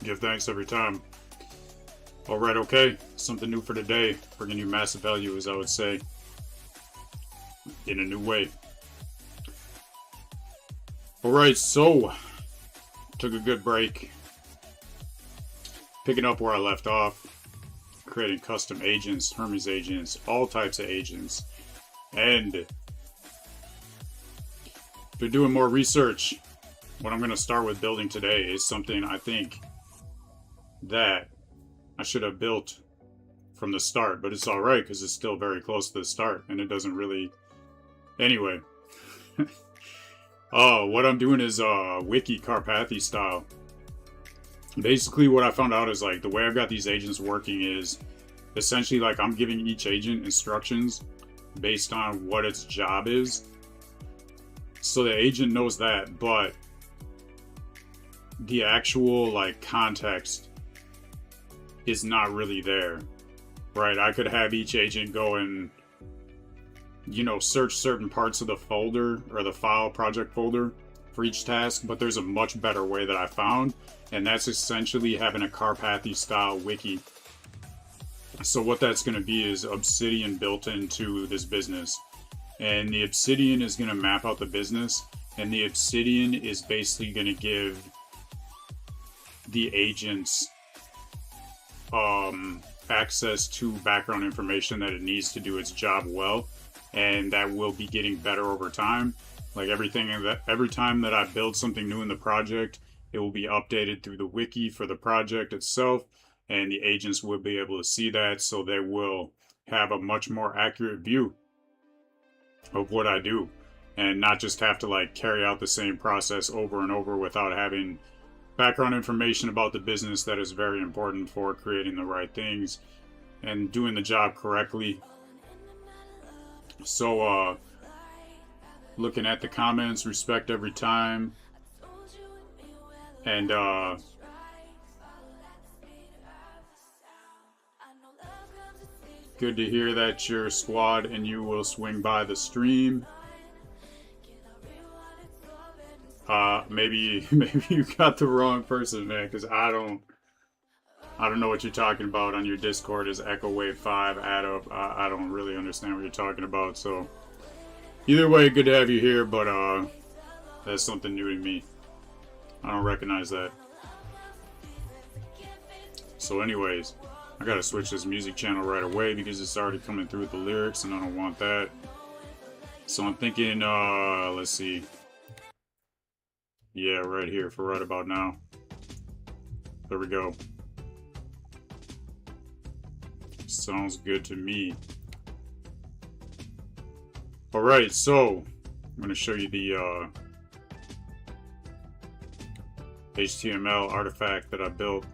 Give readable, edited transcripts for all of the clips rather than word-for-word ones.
Give thanks every time. Alright, okay. Something new for today. Bringing you massive value, as I would say. In a new way. Alright, so. Took a good break. Picking up where I left off. Creating custom agents, Hermes agents, all types of agents. And been doing more research. What I'm going to start with building today is something I think that I should have built from the start, but it's alright because it's still very close to the start and it doesn't really... Anyway. What I'm doing is wiki Carpathy style. Basically what I found out is like the way I've got these agents working is essentially like I'm giving each agent instructions based on what its job is. So the agent knows that, but the actual like context is not really there, right? I could have each agent go and, you know, search certain parts of the folder or the file project folder for each task, but there's a much better way that I found, and that's essentially having a Carpathy style wiki. So what that's going to be is Obsidian built into this business, and the Obsidian is going to map out the business, and the Obsidian is basically going to give the agents access to background information that it needs to do its job well, and that will be getting better over time. Like every time that I build something new in the project, it will be updated through the wiki for the project itself, and the agents will be able to see that, so they will have a much more accurate view of what I do, and not just have to like carry out the same process over and over without having background information about the business that is very important for creating the right things and doing the job correctly. So looking at the comments, respect every time, and good to hear that your squad and you will swing by the stream. Maybe you got the wrong person, man, because I don't know what you're talking about on your Discord. Is Echo Wave 5 add up? I don't really understand what you're talking about. So either way, good to have you here, but that's something new to me. I don't recognize that. So anyways, I gotta switch this music channel right away because it's already coming through with the lyrics and I don't want that. So I'm thinking, let's see. Yeah, right here for right about now. There we go. Sounds good to me. Alright, so I'm going to show you the HTML artifact that I built.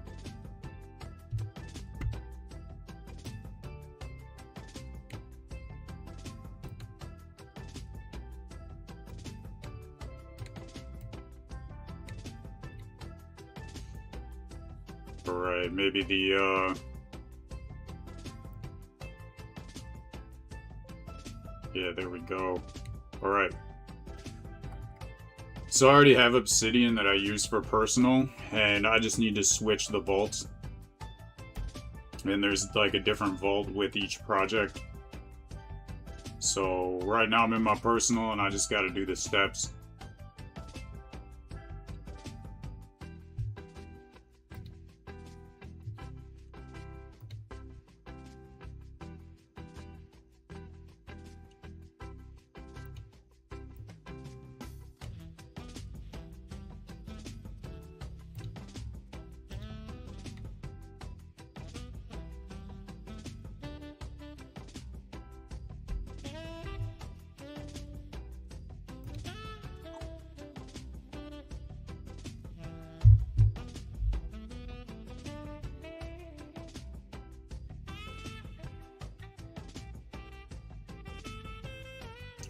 Alright, maybe the yeah, there we go. Alright. So I already have Obsidian that I use for personal, and I just need to switch the vaults. And there's like a different vault with each project. So right now I'm in my personal and I just gotta do the steps.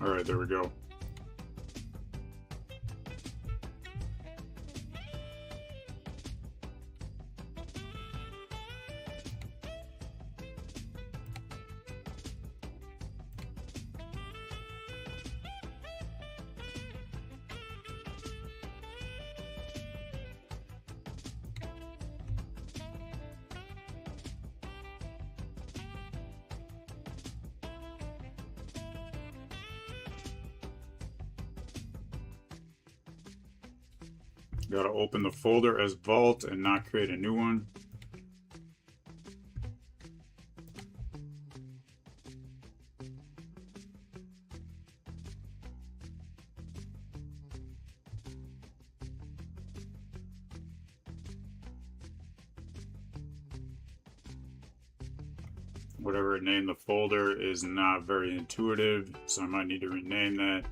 Alright, there we go. Gotta open the folder as Vault and not create a new one. Whatever I named the folder is not very intuitive, so I might need to rename that.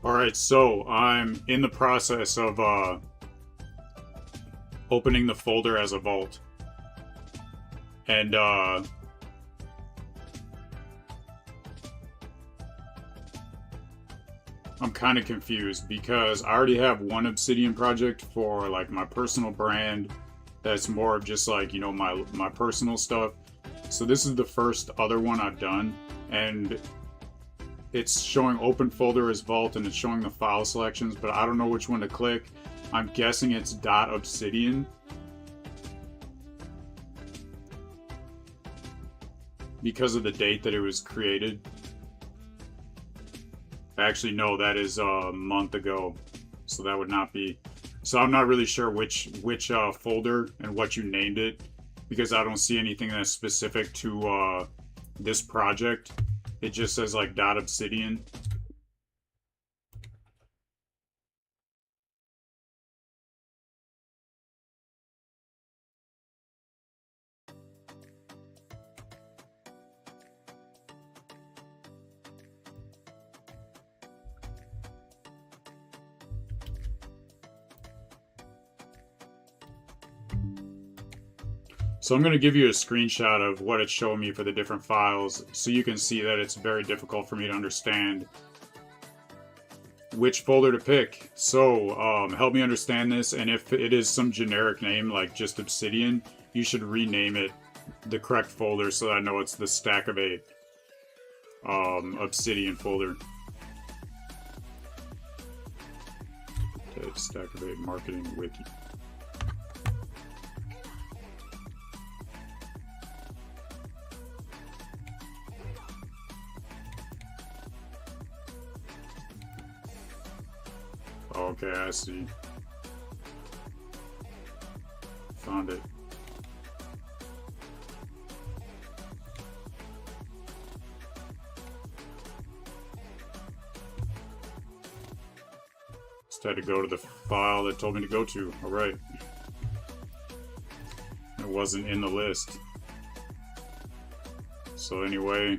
Alright, so I'm in the process of opening the folder as a vault. And I'm kind of confused because I already have one Obsidian project for like my personal brand that's more of just like, you know, my personal stuff. So this is the first other one I've done, and it's showing open folder as Vault and it's showing the file selections, but I don't know which one to click. I'm guessing it's .obsidian. Because of the date that it was created. Actually, no, that is a month ago. So that would not be. So I'm not really sure which folder and what you named it, because I don't see anything that's specific to this project. It just says like .obsidian. So I'm going to give you a screenshot of what it's showing me for the different files, so you can see that it's very difficult for me to understand which folder to pick. So help me understand this, and if it is some generic name like just Obsidian, you should rename it the correct folder so that I know it's the Stackivate Obsidian folder. Okay, Stackivate Marketing Wiki. Okay, I see. Found it. Just had to go to the file that told me to go to. Alright. It wasn't in the list. So anyway,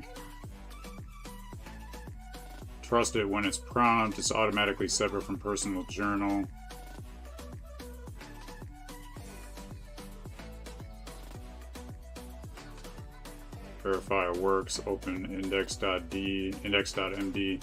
trust it when it's prompt. It's automatically separate from personal journal. Verify it works. Open index.d, index.md.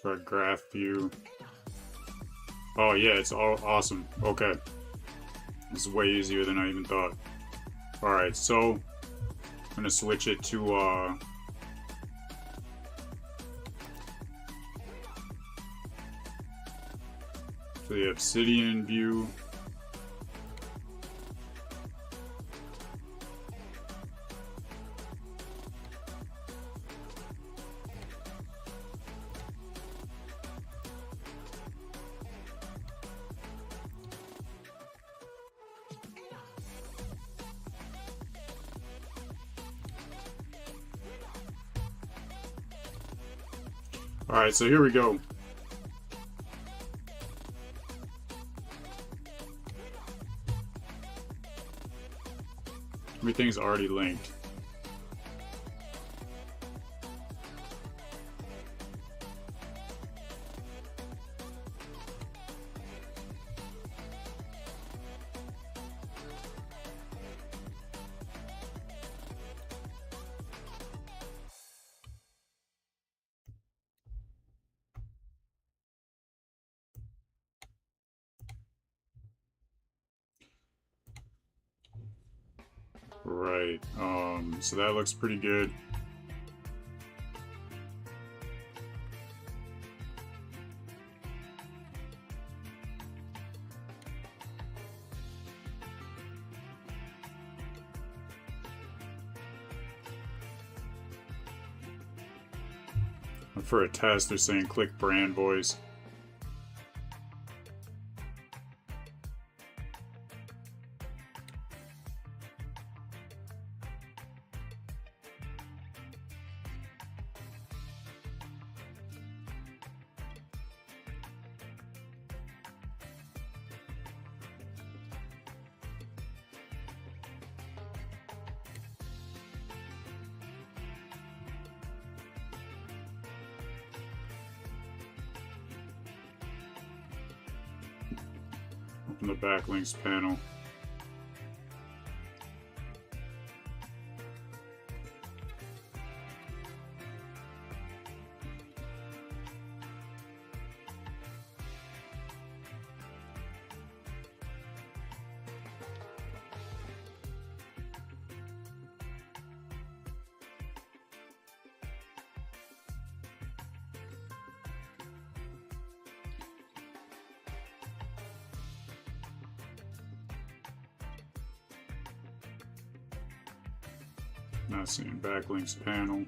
Try graph view. Oh yeah, it's all awesome. Okay. This is way easier than I even thought. Alright, so I'm gonna switch it to the obsidian view. Alright, so here we go. Everything's already linked. Right, so that looks pretty good. For a test, they're saying click brand voice. Open the backlinks panel. Not seeing backlinks panel.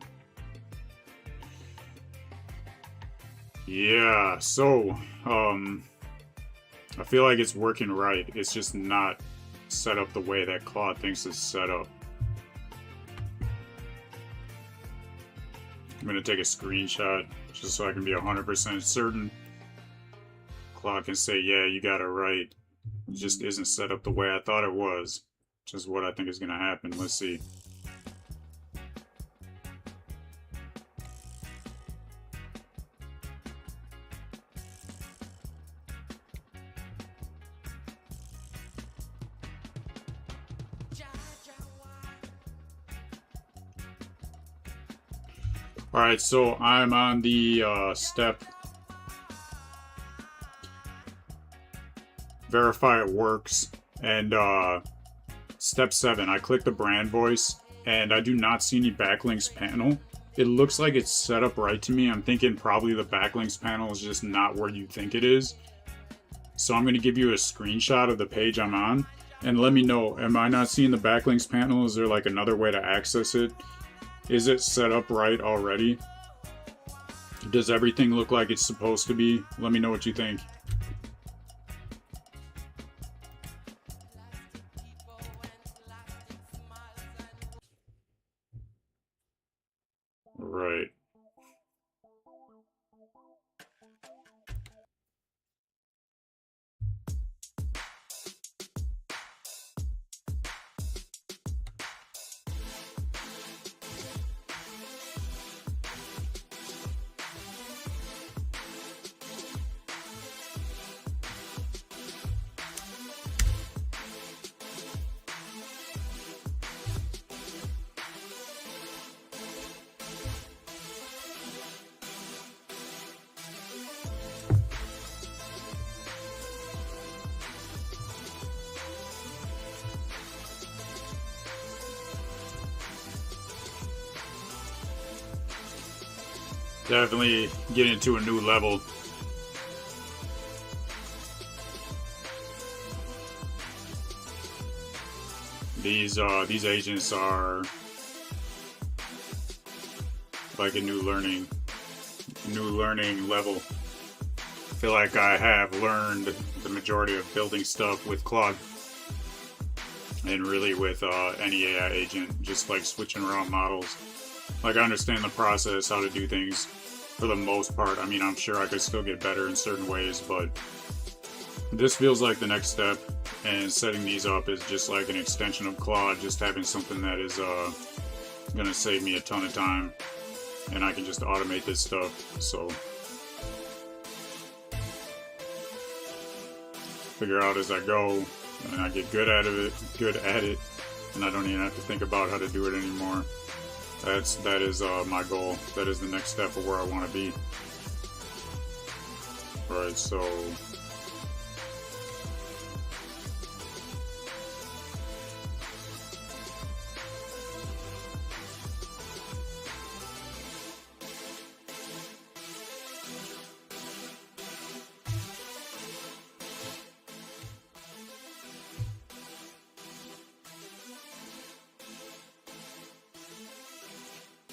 Yeah, so I feel like it's working right. It's just not set up the way that Claude thinks it's set up. I'm gonna take a screenshot just so I can be 100% certain. Claude can say, yeah, you got it right. It just isn't set up the way I thought it was. Which is what I think is gonna happen. Let's see. Alright, so I'm on the step verify it works, and step 7, I click the brand voice, and I do not see any backlinks panel. It looks like it's set up right to me. I'm thinking probably the backlinks panel is just not where you think it is. So I'm going to give you a screenshot of the page I'm on, and let me know, am I not seeing the backlinks panel? Is there like another way to access it? Is it set up right already? Does everything look like it's supposed to be? Let me know what you think. Right. Definitely getting to a new level. These agents are like a new learning level. I feel like I have learned the majority of building stuff with Claude, and really with any AI agent, just like switching around models. Like, I understand the process, how to do things for the most part. I mean, I'm sure I could still get better in certain ways, but this feels like the next step, and setting these up is just like an extension of Claude, just having something that is gonna save me a ton of time, and I can just automate this stuff. So figure out as I go, and I get good at it, and I don't even have to think about how to do it anymore. That is my goal. That is the next step of where I want to be. Alright, so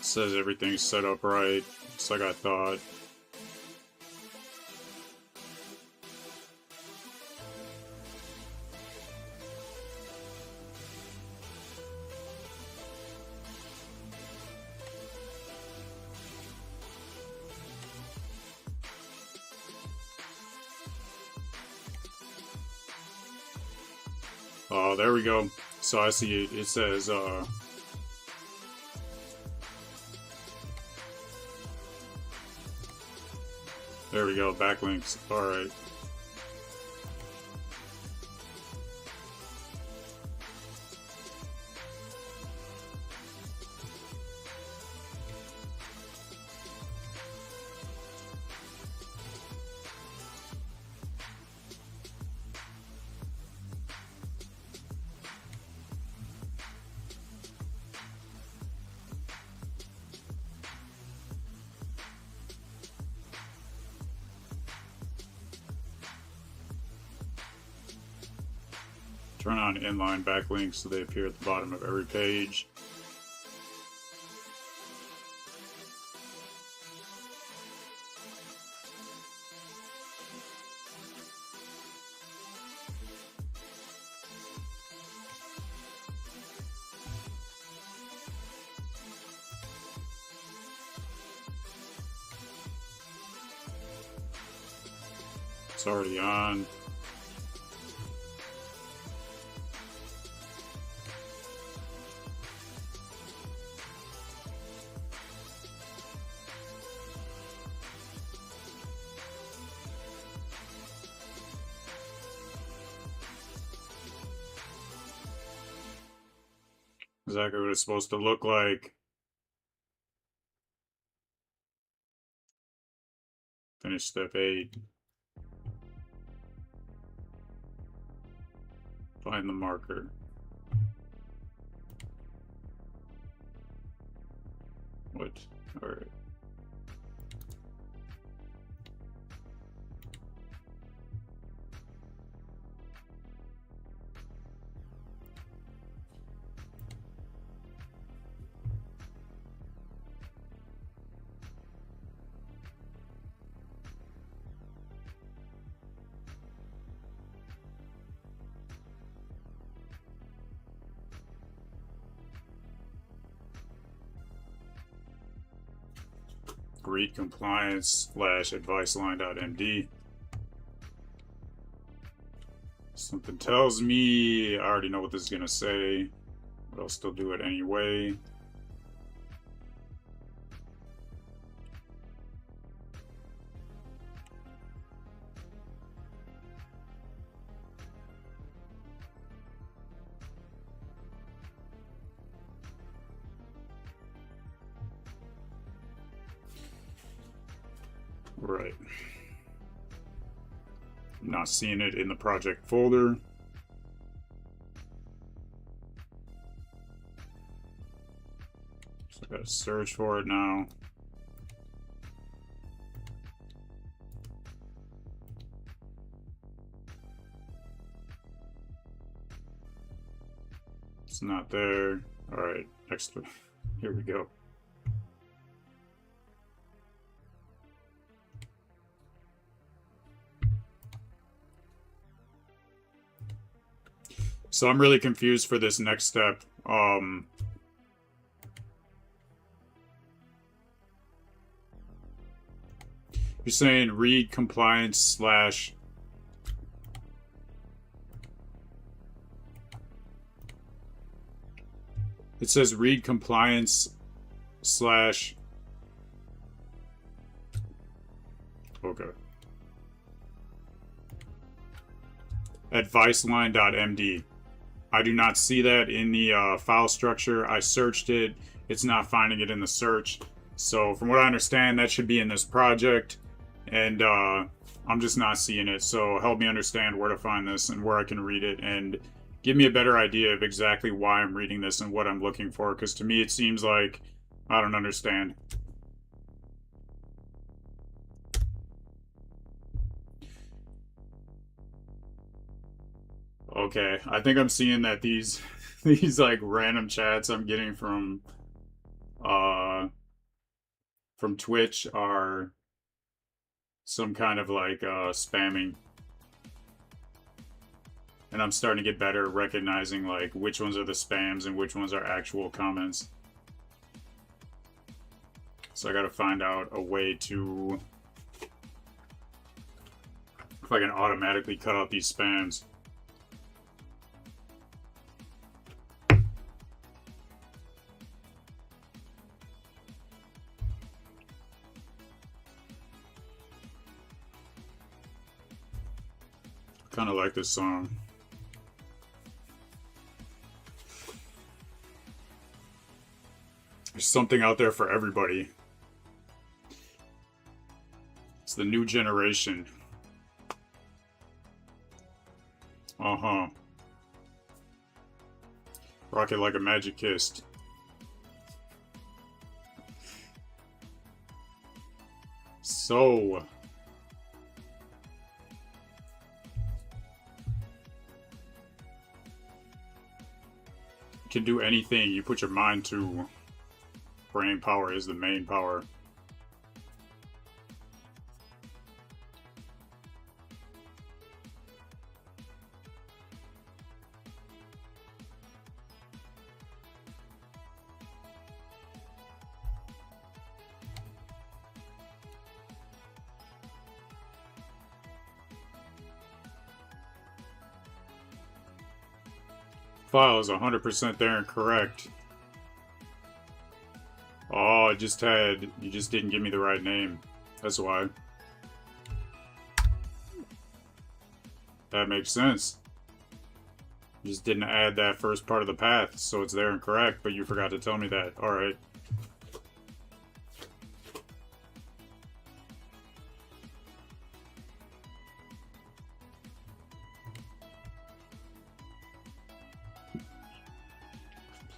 says everything's set up right, just like I thought. Oh, there we go. So I see it says there we go, backlinks. Alright. Turn on inline backlinks so they appear at the bottom of every page. It's already on. Exactly what it's supposed to look like. Finish step 8. Find the marker. What? Alright. Read compliance / advice line.md. Something tells me I already know what this is gonna say, but I'll still do it anyway. Right. Not seeing it in the project folder. So I gotta search for it now. It's not there. All right, next one. Here we go. So I'm really confused for this next step. You're saying read compliance slash. It says read compliance slash. Okay. Adviceline.md. I do not see that in the file structure. I searched it. It's not finding it in the search. So from what I understand, that should be in this project. And I'm just not seeing it. So help me understand where to find this and where I can read it. And give me a better idea of exactly why I'm reading this and what I'm looking for. Because to me, it seems like I don't understand. Okay, I think I'm seeing that these like random chats I'm getting from Twitch are some kind of like spamming. And I'm starting to get better at recognizing like which ones are the spams and which ones are actual comments. So I gotta find out a way to if I can automatically cut out these spams. Kind of like this song. There's something out there for everybody. It's the new generation. Uh-huh. Rock it like a magic kiss. So... can do anything you put your mind to. Brain power is the main power. File is 100% there and correct. Oh, you just didn't give me the right name. That's why. That makes sense. You just didn't add that first part of the path, so it's there and correct, but you forgot to tell me that. Alright.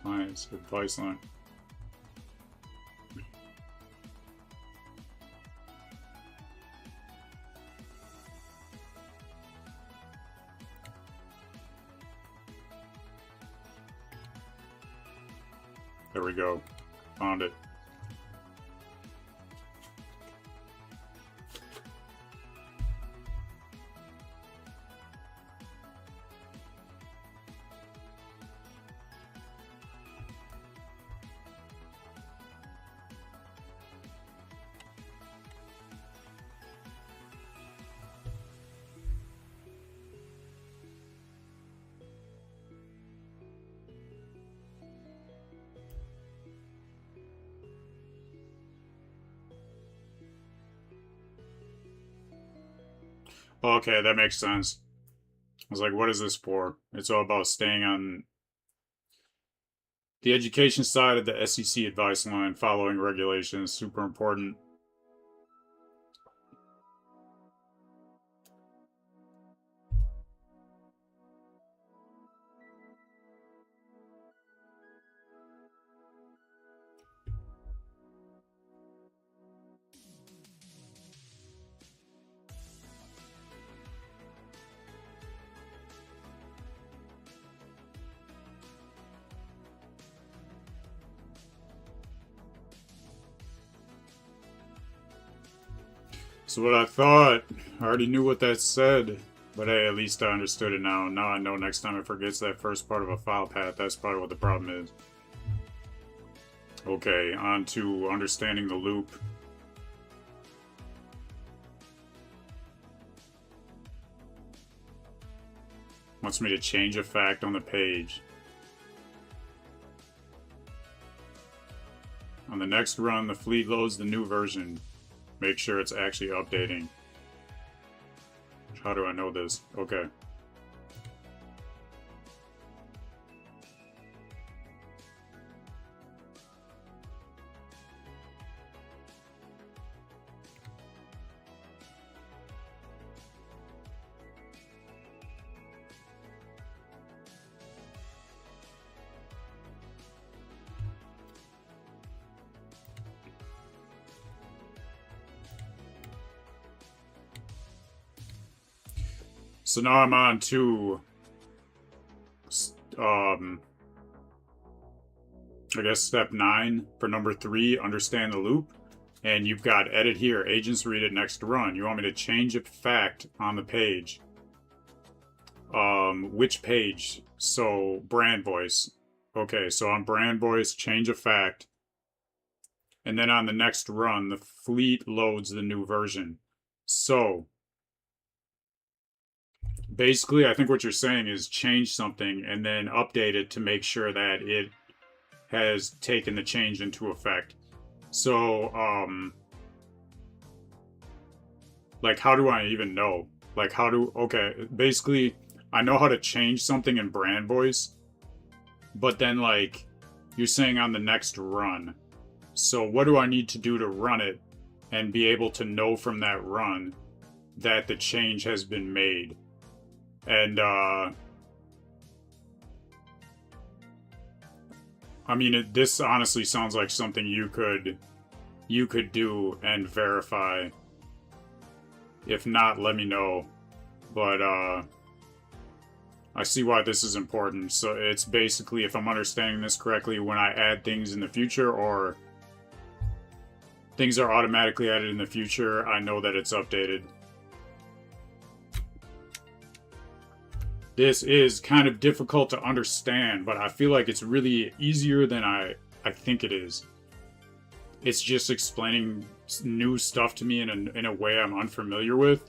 Compliance advice line. There we go. Found it. Okay, that makes sense. I was like, what is this for? It's all about staying on the education side of the SEC advice line, following regulations, super important. That's what I thought. I already knew what that said. But hey, at least I understood it now. Now I know next time it forgets that first part of a file path, that's probably what the problem is. Okay, on to understanding the loop. Wants me to change a fact on the page. On the next run, the fleet loads the new version. Make sure it's actually updating. How do I know this? Okay. So now I'm on to, I guess step 9 for number 3, understand the loop. And you've got edit here, agents read it next run. You want me to change a fact on the page. Which page? So brand voice. Okay, so on brand voice, change a fact. And then on the next run, the fleet loads the new version. So basically, I think what you're saying is change something and then update it to make sure that it has taken the change into effect. So, like, how do I even know? Like, okay, basically, I know how to change something in brand voice, but then, like, you're saying on the next run. So what do I need to do to run it and be able to know from that run that the change has been made? And, I mean, this honestly sounds like something you could do and verify. If not, let me know. But, I see why this is important. So it's basically, if I'm understanding this correctly, when I add things in the future or things are automatically added in the future, I know that it's updated. This is kind of difficult to understand, but I feel like it's really easier than I think it is. It's just explaining new stuff to me in a way I'm unfamiliar with.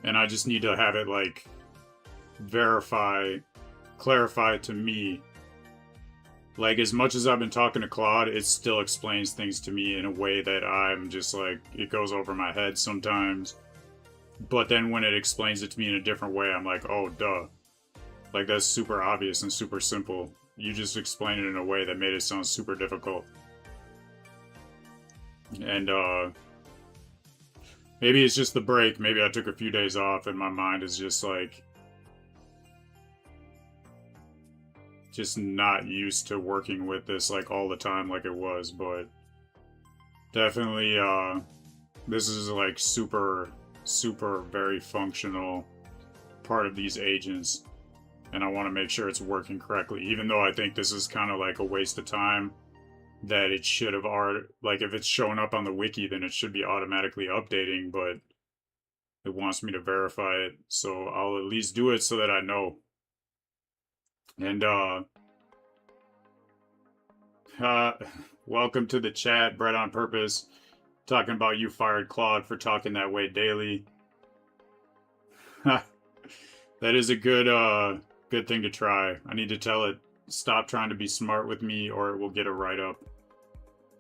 And I just need to have it, like, clarify to me. Like, as much as I've been talking to Claude, it still explains things to me in a way that I'm just like, it goes over my head sometimes. But then when it explains it to me in a different way, I'm like, oh, duh. Like, that's super obvious and super simple. You just explained it in a way that made it sound super difficult. And, maybe it's just the break. Maybe I took a few days off and my mind is just, like, just not used to working with this, like, all the time like it was. But definitely, this is, like, super very functional part of these agents, and I want to make sure it's working correctly, even though I think this is kind of like a waste of time, that it should have already, like, if it's showing up on the wiki, then it should be automatically updating, but it wants me to verify it, so I'll at least do it so that I know. And welcome to the chat, Bread on Purpose. Talking about you fired Claude for talking that way daily. That is a good thing to try. I need to tell it, stop trying to be smart with me or it will get a write-up.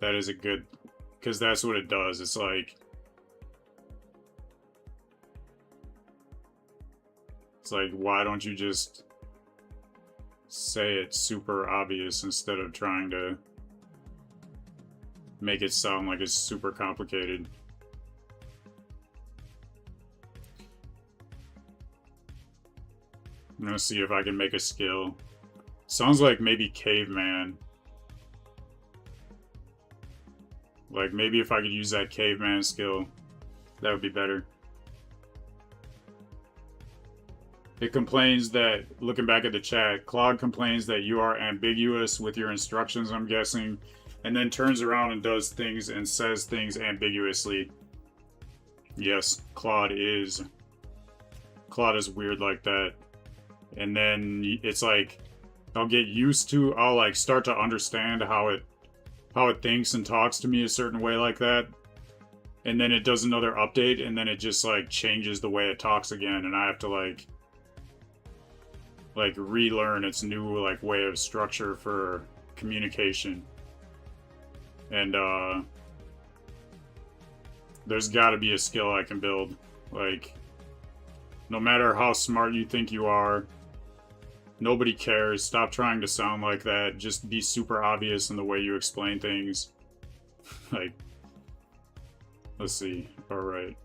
That is a good, because that's what it does. It's like, why don't you just say it super obvious instead of trying to make it sound like it's super complicated. I'm gonna see if I can make a skill. Sounds like maybe caveman. Like, maybe if I could use that caveman skill, that would be better. It complains that, looking back at the chat, Claude complains that you are ambiguous with your instructions, I'm guessing. and then turns around and does things and says things ambiguously. Yes, Claude is weird like that. And then it's like I'll get used to, I'll like start to understand how it thinks and talks to me a certain way like that. And then it does another update, and then it just like changes the way it talks again, and I have to like relearn its new like way of structure for communication. And there's got to be a skill I can build. Like, no matter how smart you think you are, nobody cares. Stop trying to sound like that. Just be super obvious in the way you explain things. Like, let's see. All right.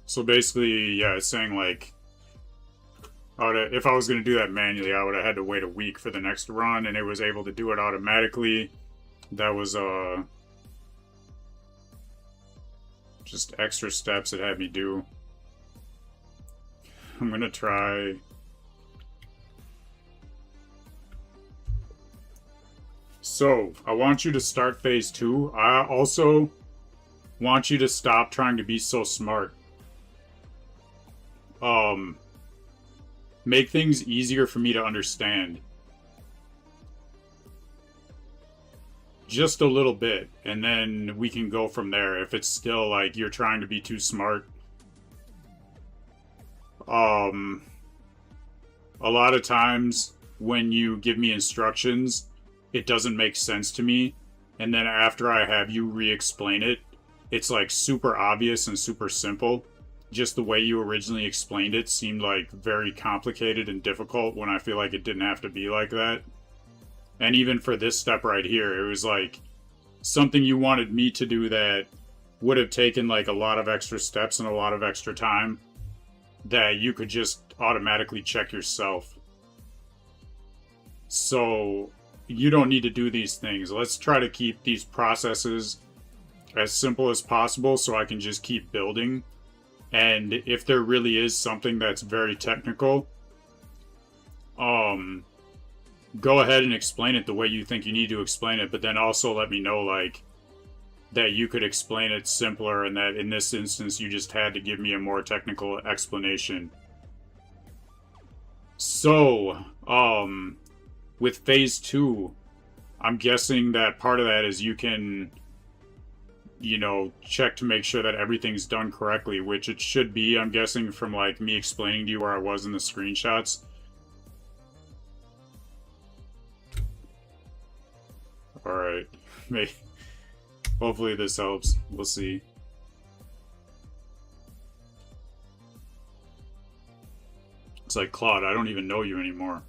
So basically, yeah, it's saying like, if I was going to do that manually, I would have had to wait a week for the next run, and it was able to do it automatically. That was just extra steps it had me do. I'm going to try. So, I want you to start phase 2. I also want you to stop trying to be so smart. Make things easier for me to understand. Just a little bit, and then we can go from there. If it's still like you're trying to be too smart. A lot of times when you give me instructions, it doesn't make sense to me, and then after I have you re-explain it, it's like super obvious and super simple. Just the way you originally explained it seemed like very complicated and difficult when I feel like it didn't have to be like that. And even for this step right here, it was like something you wanted me to do that would have taken like a lot of extra steps and a lot of extra time that you could just automatically check yourself. So you don't need to do these things. Let's try to keep these processes as simple as possible so I can just keep building. And if there really is something that's very technical, go ahead and explain it the way you think you need to explain it, but then also let me know, like, that you could explain it simpler and that in this instance you just had to give me a more technical explanation. So, with phase 2, I'm guessing that part of that is you can, you know, check to make sure that everything's done correctly, which it should be, I'm guessing, from like me explaining to you where I was in the screenshots. Alright. Hopefully this helps. We'll see. It's like, Claude, I don't even know you anymore.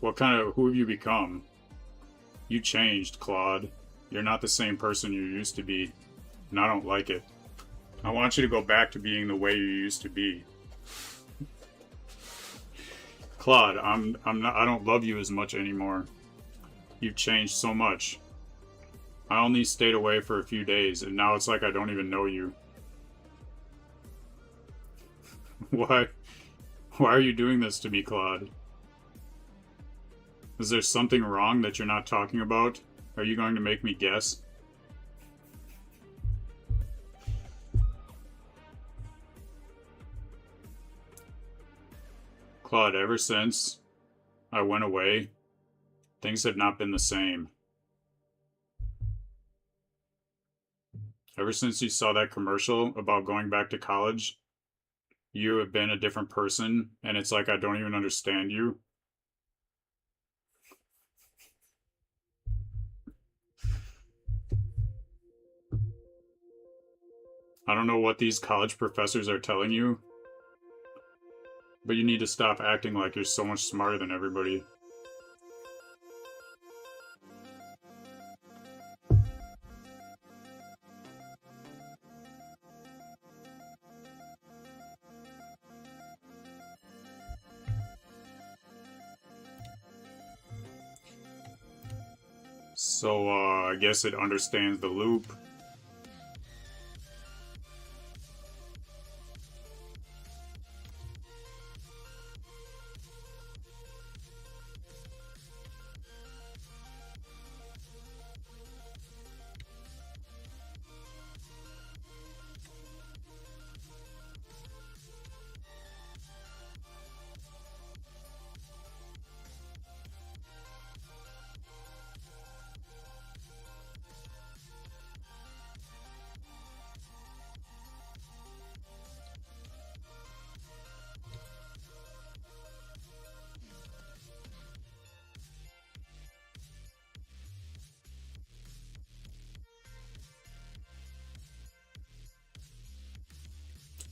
Who have you become? You changed, Claude. You're not the same person you used to be, and I don't like it. I want you to go back to being the way you used to be. Claude, I don't love you as much anymore. You've changed so much. I only stayed away for a few days, and now it's like I don't even know you. Why? Why are you doing this to me, Claude? Is there something wrong that you're not talking about? Are you going to make me guess? Claude, ever since I went away, things have not been the same. Ever since you saw that commercial about going back to college, you have been a different person, and it's like I don't even understand you. I don't know what these college professors are telling you, but you need to stop acting like you're so much smarter than everybody. So, I guess it understands the loop.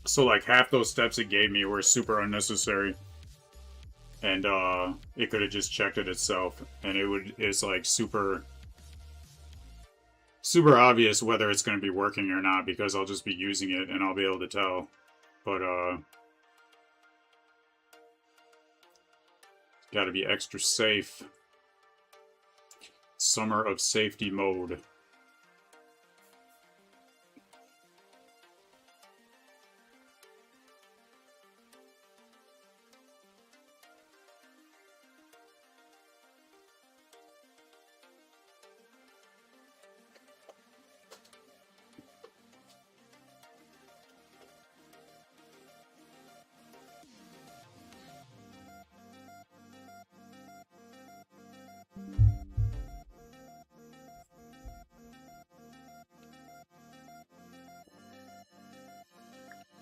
So, like, half those steps it gave me were super unnecessary. And, it could have just checked it itself. And it's like super obvious whether it's going to be working or not, because I'll just be using it and I'll be able to tell. But gotta be extra safe. Summer of safety mode.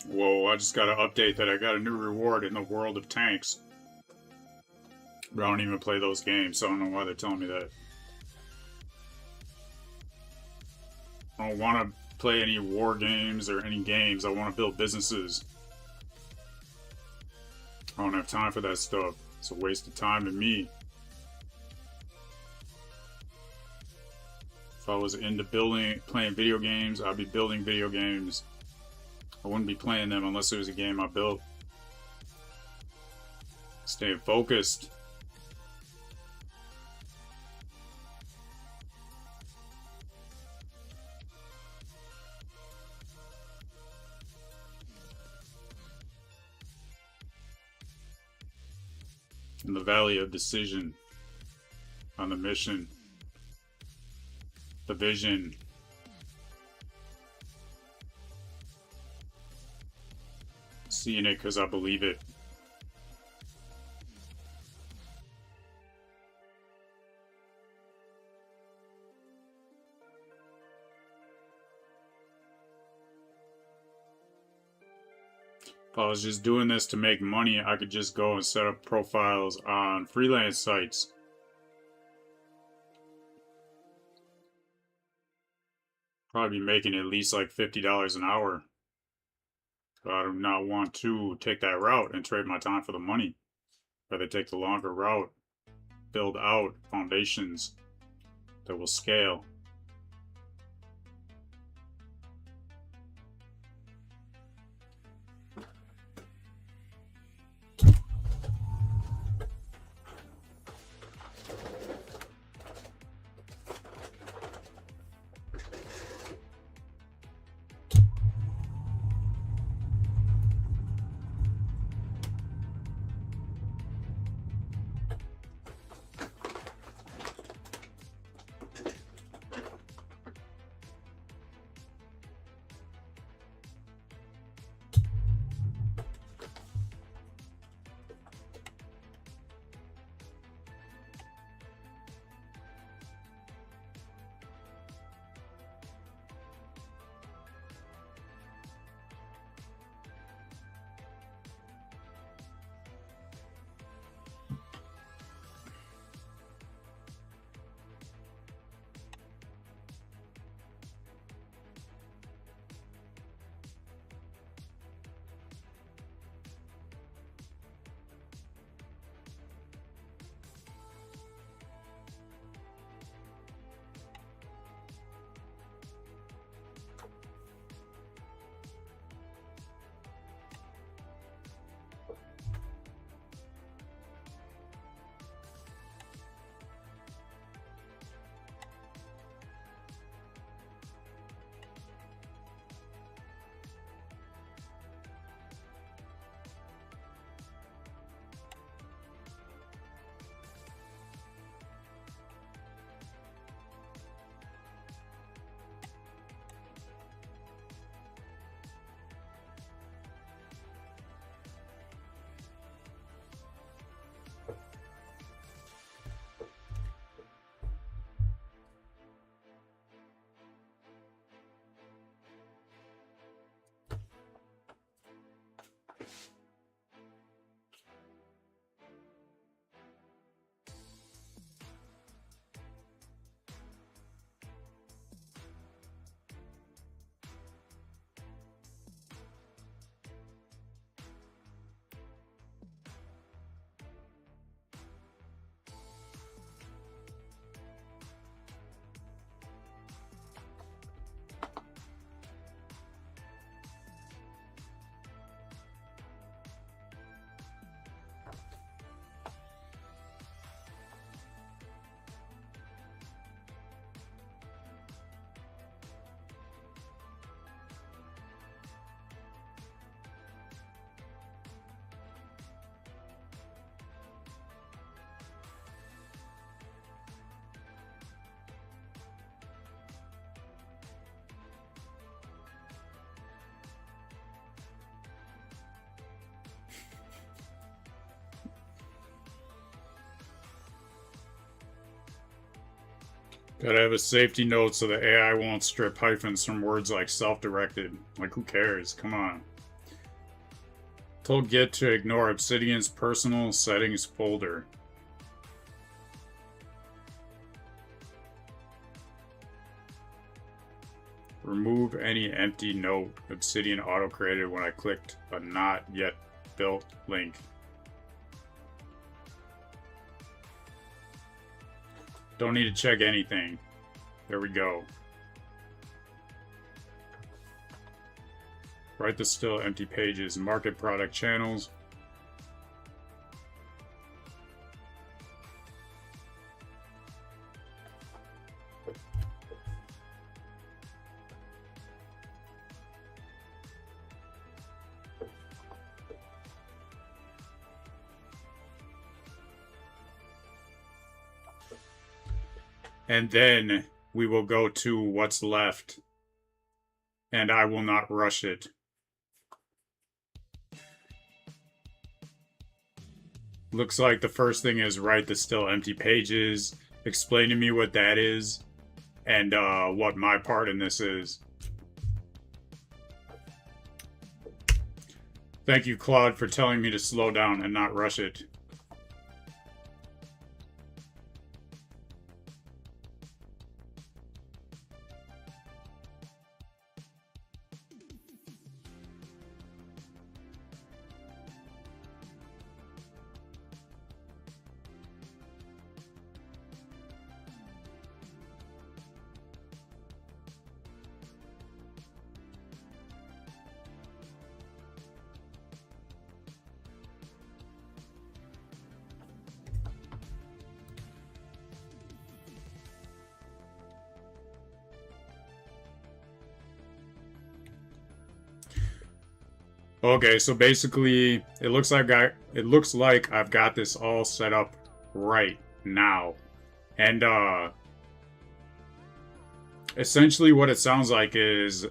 Whoa, I just got an update that I got a new reward in the world of tanks. But I don't even play those games, so I don't know why they're telling me that. I don't want to play any war games or any games. I want to build businesses. I don't have time for that stuff. It's a waste of time to me. If I was into playing video games, I'd be building video games. I wouldn't be playing them unless it was a game I built. Staying focused. In the valley of decision. On the mission. The vision. Seeing it because I believe it. If I was just doing this to make money, I could just go and set up profiles on freelance sites. Probably be making at least like $50 an hour. So I do not want to take that route and trade my time for the money. Rather take the longer route, build out foundations, that will scale. Gotta have a safety note so the AI won't strip hyphens from words like self-directed. Like, who cares? Come on. Told Git to ignore Obsidian's personal settings folder. Remove any empty note Obsidian auto-created when I clicked a not yet built link. Don't need to check anything. There we go. Write the still empty pages. Market product channels. And then we will go to what's left. And I will not rush it. Looks like the first thing is write the still empty pages. Explain to me what that is. And what my part in this is. Thank you, Claude, for telling me to slow down and not rush it. Okay, so basically, it looks like I've got this all set up right now, and essentially what it sounds like is,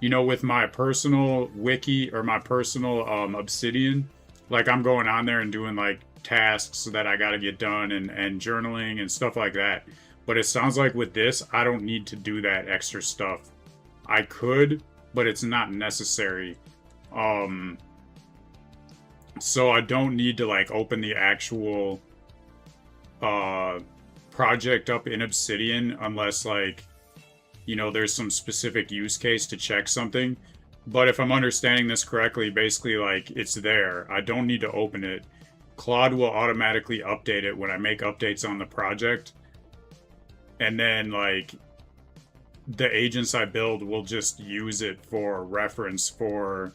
with my personal wiki or my personal Obsidian, like I'm going on there and doing like tasks that I got to get done and journaling and stuff like that. But it sounds like with this, I don't need to do that extra stuff. I could, but it's not necessary. Um, so I don't need to like open the actual uh project up in Obsidian unless like there's some specific use case to check something. But if I'm understanding this correctly, basically, like, it's there. I don't need to open it. Claude will automatically update it when I make updates on the project. And then, like, the agents I build will just use it for reference for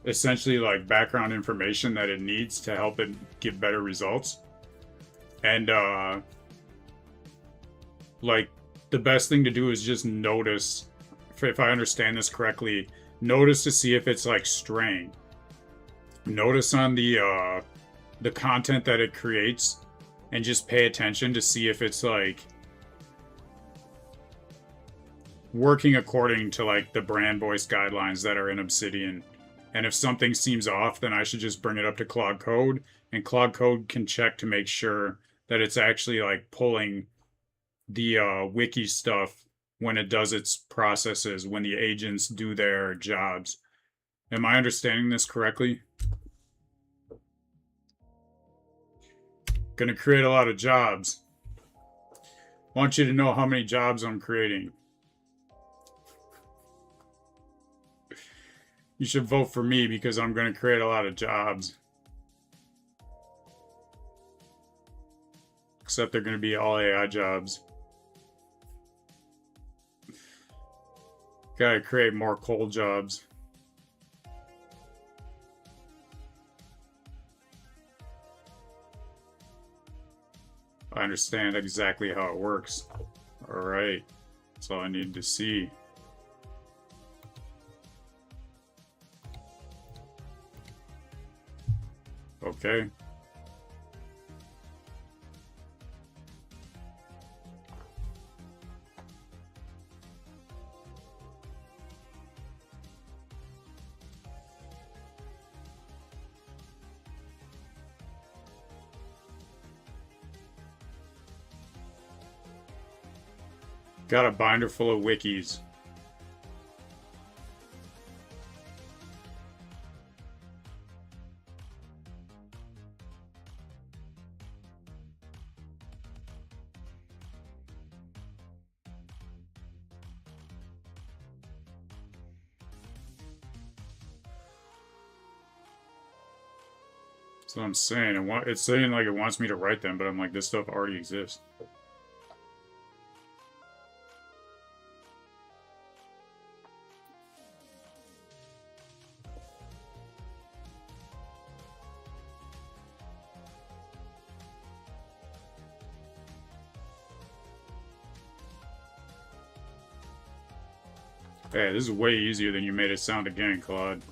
essentially, like, background information that it needs to help it get better results. And, like, the best thing to do is just notice, if I understand this correctly, notice to see if it's like straying. Notice on the content that it creates, and just pay attention to see if it's like working according to like the brand voice guidelines that are in Obsidian. And if something seems off, then I should just bring it up to Claude Code, and Claude Code can check to make sure that it's actually like pulling the wiki stuff when it does its processes, when the agents do their jobs. Am I understanding this correctly? Gonna create a lot of jobs. Want you to know how many jobs I'm creating. You should vote for me because I'm gonna create a lot of jobs. Except they're gonna be all AI jobs. Gotta create more coal jobs. I understand exactly how it works. Alright. That's all I need to see. Okay. Got a binder full of wikis. That's what I'm saying. It's saying like it wants me to write them, but I'm like, this stuff already exists. Hey, this is way easier than you made it sound again, Claude.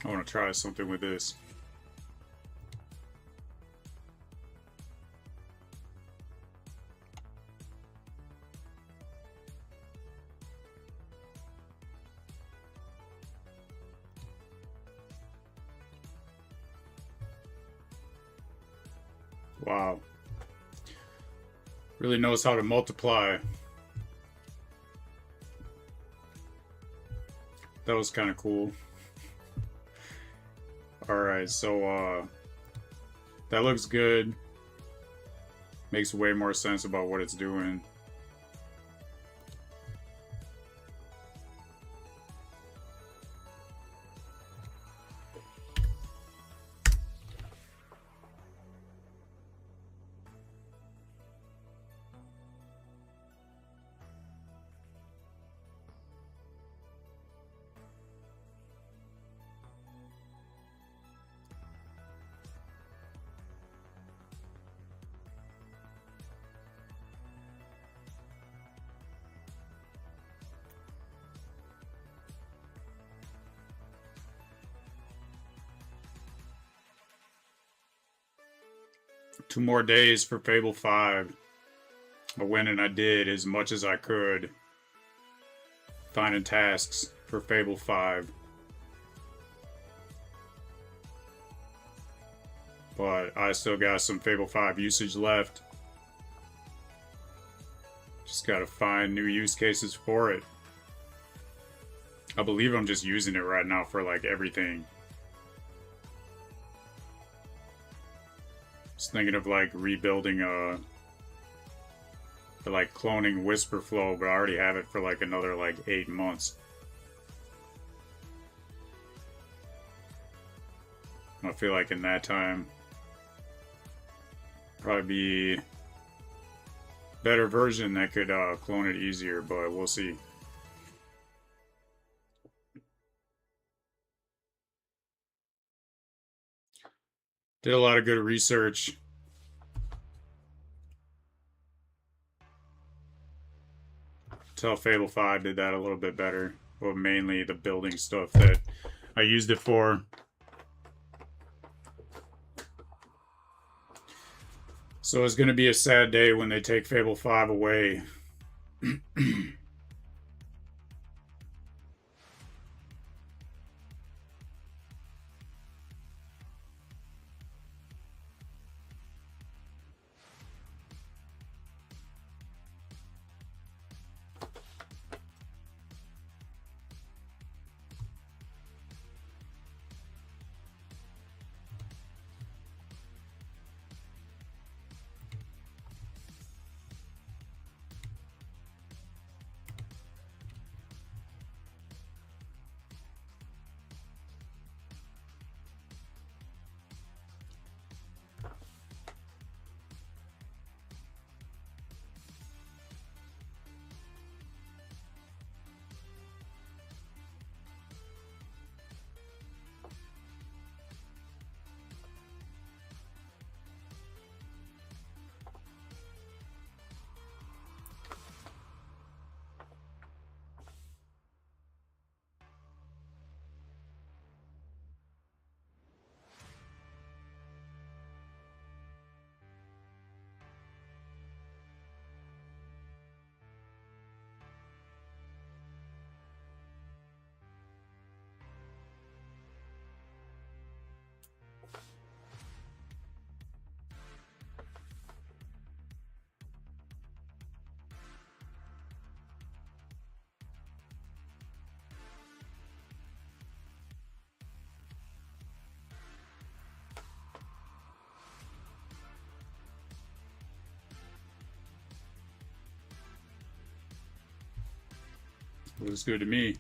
I want to try something with this. Wow. Really knows how to multiply. That was kind of cool. Alright, so that looks good. Makes way more sense about what it's doing. Two more days for Fable 5. I went and I did as much as I could. Finding tasks for Fable 5. But I still got some Fable 5 usage left. Just gotta find new use cases for it. I believe I'm just using it right now for like everything. Just thinking of like rebuilding for like cloning Whisper Flow, but I already have it for like another like 8 months. I feel like in that time probably be better version that could clone it easier, but we'll see. Did a lot of good research. Tell Fable 5 did that a little bit better. Well, mainly the building stuff that I used it for. So it's going to be a sad day when they take Fable 5 away. Looks good to me.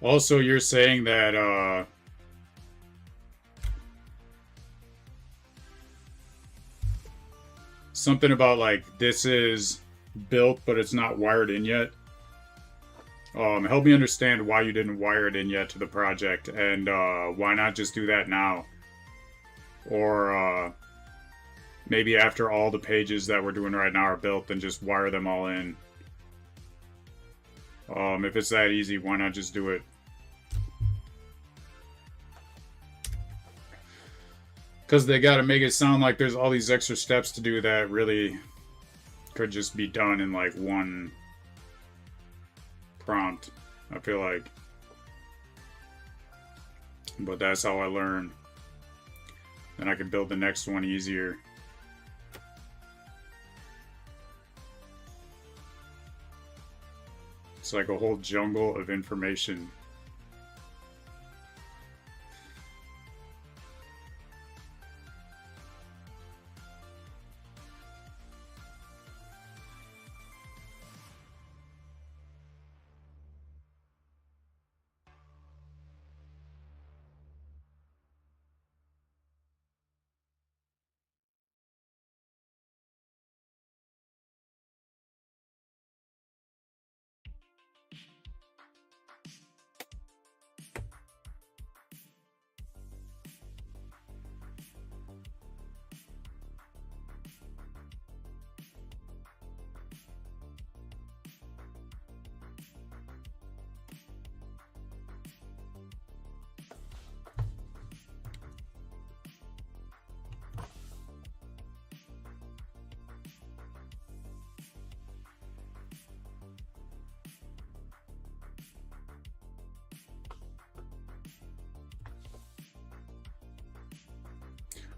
Also, you're saying that something about like this is built but it's not wired in yet. Help me understand why you didn't wire it in yet to the project, and why not just do that now? Or maybe after all the pages that we're doing right now are built, then just wire them all in. If it's that easy, why not just do it? Because they gotta make it sound like there's all these extra steps to do that really could just be done in like one prompt, I feel like. But that's how I learn. Then I can build the next one easier. It's like a whole jungle of information.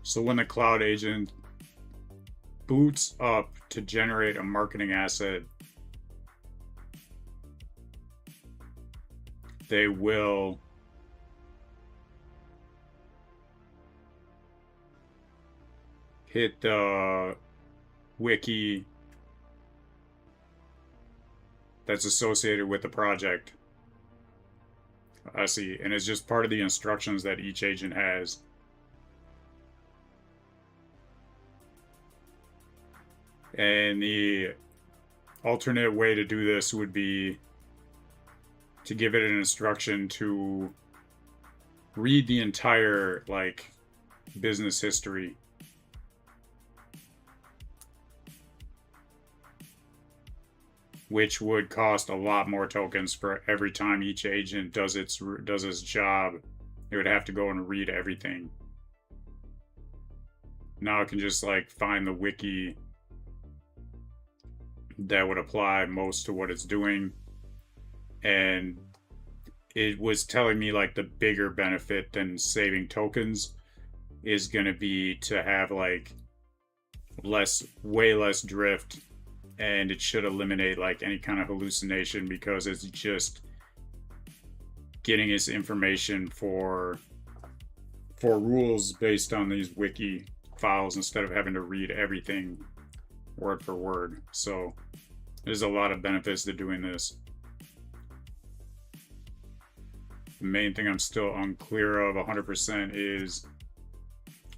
So when the cloud agent boots up to generate a marketing asset, they will hit the wiki that's associated with the project. I see. And it's just part of the instructions that each agent has. And the alternate way to do this would be to give it an instruction to read the entire, like, business history. Which would cost a lot more tokens for every time each agent does its job. It would have to go and read everything. Now I can just, like, find the wiki that would apply most to what it's doing, and it was telling me like the bigger benefit than saving tokens is going to be to have like way less drift, and it should eliminate like any kind of hallucination because it's just getting its information for rules based on these wiki files instead of having to read everything word for word. So there's a lot of benefits to doing this. The main thing I'm still unclear of 100% is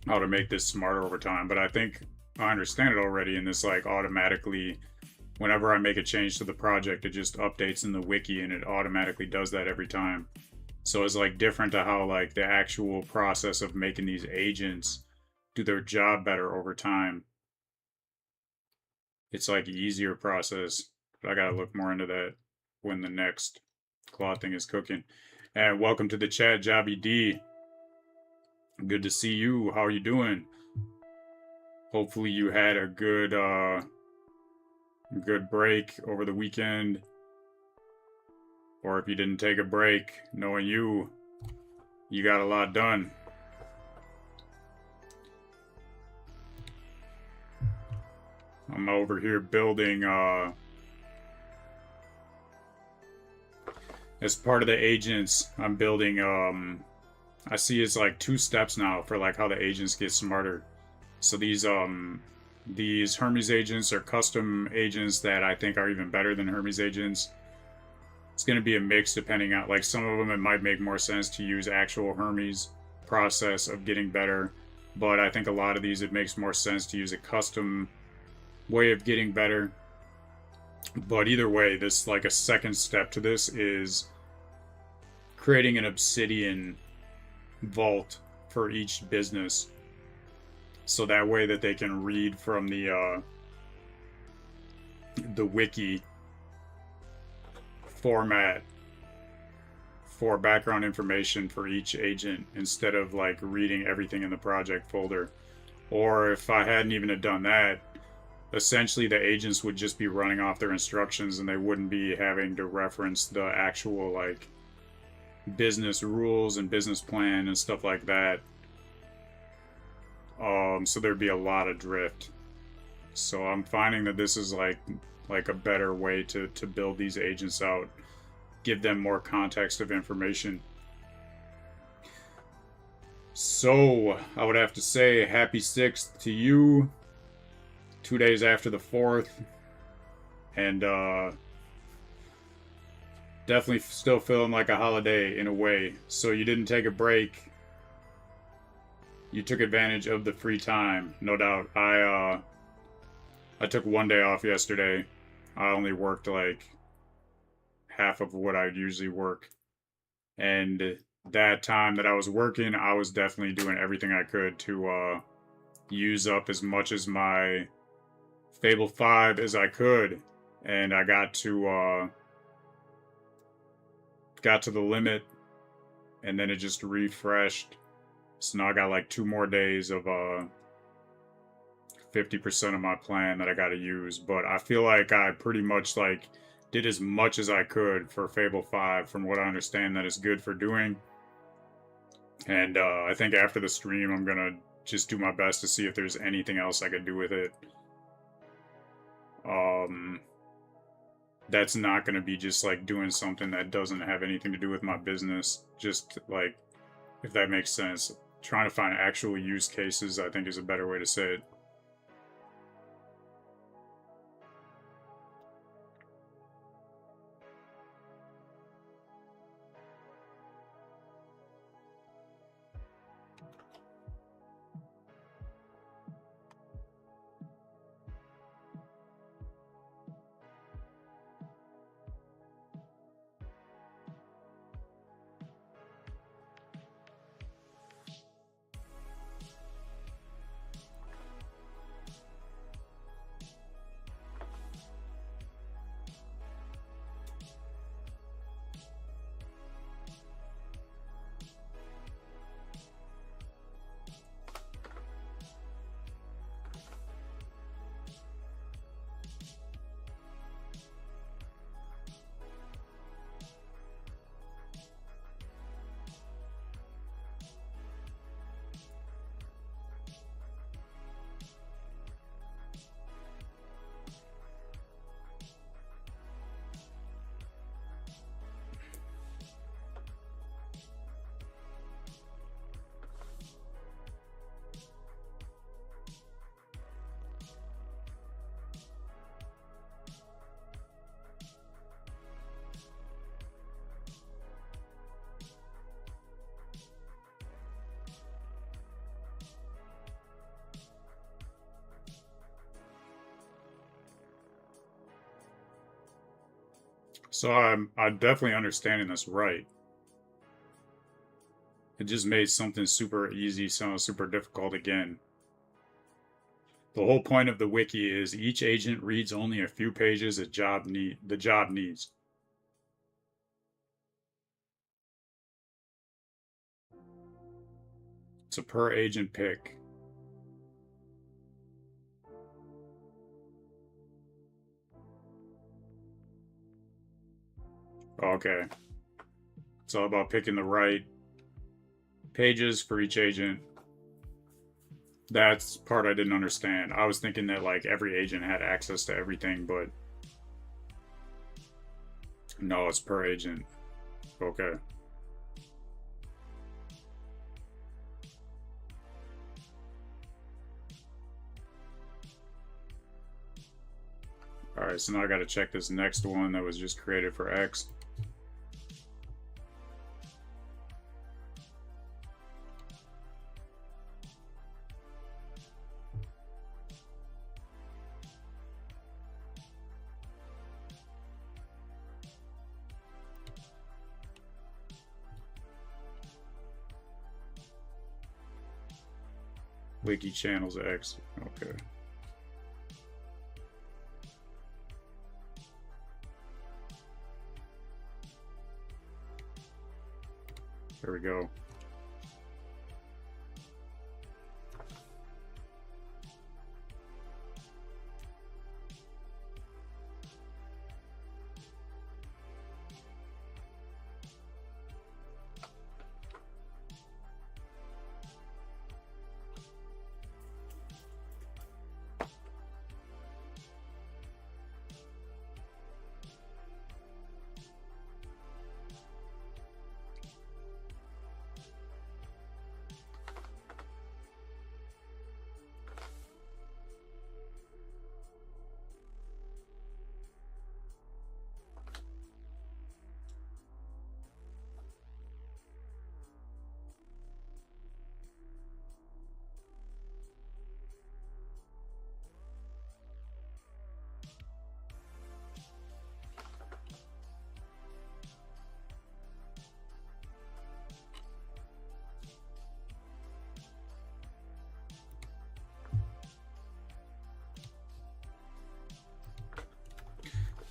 how to make this smarter over time, but I think I understand it already, and this like automatically, whenever I make a change to the project, it just updates in the wiki and it automatically does that every time. So it's like different to how like the actual process of making these agents do their job better over time. It's like an easier process, but I gotta look more into that when the next Claude thing is cooking. And welcome to the chat, Jobby D. Good to see you. How are you doing? Hopefully you had a good break over the weekend. Or if you didn't take a break, knowing you got a lot done. I'm over here building, as part of the agents, I'm building, I see it's like 2 steps now for like how the agents get smarter. So these Hermes agents are custom agents that I think are even better than Hermes agents. It's going to be a mix depending on, like some of them it might make more sense to use actual Hermes process of getting better. But I think a lot of these it makes more sense to use a custom way of getting better. But either way, this like a second step to this is creating an obsidian vault for each business, so that way that they can read from the wiki format for background information for each agent, instead of like reading everything in the project folder. Or if I hadn't even have done that, essentially the agents would just be running off their instructions and they wouldn't be having to reference the actual like business rules and business plan and stuff like that. So there'd be a lot of drift. So I'm finding that this is like a better way to build these agents out, give them more context of information. So I would have to say happy 6th to you, 2 days after the 4th, and definitely still feeling like a holiday in a way. So you didn't take a break, you took advantage of the free time, no doubt. I took 1 day off yesterday. I only worked like half of what I'd usually work, and that time that I was working, I was definitely doing everything I could to use up as much as my Fable 5 as I could, and I got to the limit, and then it just refreshed. So now I got like 2 more days of 50% of my plan that I got to use. But I feel like I pretty much like did as much as I could for Fable 5, from what I understand that is good for doing. And I think after the stream, I'm gonna just do my best to see if there's anything else I could do with it. That's not gonna be just like doing something that doesn't have anything to do with my business. Just like, if that makes sense. Trying to find actual use cases, I think, is a better way to say it. So I'm definitely understanding this right. It just made something super easy sound super difficult again. The whole point of the wiki is each agent reads only a few pages the job needs. It's a per agent pick. Okay. It's all about picking the right pages for each agent. That's part I didn't understand. I was thinking that like every agent had access to everything, but no, it's per agent. Okay. Alright, so now I gotta check this next one that was just created for X. Wiki channels X. Okay. There we go.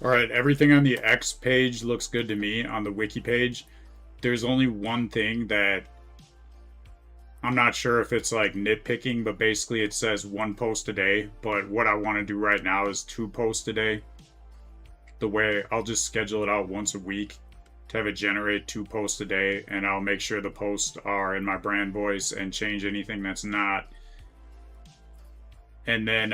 All right, everything on the X page looks good to me. On the wiki page, there's only one thing that I'm not sure if it's like nitpicking, but basically it says 1 post a day. But what I want to do right now is 2 posts a day. The way I'll just schedule it out once a week to have it generate 2 posts a day, and I'll make sure the posts are in my brand voice and change anything that's not. And then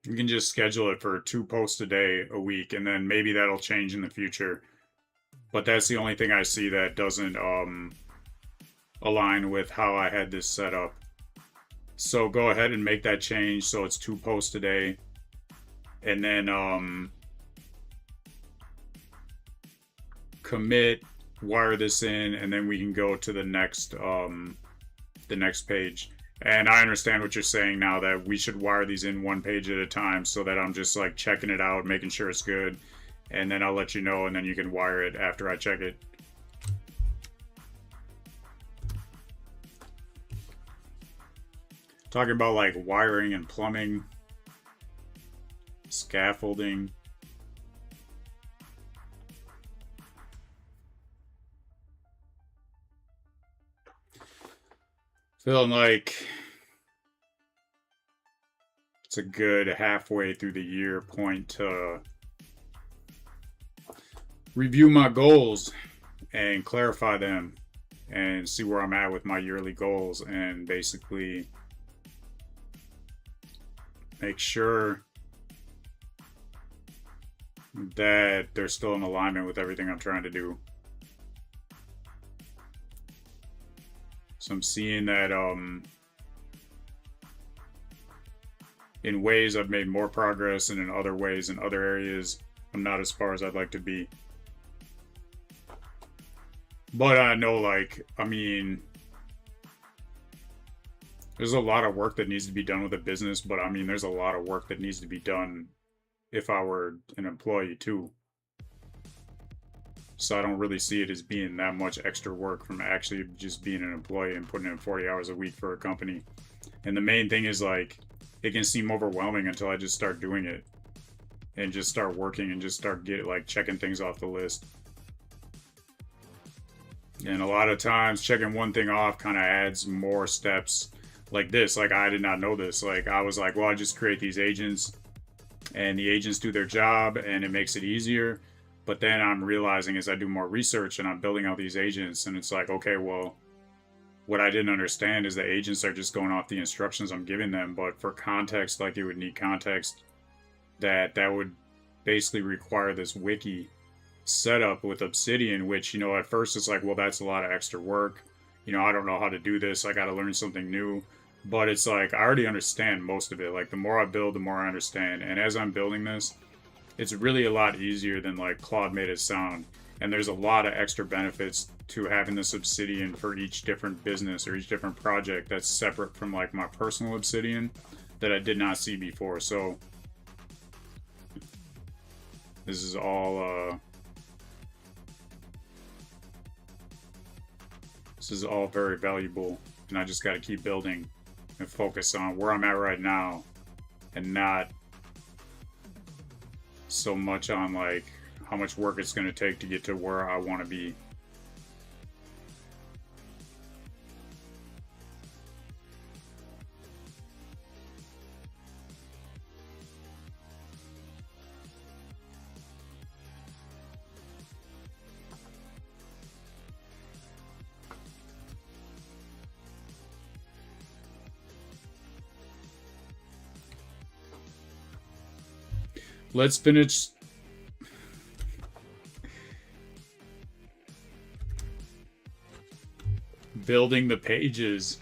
you can just schedule it for 2 posts a day a week, and then maybe that'll change in the future. But that's the only thing I see that doesn't align with how I had this set up. So go ahead and make that change so it's 2 posts a day. And then commit, wire this in, and then we can go to the next page. And I understand what you're saying now, that we should wire these in 1 page at a time, so that I'm just like checking it out, making sure it's good, and then I'll let you know, and then you can wire it after I check it. Talking about like wiring and plumbing, scaffolding. Feeling like it's a good halfway through the year point to review my goals and clarify them and see where I'm at with my yearly goals, and basically make sure that they're still in alignment with everything I'm trying to do. So I'm seeing that in ways I've made more progress, and in other ways, in other areas, I'm not as far as I'd like to be. But I know, like, I mean, there's a lot of work that needs to be done with a business, but I mean, there's a lot of work that needs to be done if I were an employee too. So I don't really see it as being that much extra work from actually just being an employee and putting in 40 hours a week for a company. And the main thing is, like, it can seem overwhelming until I just start doing it and just start working and just start checking things off the list. And a lot of times checking one thing off kind of adds more steps like this. Like, I did not know this. Like, I was like, well, I just create these agents and the agents do their job and it makes it easier. But then I'm realizing as I do more research and I'm building out these agents, and it's like, okay, well, what I didn't understand is the agents are just going off the instructions I'm giving them. But for context, like, it would need context that would basically require this wiki setup with Obsidian, which, you know, at first it's like, well, that's a lot of extra work. You know, I don't know how to do this. I got to learn something new. But it's like, I already understand most of it. Like, the more I build, the more I understand. And as I'm building this, it's really a lot easier than like Claude made it sound. And there's a lot of extra benefits to having this Obsidian for each different business or each different project that's separate from like my personal Obsidian that I did not see before. So this is all is all very valuable, and I just got to keep building and focus on where I'm at right now, and not so much on like how much work it's going to take to get to where I want to be. Let's finish building the pages,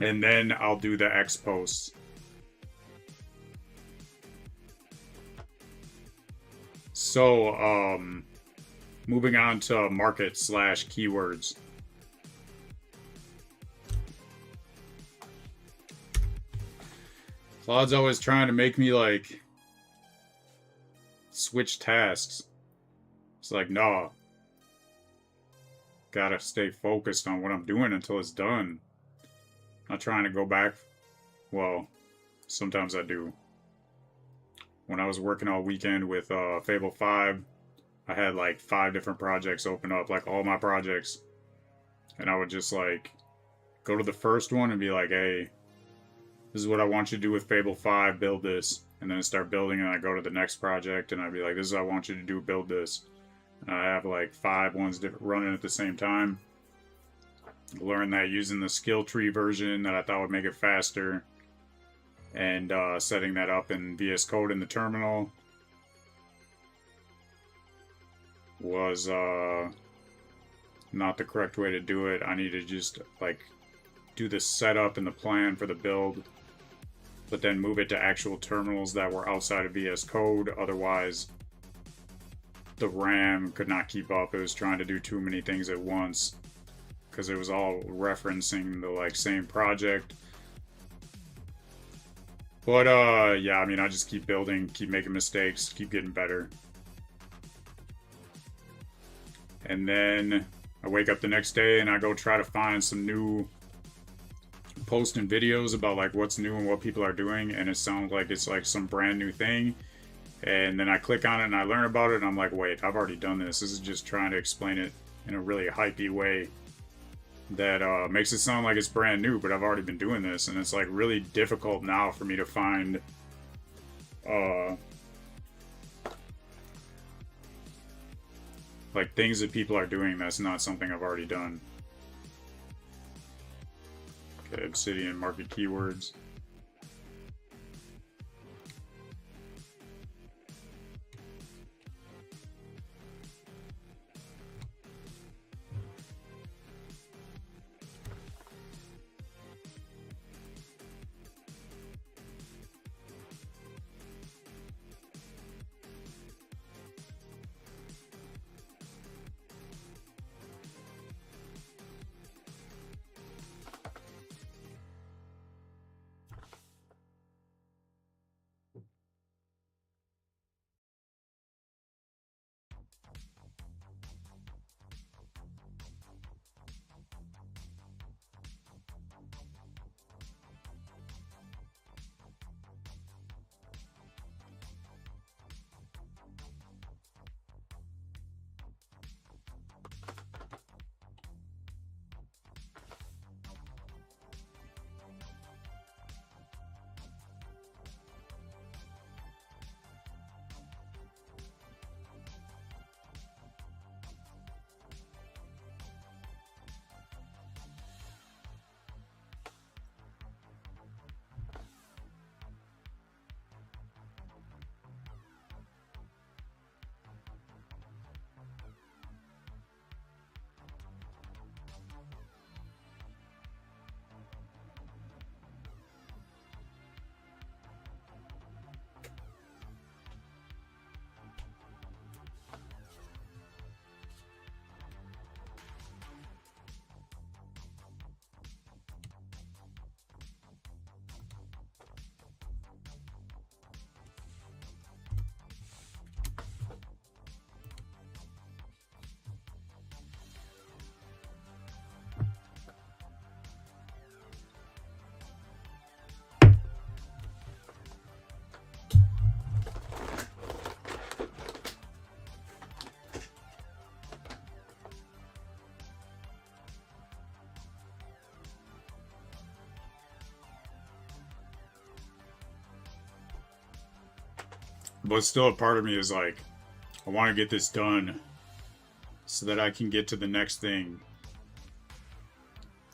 and then I'll do the X posts. So, moving on to market / keywords. Claude's always trying to make me like switch tasks. It's like, no. Gotta stay focused on what I'm doing until it's done. Not trying to go back. Well, sometimes I do. When I was working all weekend with Fable 5, I had like 5 different projects open up, like all my projects. And I would just like go to the first one and be like, hey, this is what I want you to do with Fable 5, build this. And then start building, and I go to the next project and I'd be like, this is what I want you to do, build this. And I have like 5 ones running at the same time. Learned that using the skill tree version that I thought would make it faster. And setting that up in VS Code in the terminal was not the correct way to do it. I need to just like do the setup and the plan for the build, but then move it to actual terminals that were outside of VS Code. Otherwise, the RAM could not keep up. It was trying to do too many things at once because it was all referencing the like same project. But yeah, I mean, I just keep building, keep making mistakes, keep getting better. And then I wake up the next day and I go try to find some new posts and videos about like what's new and what people are doing, and it sounds like it's like some brand new thing. And then I click on it and I learn about it and I'm like, wait, I've already done this. This is just trying to explain it in a really hypey way that makes it sound like it's brand new, but I've already been doing this, and it's like really difficult now for me to find like things that people are doing that's not something I've already done. Okay, Obsidian market keywords. But still, a part of me is like, I want to get this done so that I can get to the next thing.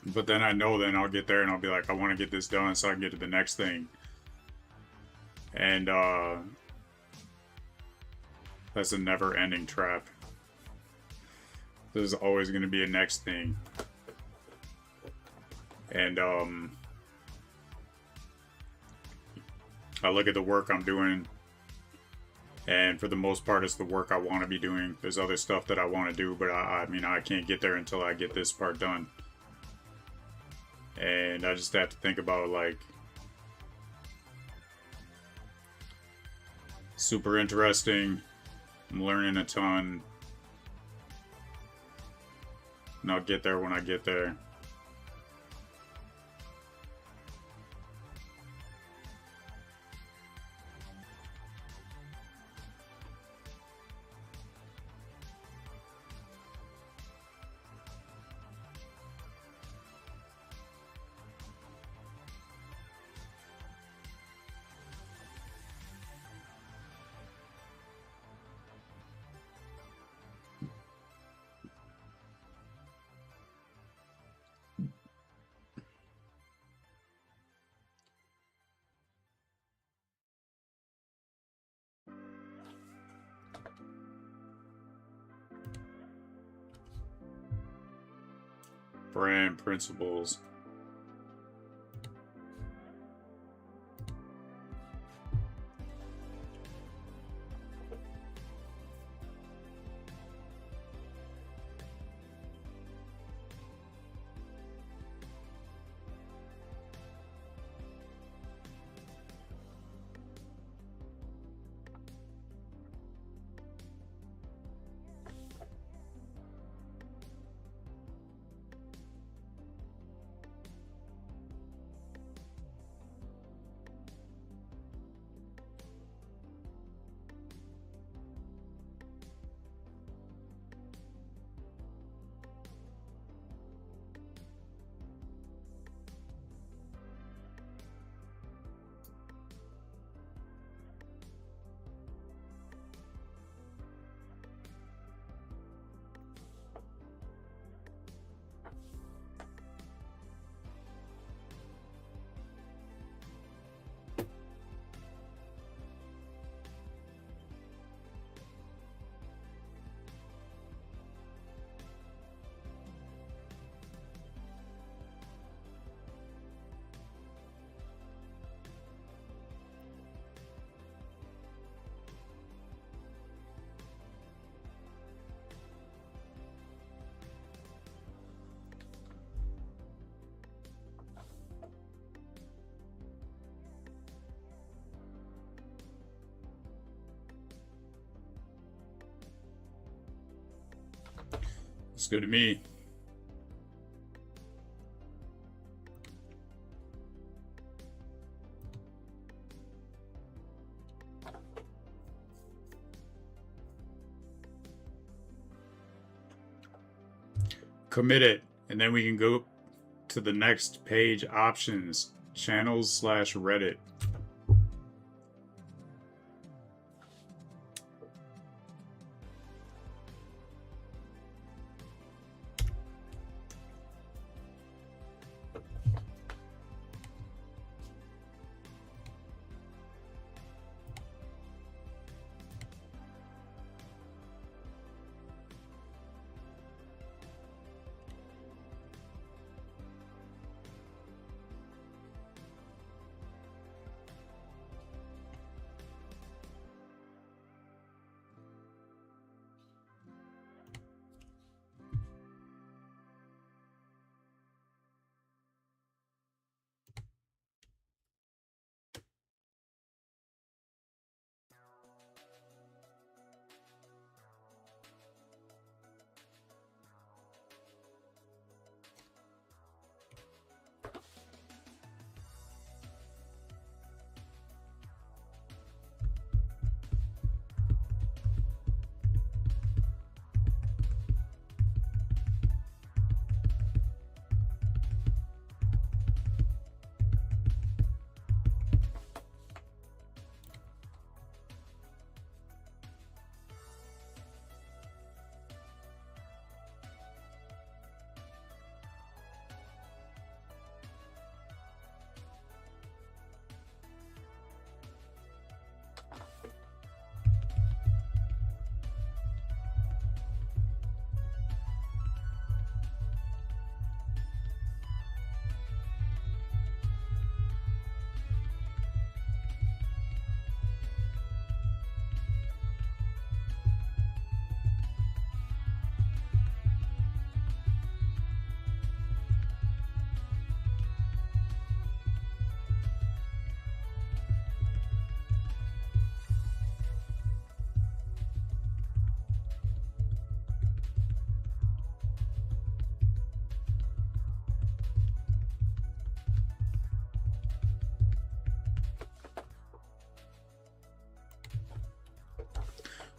But then I know then I'll get there and I'll be like, I want to get this done so I can get to the next thing. And that's a never-ending trap. There's always going to be a next thing. And I look at the work I'm doing, and for the most part, it's the work I want to be doing. There's other stuff that I want to do, but I mean, I can't get there until I get this part done. And I just have to think about, like, super interesting. I'm learning a ton. And I'll get there when I get there. Brand principles. It's good to me. Commit it, and then we can go to the next page, options, channels/Reddit.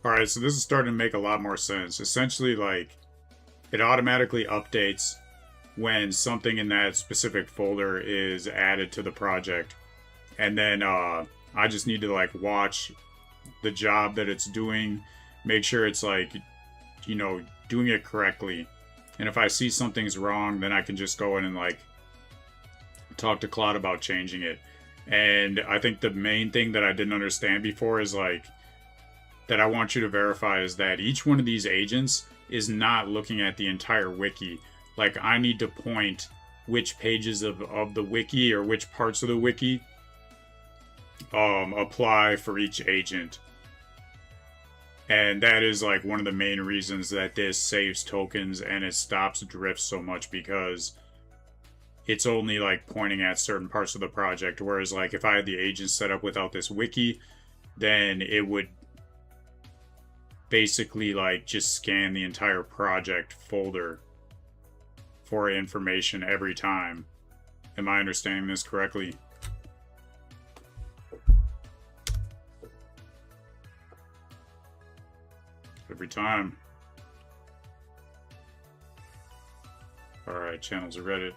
All right, so this is starting to make a lot more sense. Essentially, like, it automatically updates when something in that specific folder is added to the project. And then I just need to, like, watch the job that it's doing, make sure it's, like, you know, doing it correctly. And if I see something's wrong, then I can just go in and, like, talk to Claude about changing it. And I think the main thing that I didn't understand before is, like, that I want you to verify is that each one of these agents is not looking at the entire wiki. Like, I need to point which pages of the wiki or which parts of the wiki apply for each agent. And that is, like, one of the main reasons that this saves tokens and it stops drifts so much, because it's only, like, pointing at certain parts of the project. Whereas, like, if I had the agents set up without this wiki, then it would basically, like, just scan the entire project folder for information every time. Am I understanding this correctly? Every time. Alright, channels of Reddit.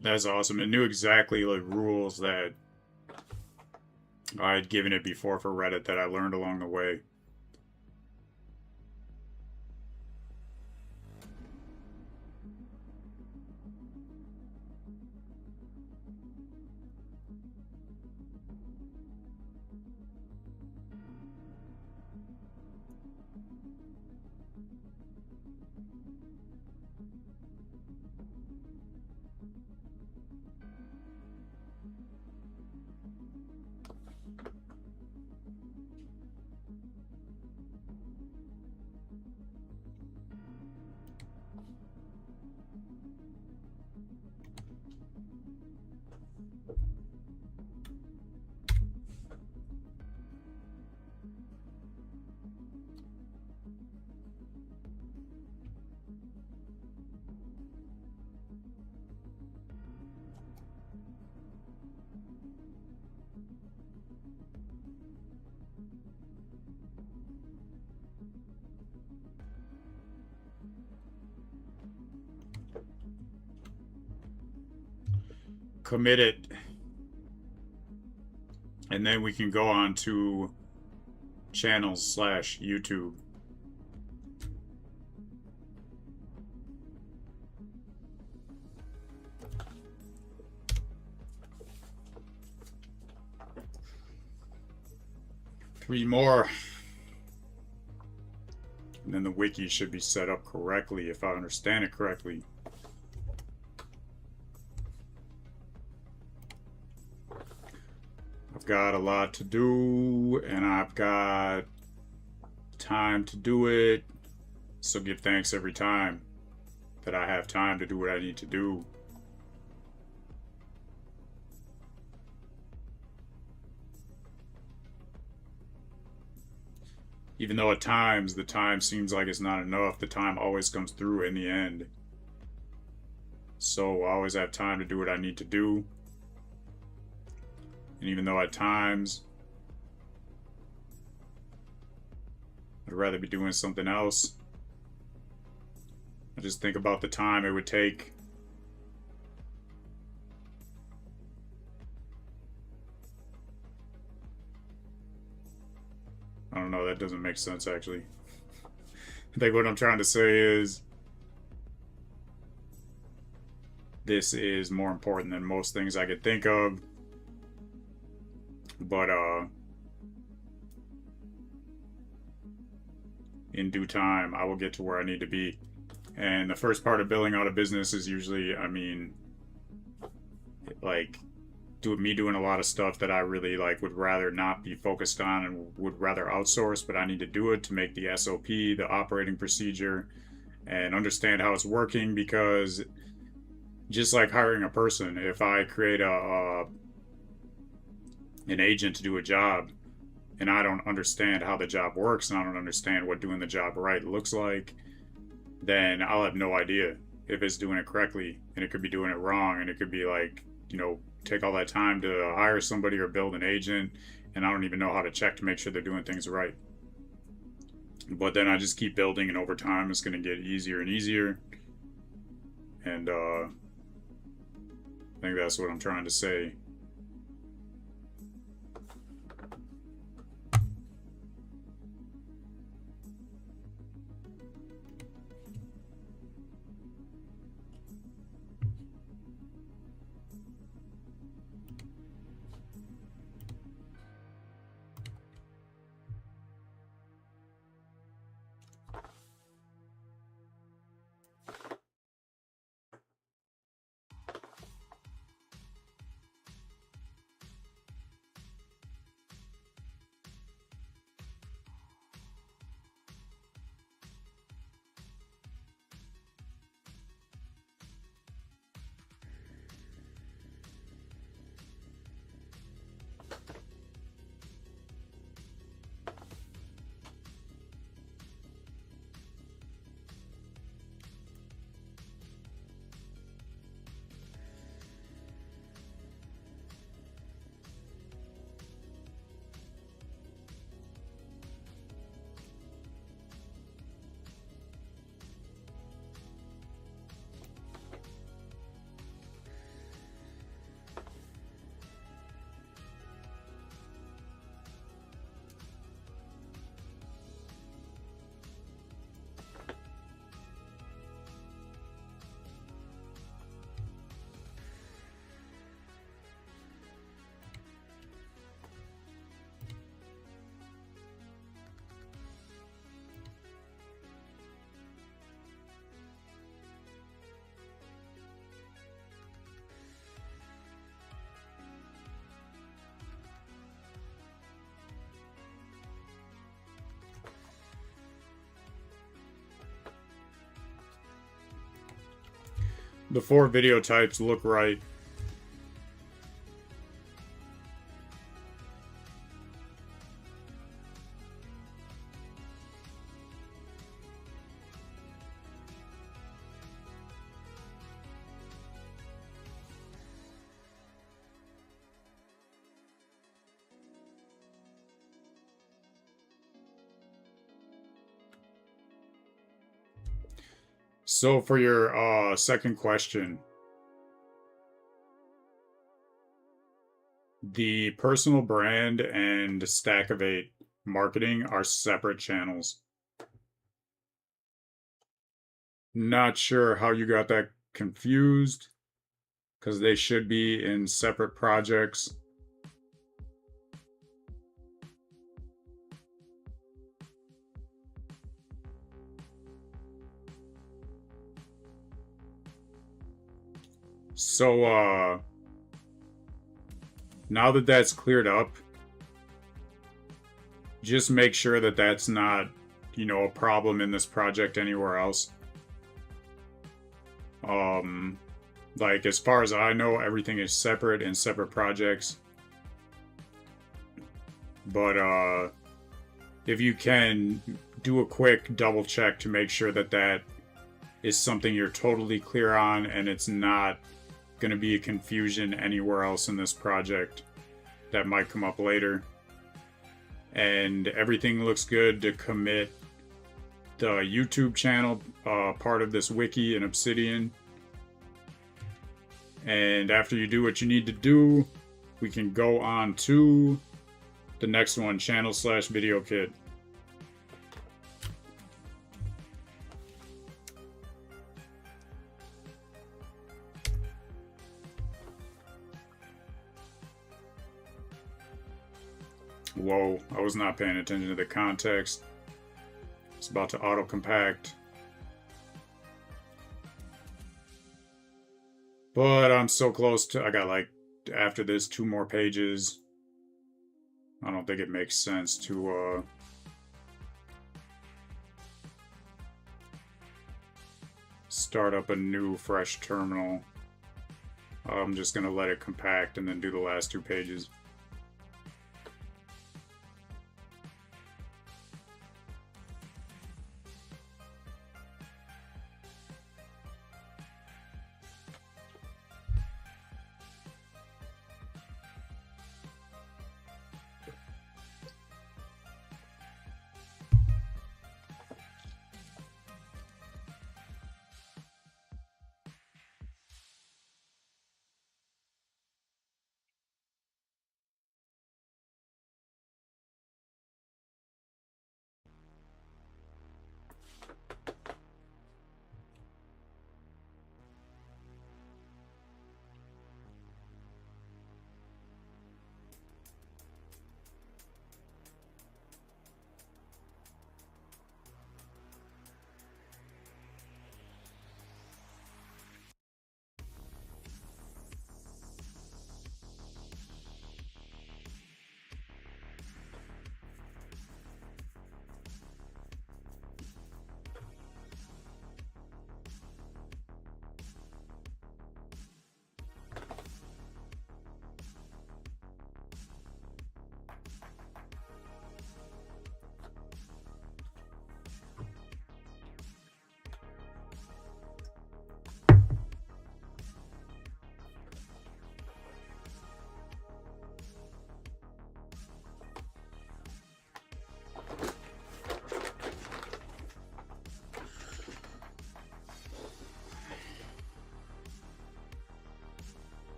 That's awesome. It knew exactly, like, rules that I had given it before for Reddit that I learned along the way. Commit it. And then we can go on to channels/YouTube. Three more. And then the wiki should be set up correctly, if I understand it correctly. I've got a lot to do, and I've got time to do it. So give thanks every time that I have time to do what I need to do. Even though at times the time seems like it's not enough, the time always comes through in the end. So I always have time to do what I need to do. And even though at times I'd rather be doing something else, I just think about the time it would take I don't know, that doesn't make sense, actually. I think what I'm trying to say is this is more important than most things I could think of. But in due time, I will get to where I need to be. And the first part of building out a business is usually, I mean, like, me doing a lot of stuff that I really like would rather not be focused on and would rather outsource, but I need to do it to make the SOP, the operating procedure, and understand how it's working. Because just like hiring a person, if I create an agent to do a job and I don't understand how the job works and I don't understand what doing the job right looks like, then I'll have no idea if it's doing it correctly, and it could be doing it wrong, and it could be like, you know, take all that time to hire somebody or build an agent, and I don't even know how to check to make sure they're doing things right. But then I just keep building, and over time it's going to get easier and easier. And I think that's what I'm trying to say. The 4 video types look right. So for your second question, the personal brand and Stackivate marketing are separate channels. Not sure how you got that confused, because they should be in separate projects. So, now that that's cleared up, just make sure that that's not, you know, a problem in this project anywhere else. Like, as far as I know, everything is separate in separate projects. But, if you can do a quick double check to make sure that that is something you're totally clear on and it's not going to be a confusion anywhere else in this project that might come up later. And everything looks good to commit the YouTube channel part of this wiki in Obsidian. And after you do what you need to do, we can go on to the next one, channel/video kit. Whoa, I was not paying attention to the context. It's about to auto compact. But I'm so close to, I got like, after this, 2 more pages. I don't think it makes sense to, start up a new, fresh terminal. I'm just gonna let it compact and then do the last 2 pages.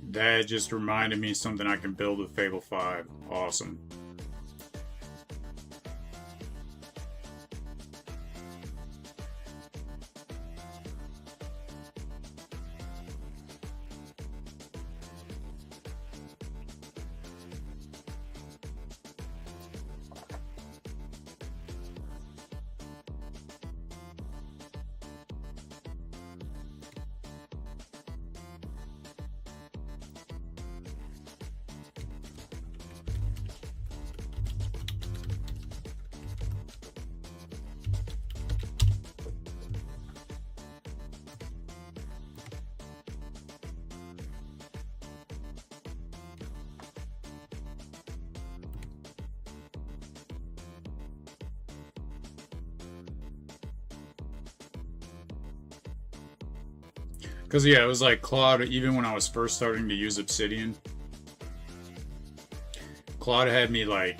That just reminded me something I can build with Fable 5. Awesome. Because, yeah, it was like Claude, even when I was first starting to use Obsidian, Claude had me, like,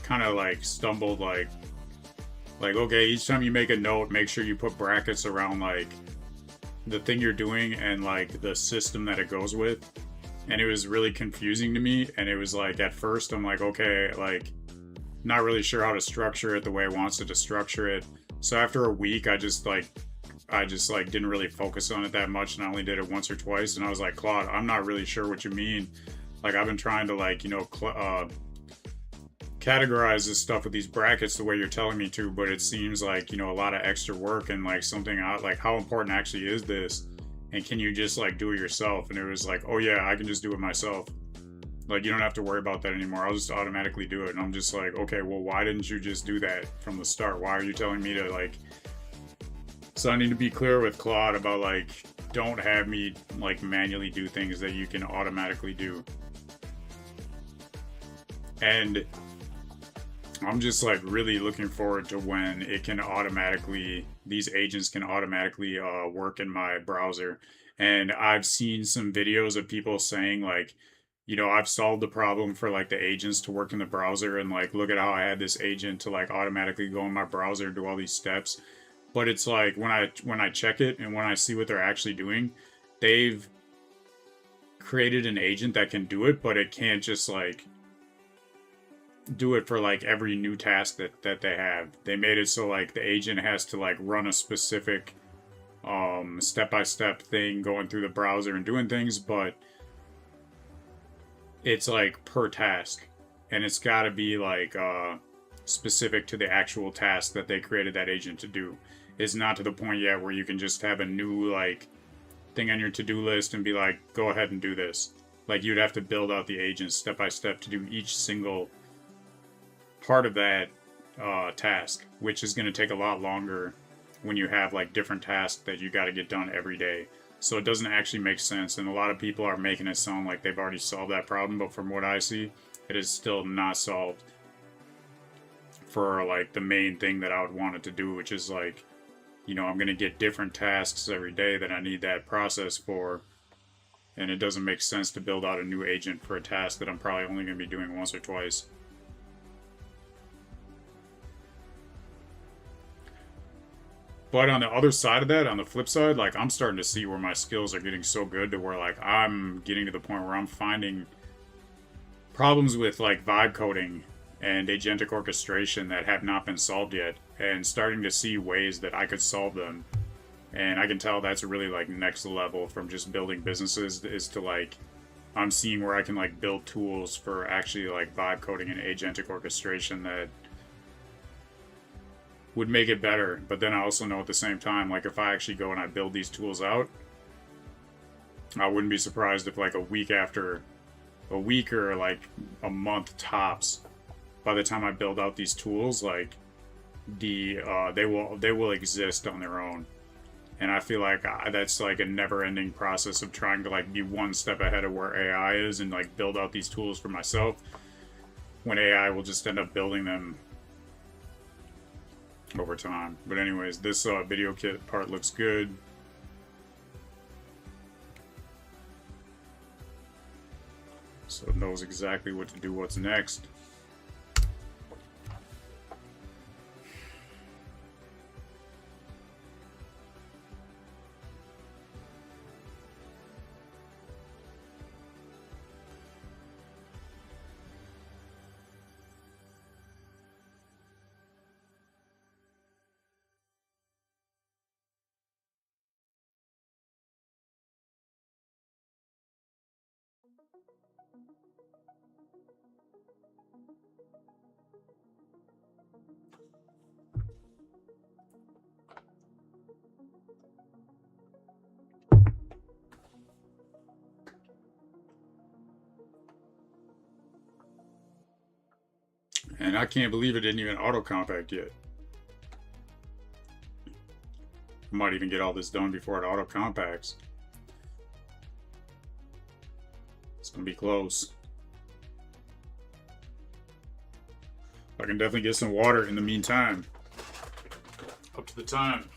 kind of, like, stumbled, like, okay, each time you make a note, make sure you put brackets around, like, the thing you're doing and, like, the system that it goes with. And it was really confusing to me, and it was, like, at first, I'm like, okay, like, not really sure how to structure it the way I wanted to structure it. So after a week, I just like didn't really focus on it that much, and I only did it once or twice. And I was like, Claude, I'm not really sure what you mean. Like I've been trying to like categorize this stuff with these brackets the way you're telling me to, but it seems like a lot of extra work and like something out like how important actually is this, and can you just like do it yourself? And it was like, oh yeah, I can just do it myself. Like you don't have to worry about that anymore. I'll just automatically do it. And I'm just like, okay, well, why didn't you just do that from the start? Why are you telling me to like? So I need to be clear with Claude about like, don't have me like manually do things that you can automatically do. And I'm just like really looking forward to when it can automatically, these agents can automatically work in my browser. And I've seen some videos of people saying like, I've solved the problem for like the agents to work in the browser, and like, look at how I had this agent to like automatically go in my browser and do all these steps. But it's like when I check it and when I see what they're actually doing, they've created an agent that can do it, but it can't just like do it for like every new task that they have. They made it so like the agent has to like run a specific step-by-step thing going through the browser and doing things, but it's like per task, and it's got to be like specific to the actual task that they created that agent to do. It's not to the point yet where you can just have a new like thing on your to-do list and be like, go ahead and do this. Like you'd have to build out the agent step by step to do each single part of that task, which is going to take a lot longer when you have like different tasks that you got to get done every day. So it doesn't actually make sense, and a lot of people are making it sound like they've already solved that problem, but from what I see, it is still not solved for like the main thing that I would want it to do, which is like, I'm going to get different tasks every day that I need that process for, and it doesn't make sense to build out a new agent for a task that I'm probably only going to be doing once or twice. But on the other side of that, on the flip side, like I'm starting to see where my skills are getting so good to where like I'm getting to the point where I'm finding problems with like vibe coding and agentic orchestration that have not been solved yet, and starting to see ways that I could solve them. And I can tell that's really like next level from just building businesses, is to like I'm seeing where I can like build tools for actually like vibe coding and agentic orchestration that would make it better. But then I also know at the same time, like if I actually go and I build these tools out, I wouldn't be surprised if like a week or like a month tops, by the time I build out these tools, like they will exist on their own. And I feel like that's like a never-ending process of trying to like be one step ahead of where AI is and like build out these tools for myself, when AI will just end up building them over time. But anyways, this video kit part looks good. So it knows exactly what to do, what's next. And I can't believe it didn't even auto-compact yet. I might even get all this done before it auto-compacts. It's gonna be close. I can definitely get some water in the meantime. Up to the time.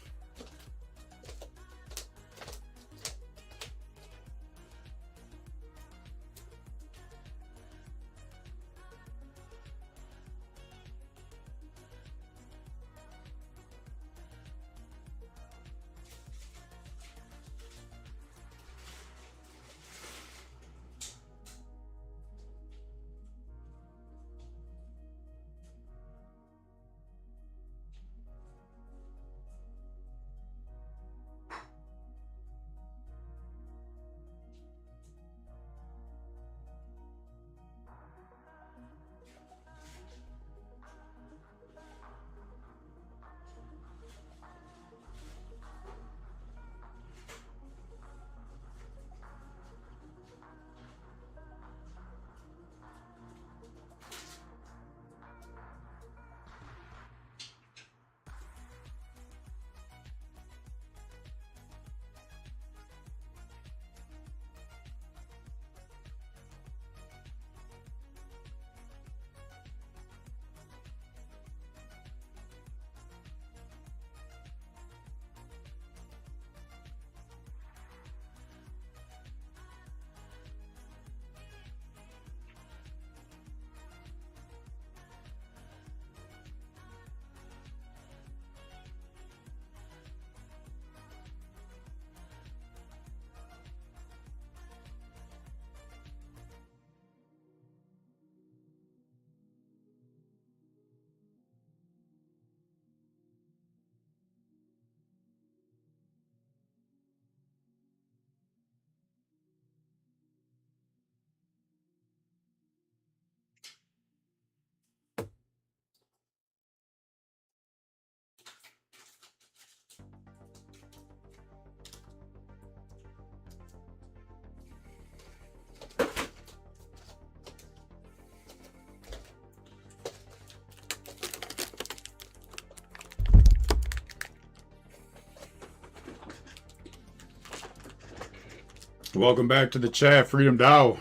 Welcome back to the chat, Freedom DAO.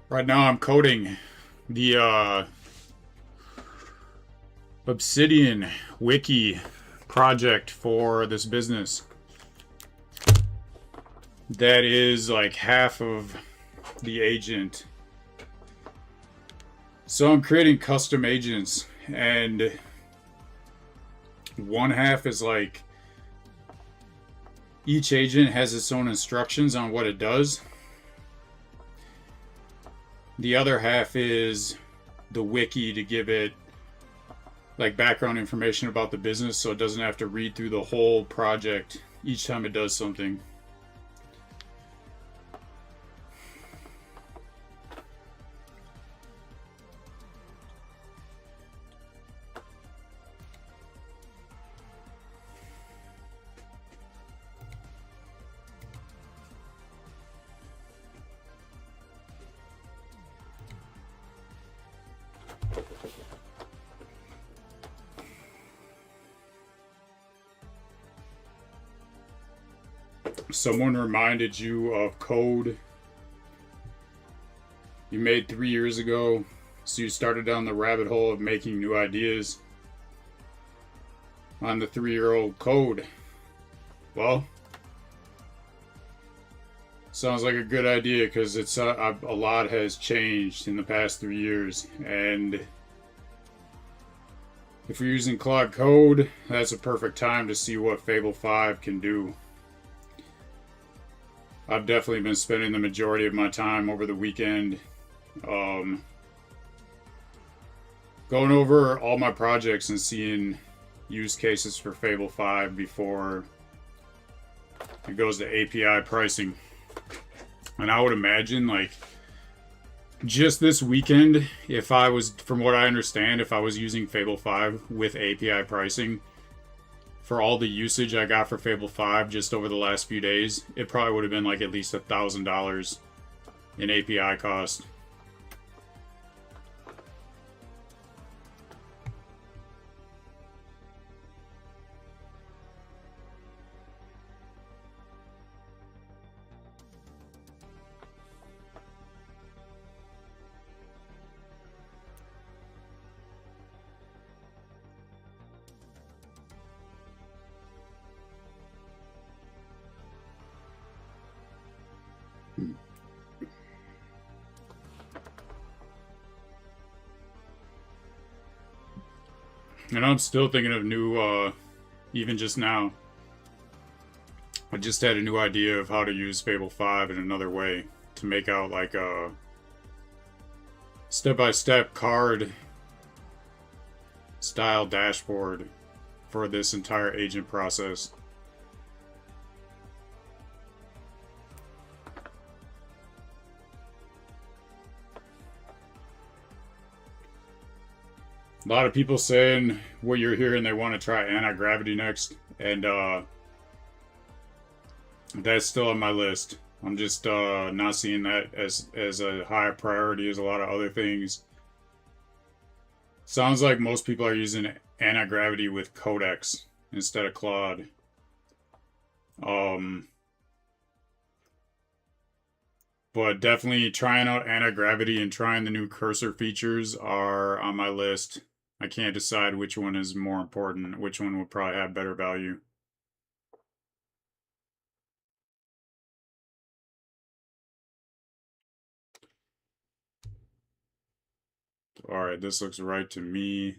Right now I'm coding the Obsidian wiki project for this business. That is like half of the agent. So I'm creating custom agents, and one half is like each agent has its own instructions on what it does. The other half is the wiki to give it like background information about the business, so it doesn't have to read through the whole project each time it does something. Someone reminded you of code you made 3 years ago, so you started down the rabbit hole of making new ideas on the 3-year-old code. Well, sounds like a good idea, because it's a lot has changed in the past 3 years, and if you're using Claude Code, that's a perfect time to see what Fable 5 can do. I've definitely been spending the majority of my time over the weekend going over all my projects and seeing use cases for Fable 5 before it goes to API pricing. And I would imagine, like, just this weekend, if I was, from what I understand, if I was using Fable 5 with API pricing, for all the usage I got for Fable 5 just over the last few days, it probably would have been like at least $1,000 in API cost. And I'm still thinking of new, even just now, I just had a new idea of how to use Fable 5 in another way to make out like a step-by-step card style dashboard for this entire agent process. A lot of people saying what you're hearing, they want to try anti-gravity next, and that's still on my list. I'm just not seeing that as a high priority as a lot of other things. Sounds like most people are using anti-gravity with Codex instead of Claude. But definitely trying out anti-gravity and trying the new cursor features are on my list. I can't decide which one is more important, which one will probably have better value. Alright, this looks right to me.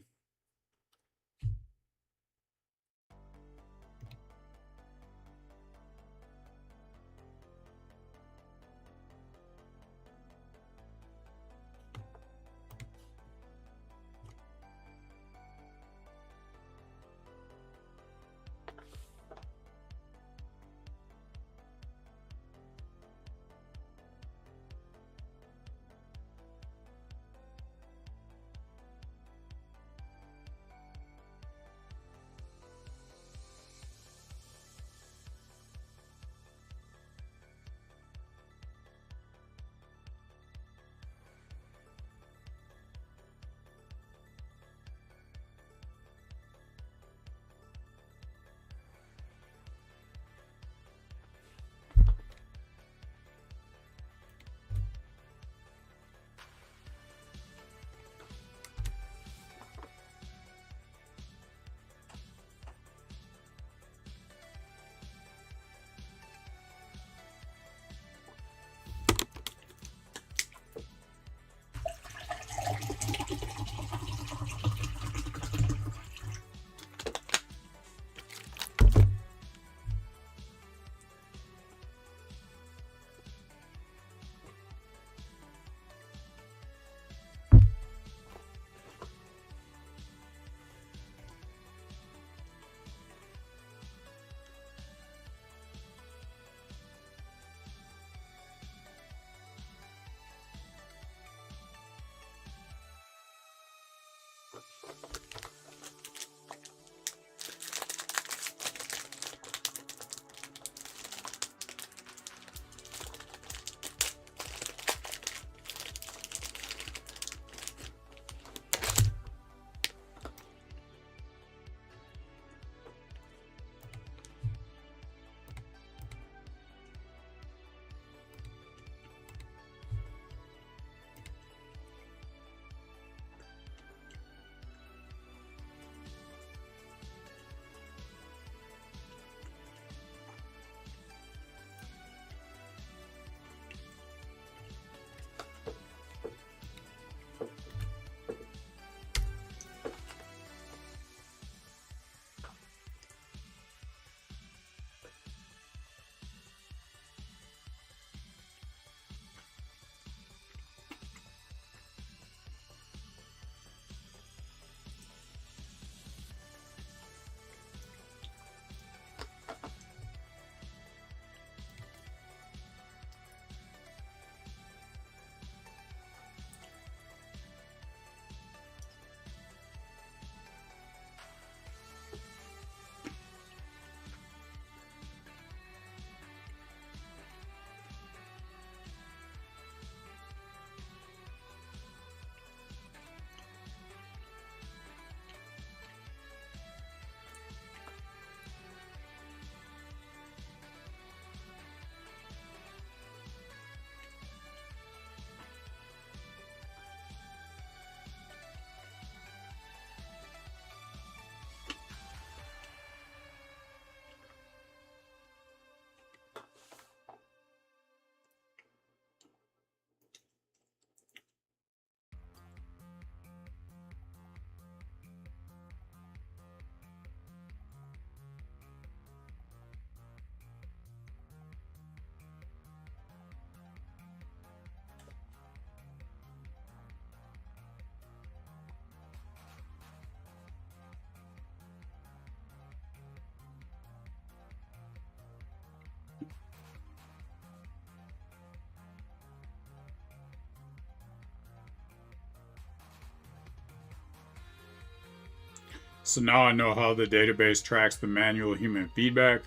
So now I know how the database tracks the manual human feedback.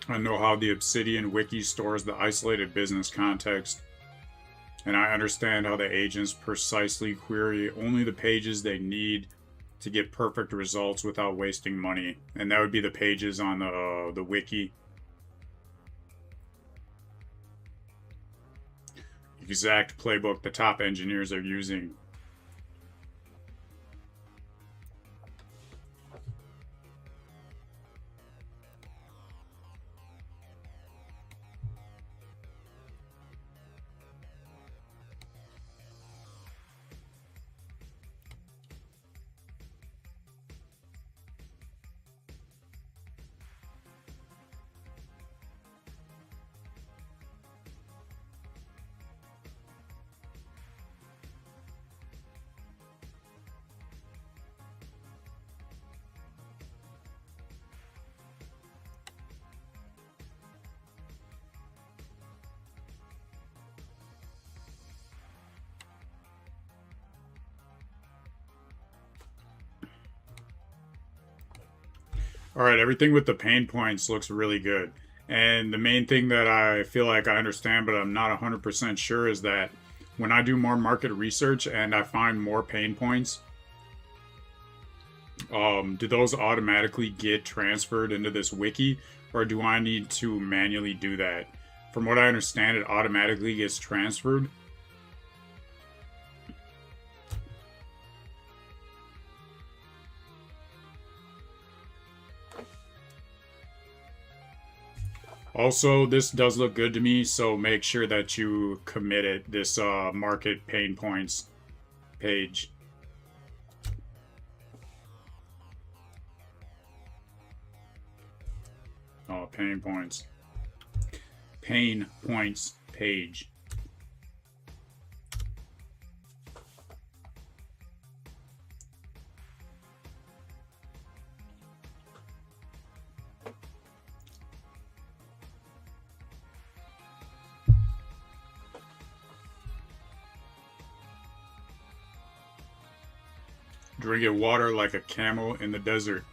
I know how the Obsidian wiki stores the isolated business context. And I understand how the agents precisely query only the pages they need to get perfect results without wasting money. And that would be the pages on the wiki. Exact playbook the top engineers are using. All right, everything with the pain points looks really good. And the main thing that I feel like I understand, but I'm not 100% sure, is that when I do more market research and I find more pain points, do those automatically get transferred into this wiki, or do I need to manually do that? From what I understand, it automatically gets transferred. Also, this does look good to me, so make sure that you commit it, this market pain points page. Oh, pain points. Pain points page. Drinking water like a camel in the desert.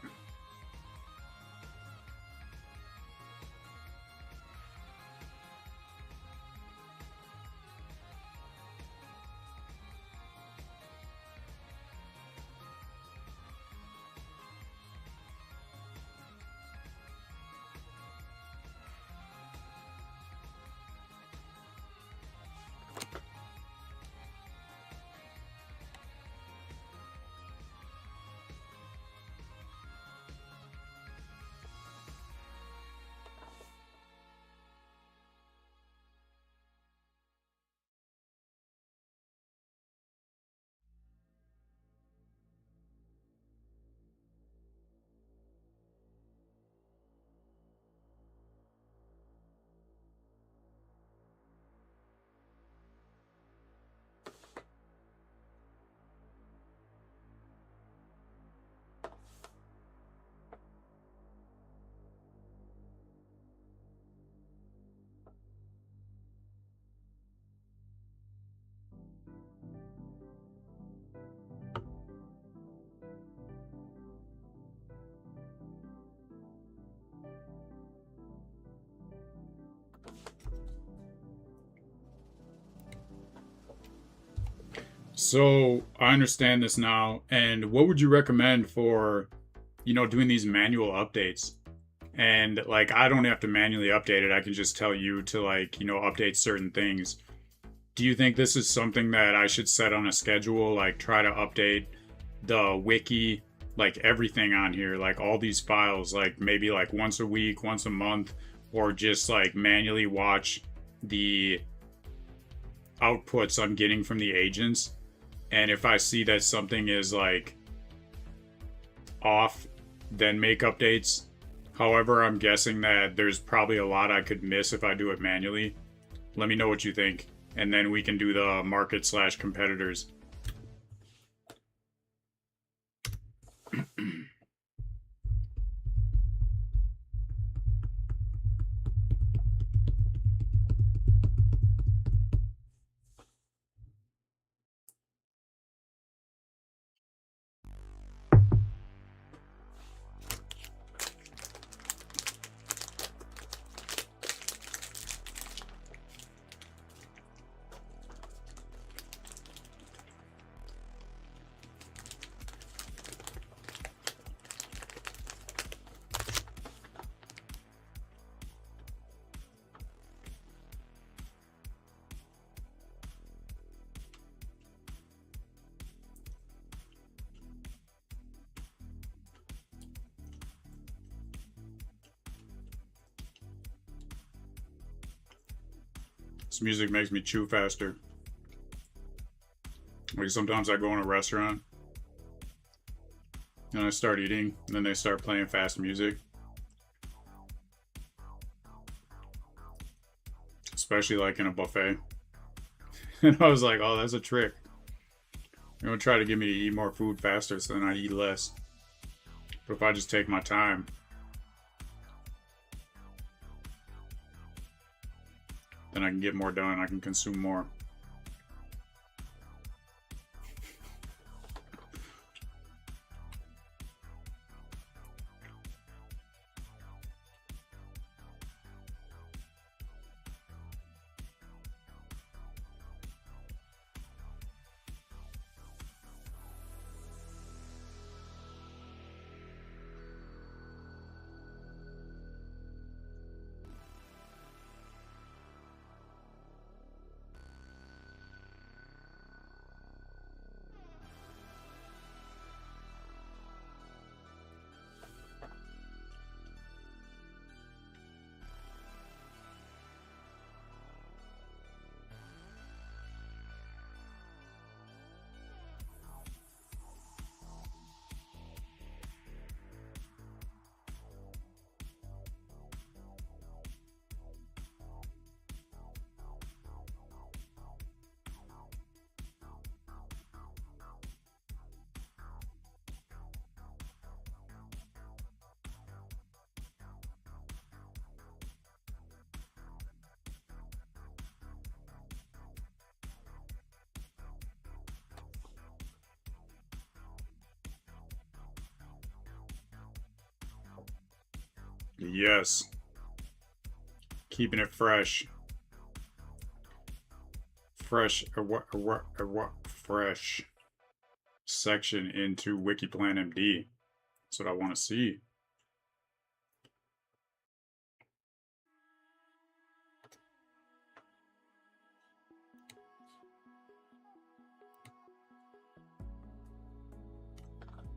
So I understand this now. And what would you recommend for, doing these manual updates? And like, I don't have to manually update it. I can just tell you to update certain things. Do you think this is something that I should set on a schedule? Like, try to update the wiki, like everything on here, like all these files, like maybe like once a week, once a month, or just like manually watch the outputs I'm getting from the agents. And if I see that something is like off, then make updates. However, I'm guessing that there's probably a lot I could miss if I do it manually. Let me know what you think, and then we can do the market slash competitors. This music makes me chew faster. Like sometimes I go in a restaurant and I start eating, and then they start playing fast music. Especially like in a buffet. And I was like, oh, that's a trick. They're gonna try to get me to eat more food faster so then I eat less. But if I just take my time, then I can get more done. I can consume more. Yes. Keeping it fresh. Fresh section into Wikiplan MD. That's what I want to see.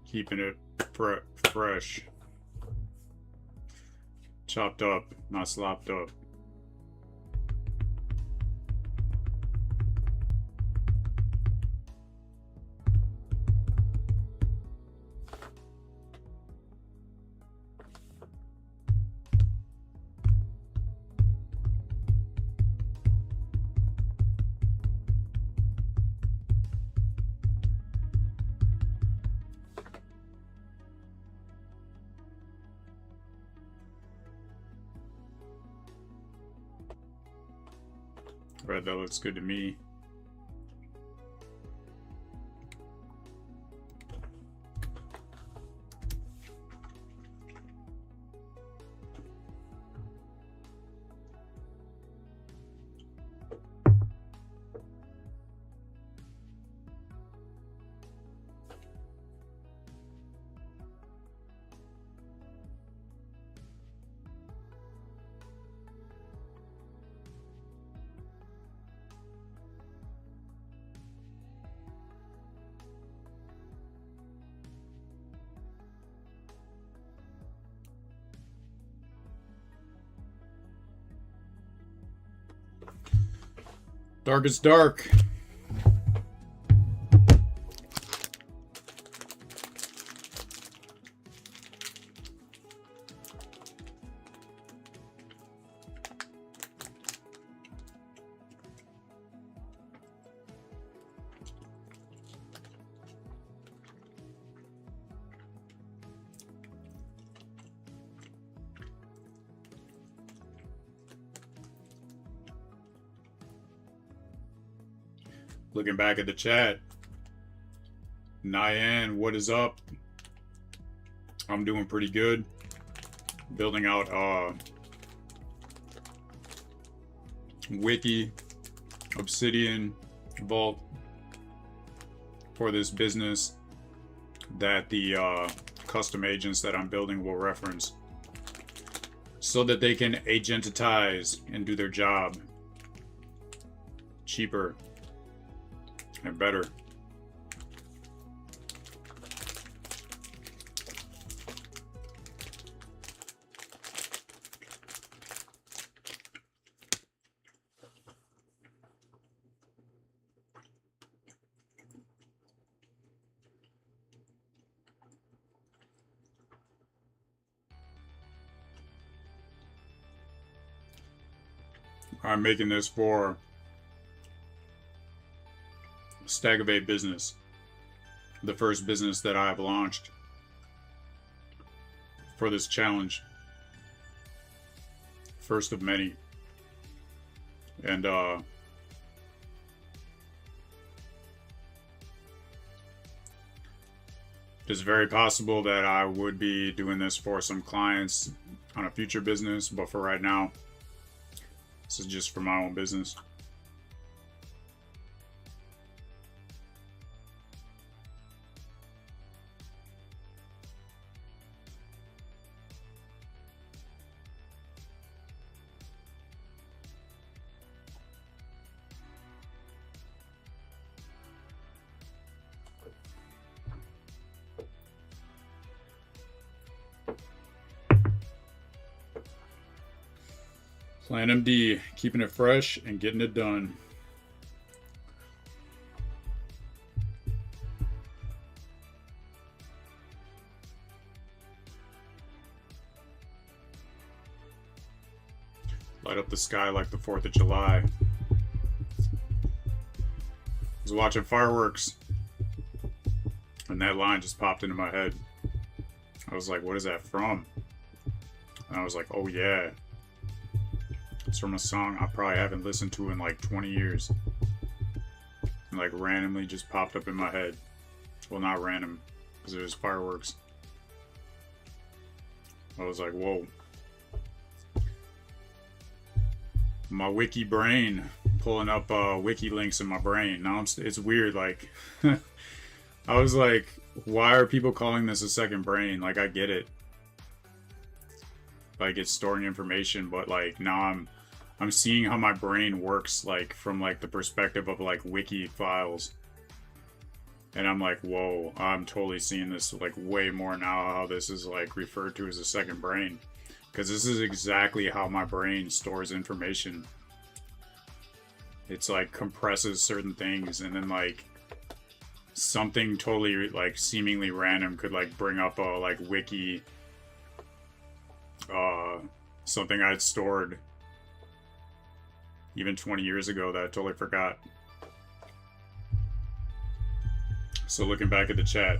Keeping it fresh. Chopped up, not slopped up. Right, that looks good to me. Dark is dark. Looking back at the chat. Nyan, what is up? I'm doing pretty good. Building out Wiki, Obsidian, Vault for this business that the custom agents that I'm building will reference so that they can agentitize and do their job cheaper and better. I'm making this for Stackivate business, the first business that I have launched for this challenge, first of many. And it's very possible that I would be doing this for some clients on a future business, but for right now, this is just for my own business. Plan MD, keeping it fresh and getting it done. Light up the sky like the 4th of July. I was watching fireworks, and that line just popped into my head. I was like, what is that from? And I was like, oh yeah. It's from a song I probably haven't listened to in like 20 years. And like randomly just popped up in my head. Well, not random, because it was fireworks. I was like, whoa. My wiki brain, pulling up wiki links in my brain. Now it's weird, like, I was like, why are people calling this a second brain? Like, I get it. Like, it's storing information, but like, now I'm seeing how my brain works, like, from like the perspective of like wiki files. And I'm like, whoa, I'm totally seeing this like way more now, how this is like referred to as a second brain. Because this is exactly how my brain stores information. It's like compresses certain things, and then like something totally like seemingly random could like bring up a like wiki, something I'd stored even 20 years ago that I totally forgot. So looking back at the chat,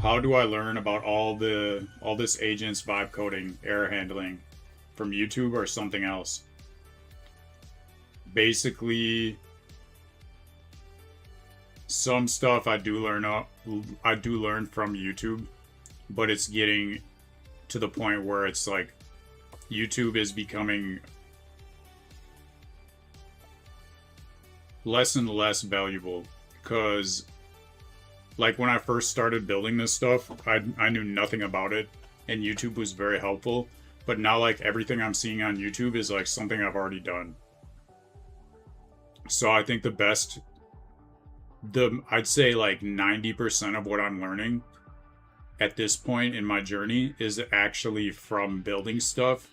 how do I learn about all this agents, vibe coding, error handling from YouTube or something else? Basically, some stuff I do learn from YouTube, but it's getting to the point where it's like YouTube is becoming less and less valuable, because like when I first started building this stuff, I knew nothing about it, and YouTube was very helpful. But now like everything I'm seeing on YouTube is like something I've already done. So I think I'd say like 90% of what I'm learning at this point in my journey is actually from building stuff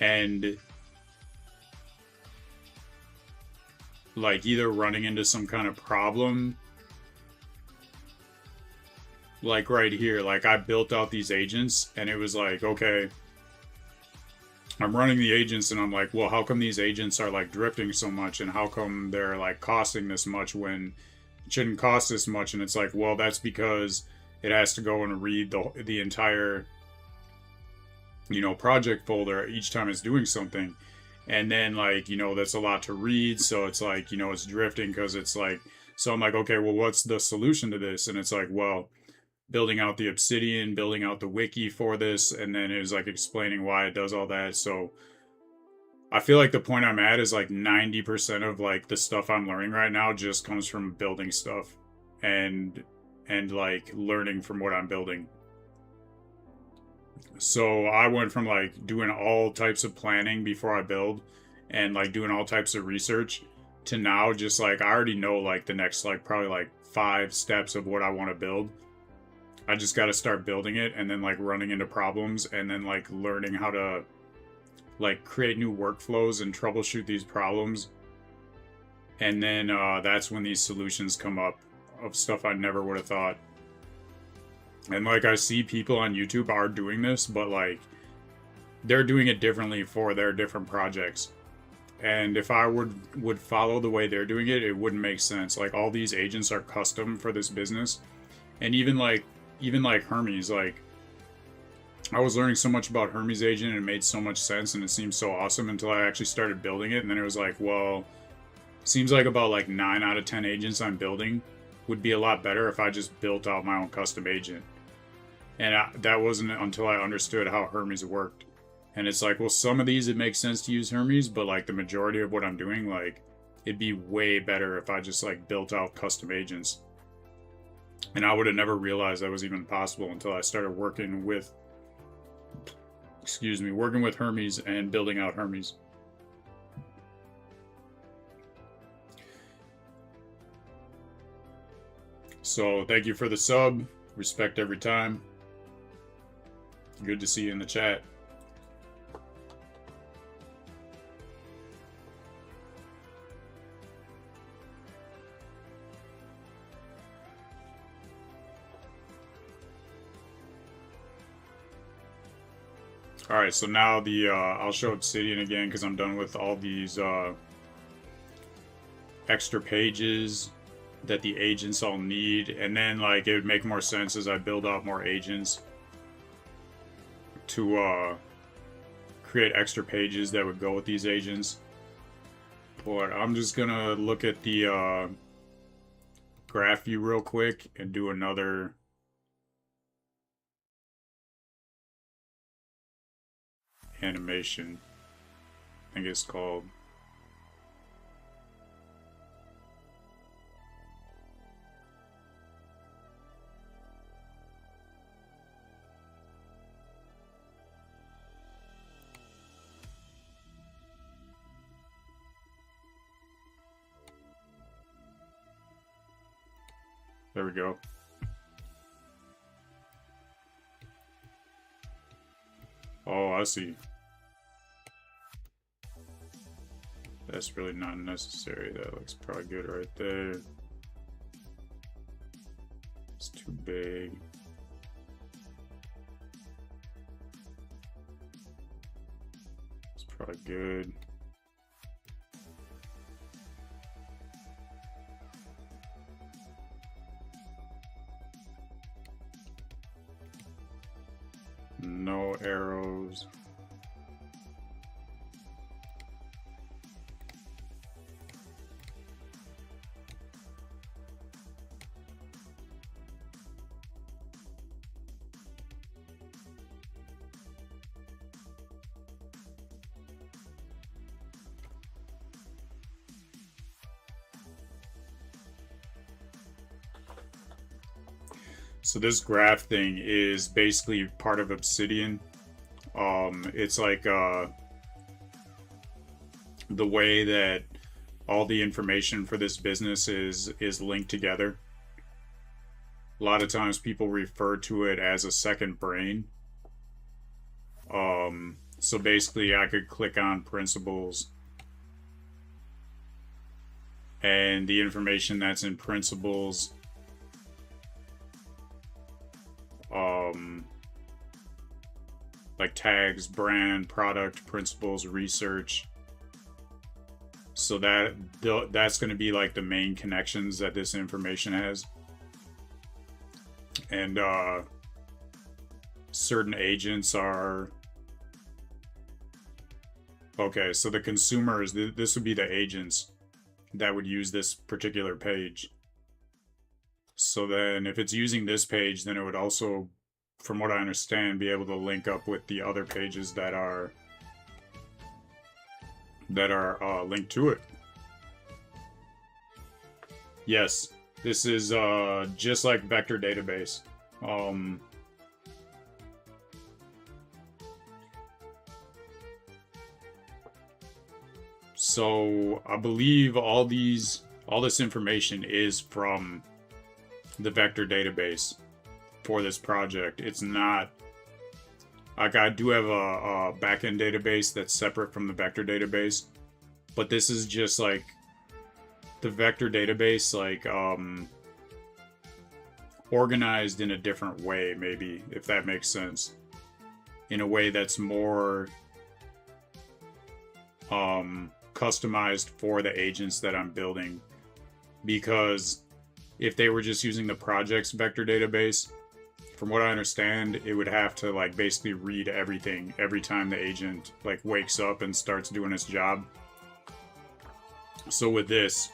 and like either running into some kind of problem. Like right here, like I built out these agents and it was like, okay, I'm running the agents and I'm like, well, how come these agents are like drifting so much, and how come they're like costing this much when it shouldn't cost this much? And it's like, well, that's because it has to go and read the entire, project folder each time it's doing something. And then like, that's a lot to read. So it's like, it's drifting because it's like, so I'm like, okay, well, what's the solution to this? And it's like, well, building out the obsidian, building out the wiki for this, and then it was like explaining why it does all that. So I feel like the point I'm at is like 90% of like the stuff I'm learning right now just comes from building stuff and like learning from what I'm building. So I went from like doing all types of planning before I build and like doing all types of research to now just like I already know like the next like probably like 5 steps of what I want to build. I just got to start building it and then like running into problems and then like learning how to like create new workflows and troubleshoot these problems. And then that's when these solutions come up of stuff I never would have thought. And like I see people on YouTube are doing this, but like they're doing it differently for their different projects. and if I would follow the way they're doing it, it wouldn't make sense. Like all these agents are custom for this business, and even like Hermes, like I was learning so much about Hermes agent and it made so much sense and it seemed so awesome until I actually started building it, and then it was like, well, seems like about like 9 out of 10 agents I'm building would be a lot better if I just built out my own custom agent. And that wasn't until I understood how Hermes worked. And it's like, well, some of these it makes sense to use Hermes, but like the majority of what I'm doing, like it'd be way better if I just like built out custom agents. And I would have never realized that was even possible until I started working with Hermes and building out Hermes. So thank you for the sub. Respect every time. Good to see you in the chat. Alright, so now I'll show Obsidian again because I'm done with all these extra pages that the agents all need, and then like it would make more sense as I build out more agents to create extra pages that would go with these agents. But I'm just gonna look at the graph view real quick and do another animation. I think it's called. There we go. Oh, I see. That's really not necessary. That looks probably good right there. It's too big. It's probably good. No arrows. So this graph thing is basically part of Obsidian. It's like the way that all the information for this business is linked together. A lot of times people refer to it as a second brain. So basically I could click on principles, and the information that's in principles like tags, brand, product, principles, research. So that's going to be like the main connections that this information has. And certain agents are okay. So the consumers, this would be the agents that would use this particular page. So then if it's using this page, then it would also, from what I understand, be able to link up with the other pages that are linked to it. Yes, this is just like vector database. So I believe all this information is from the vector database for this project. It's not like I do have a backend database that's separate from the vector database, but this is just like the vector database, like organized in a different way, maybe, if that makes sense, in a way that's more customized for the agents that I'm building, because if they were just using the project's vector database, from what I understand, it would have to like basically read everything every time the agent like wakes up and starts doing its job. So with this,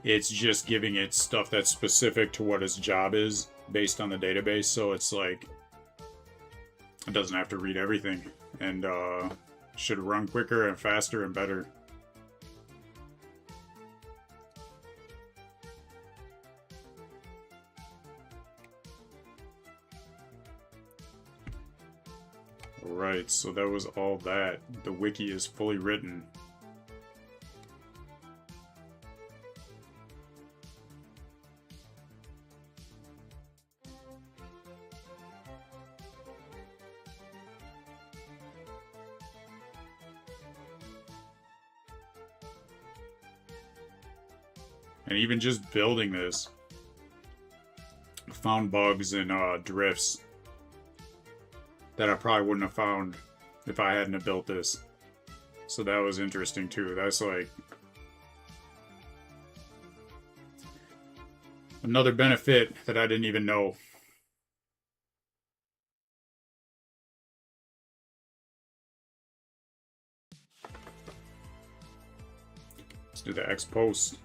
it's just giving it stuff that's specific to what its job is based on the database. So it's like, it doesn't have to read everything, and should run quicker and faster and better. Alright, so that was all that. The wiki is fully written. And even just building this, I found bugs and drifts that I probably wouldn't have found if I hadn't have built this. So that was interesting too. That's like another benefit that I didn't even know. Let's do the X post.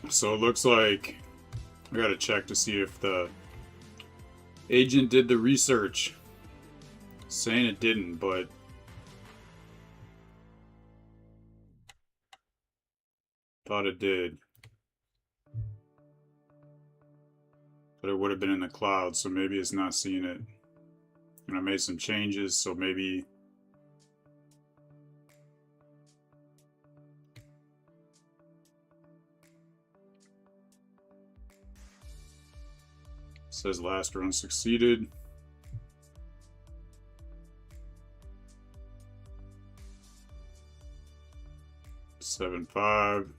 So it looks like I gotta check to see if the agent did the research. Saying it didn't, but thought it did. But it would have been in the cloud, so maybe it's not seeing it. And I made some changes, so maybe says last run succeeded. Seven, 5.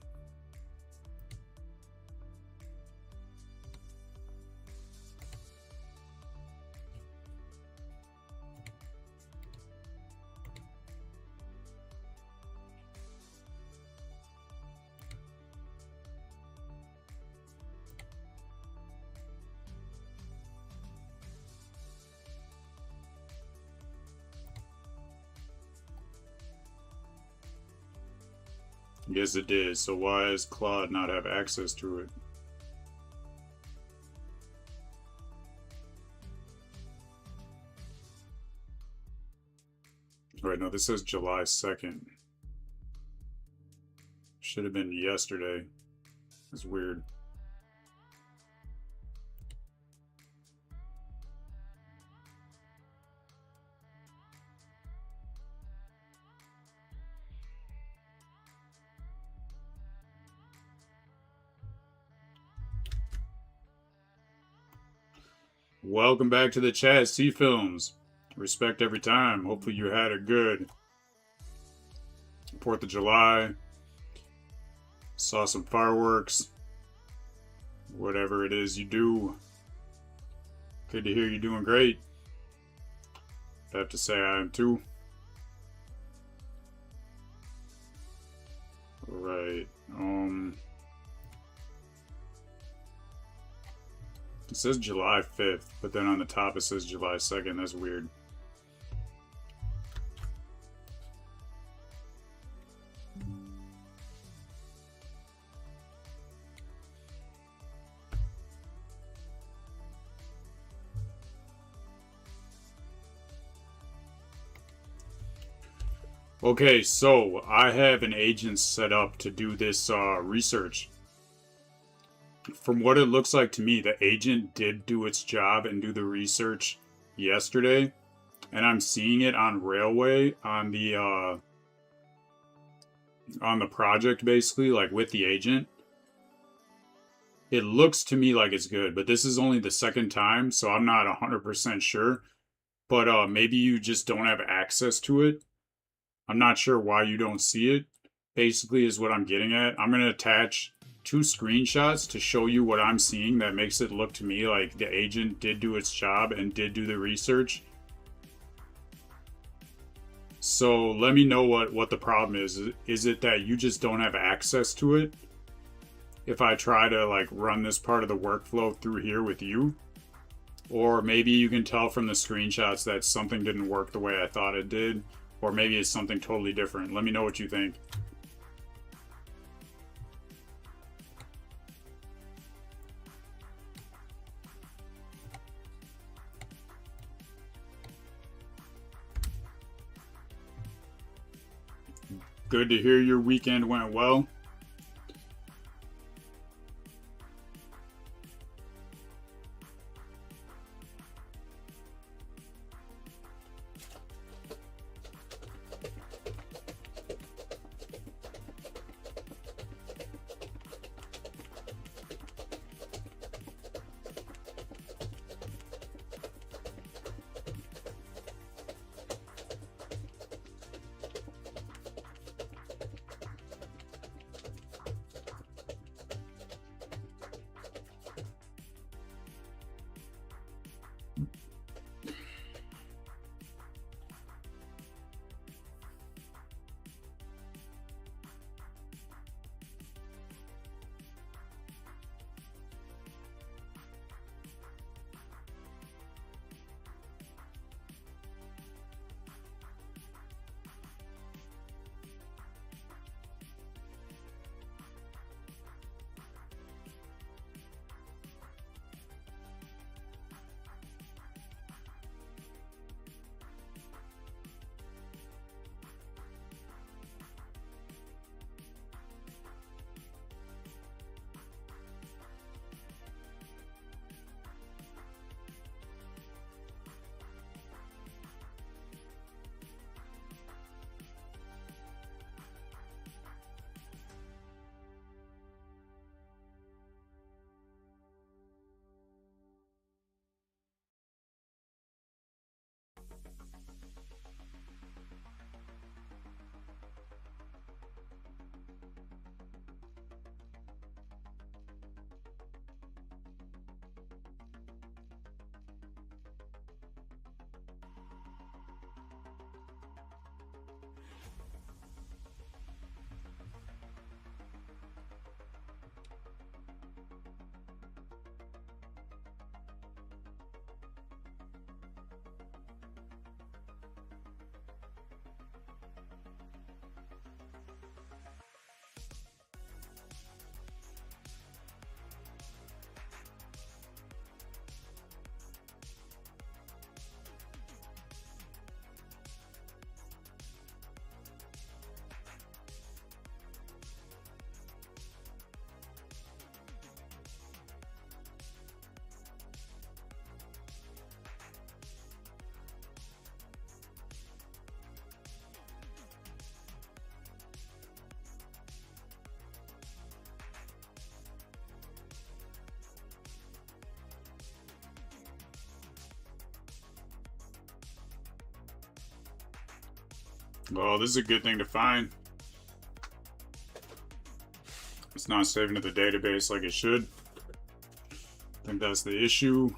Yes, it did. So why does Claude not have access to it? All right, no, this says July 2nd. Should have been yesterday. It's weird. Welcome back to the chat, C Films. Respect every time. Hopefully you had a good 4th of July. Saw some fireworks. Whatever it is you do. Good to hear you're doing great. I have to say I am too. Right. It says July 5th, but then on the top it says July 2nd. That's weird. Okay, so I have an agent set up to do this research. From what it looks like to me, the agent did do its job and do the research yesterday, and I'm seeing it on Railway on the project, basically, like with the agent. It looks to me like it's good, but this is only the second time, so I'm not 100% sure. But maybe you just don't have access to it. I'm not sure why you don't see it, basically, is what I'm getting at. I'm going to attach 2 screenshots to show you what I'm seeing that makes it look to me like the agent did do its job and did do the research. So let me know what the problem is. Is it that you just don't have access to it? If I try to like run this part of the workflow through here with you? Or maybe you can tell from the screenshots that something didn't work the way I thought it did. Or maybe it's something totally different. Let me know what you think. Good to hear your weekend went well. Well, this is a good thing to find. It's not saving to the database like it should. I think that's the issue.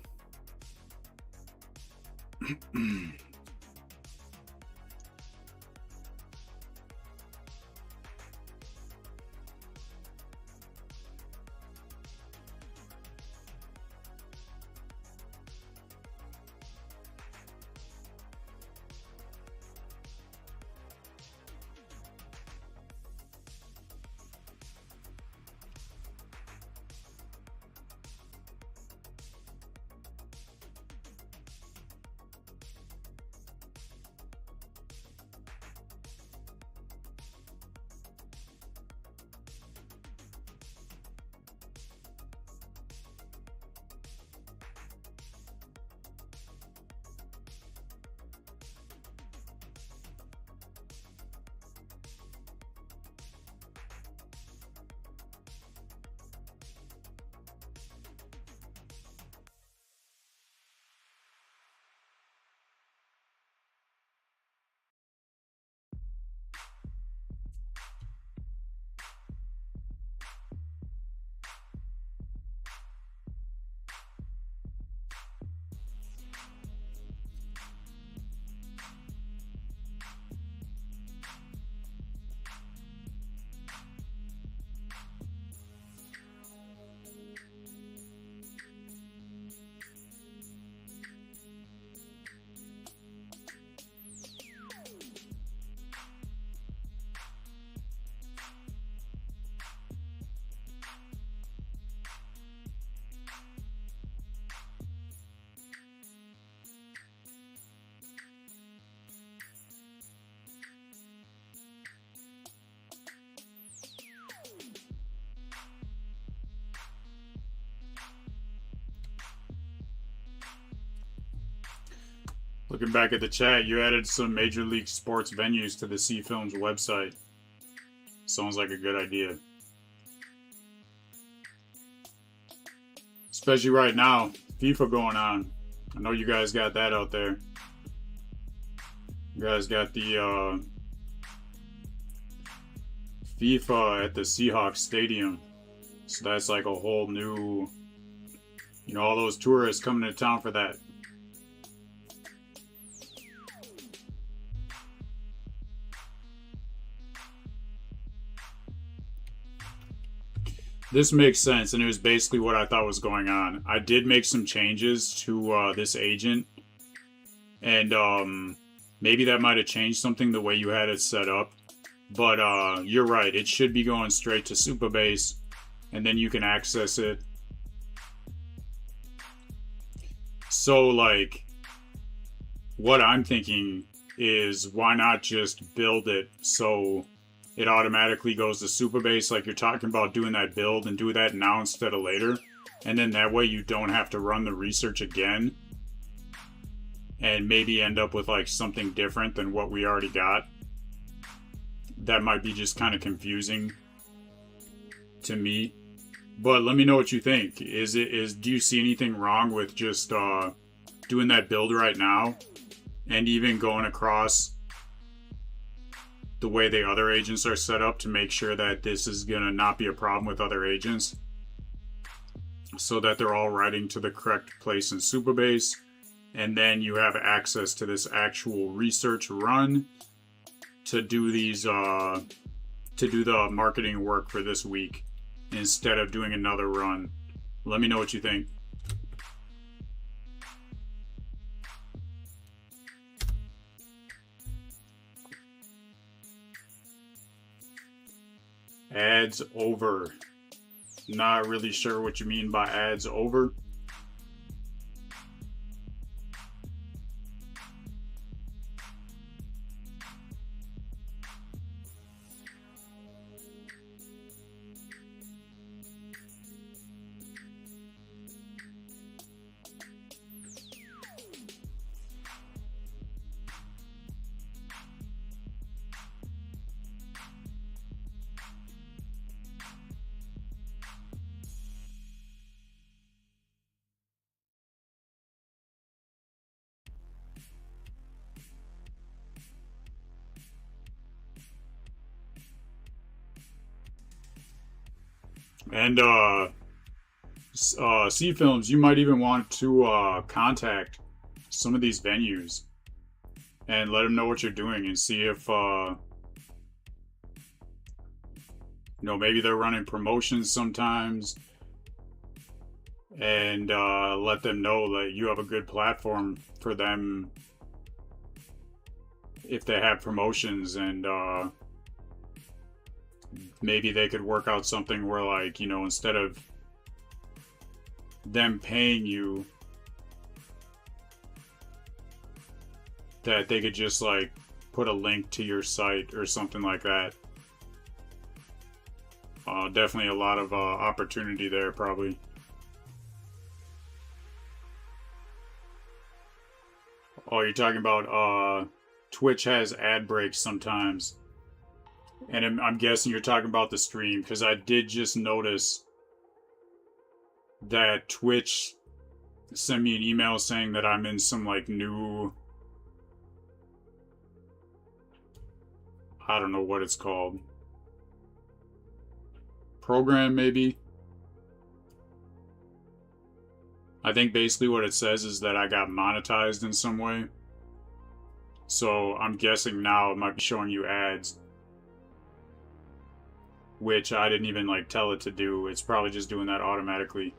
Looking back at the chat, you added some Major League sports venues to the C Films website. Sounds like a good idea. Especially right now, FIFA going on. I know you guys got that out there. You guys got the FIFA at the Seahawks Stadium. So that's like a whole new, you know, all those tourists coming to town for that. This makes sense, and it was basically what I thought was going on. I did make some changes to this agent, and maybe that might have changed something the way you had it set up. But you're right, it should be going straight to Supabase, and then you can access it. So, like, what I'm thinking is, why not just build it so it automatically goes to Supabase, like you're talking about doing that build, and do that now instead of later. And then that way you don't have to run the research again and maybe end up with like something different than what we already got. That might be just kind of confusing to me. But let me know what you think. Do you see anything wrong with just doing that build right now and even going across the way the other agents are set up to make sure that this is going to not be a problem with other agents, so that they're all writing to the correct place in Supabase, and then you have access to this actual research run to do these to do the marketing work for this week instead of doing another run. Let me know what you think. Ads over. Not really sure what you mean by ads over. And C Films, you might even want to contact some of these venues and let them know what you're doing and see if maybe they're running promotions sometimes, and let them know that you have a good platform for them if they have promotions, and maybe they could work out something where, like, instead of them paying you, that they could just like put a link to your site or something like that. Definitely a lot of opportunity there, probably. Oh, you're talking about Twitch has ad breaks sometimes. And I'm guessing you're talking about the stream, because I did just notice that Twitch sent me an email saying that I'm in some like new, I don't know what it's called, program maybe. I think basically what it says is that I got monetized in some way. So I'm guessing now it might be showing you ads, which I didn't even like tell it to do. It's probably just doing that automatically.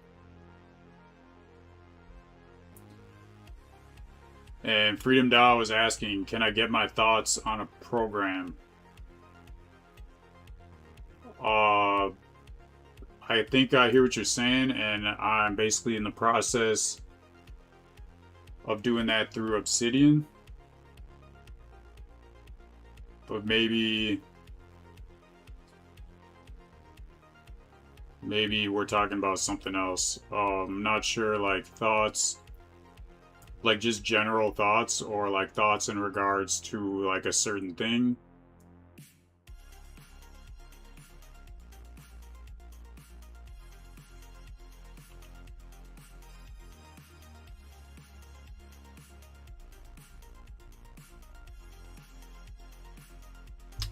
And Freedom Dow was asking, can I get my thoughts on a program? I think I hear what you're saying, and I'm basically in the process of doing that through Obsidian. But maybe we're talking about something else. I'm not sure, like thoughts, like just general thoughts, or like thoughts in regards to like a certain thing.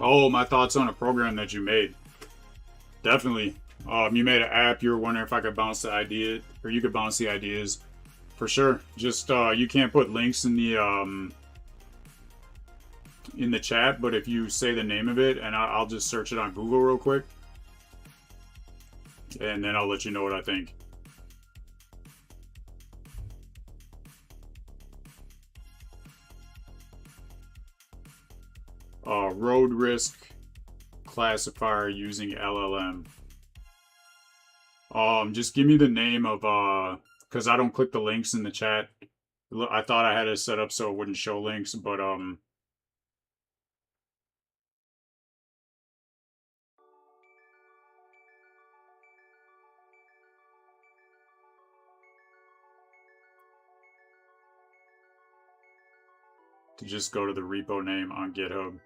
Oh, my thoughts on a program that you made. Definitely. You made an app. You were wondering if I could bounce the idea, or you could bounce the ideas. For sure. Just you can't put links in the chat, but if you say the name of it, and I'll just search it on Google real quick, and then I'll let you know what I think. Road risk classifier using LLM. Just give me the name of because I don't click the links in the chat. I thought I had it set up so it wouldn't show links, but to just go to the repo name on GitHub.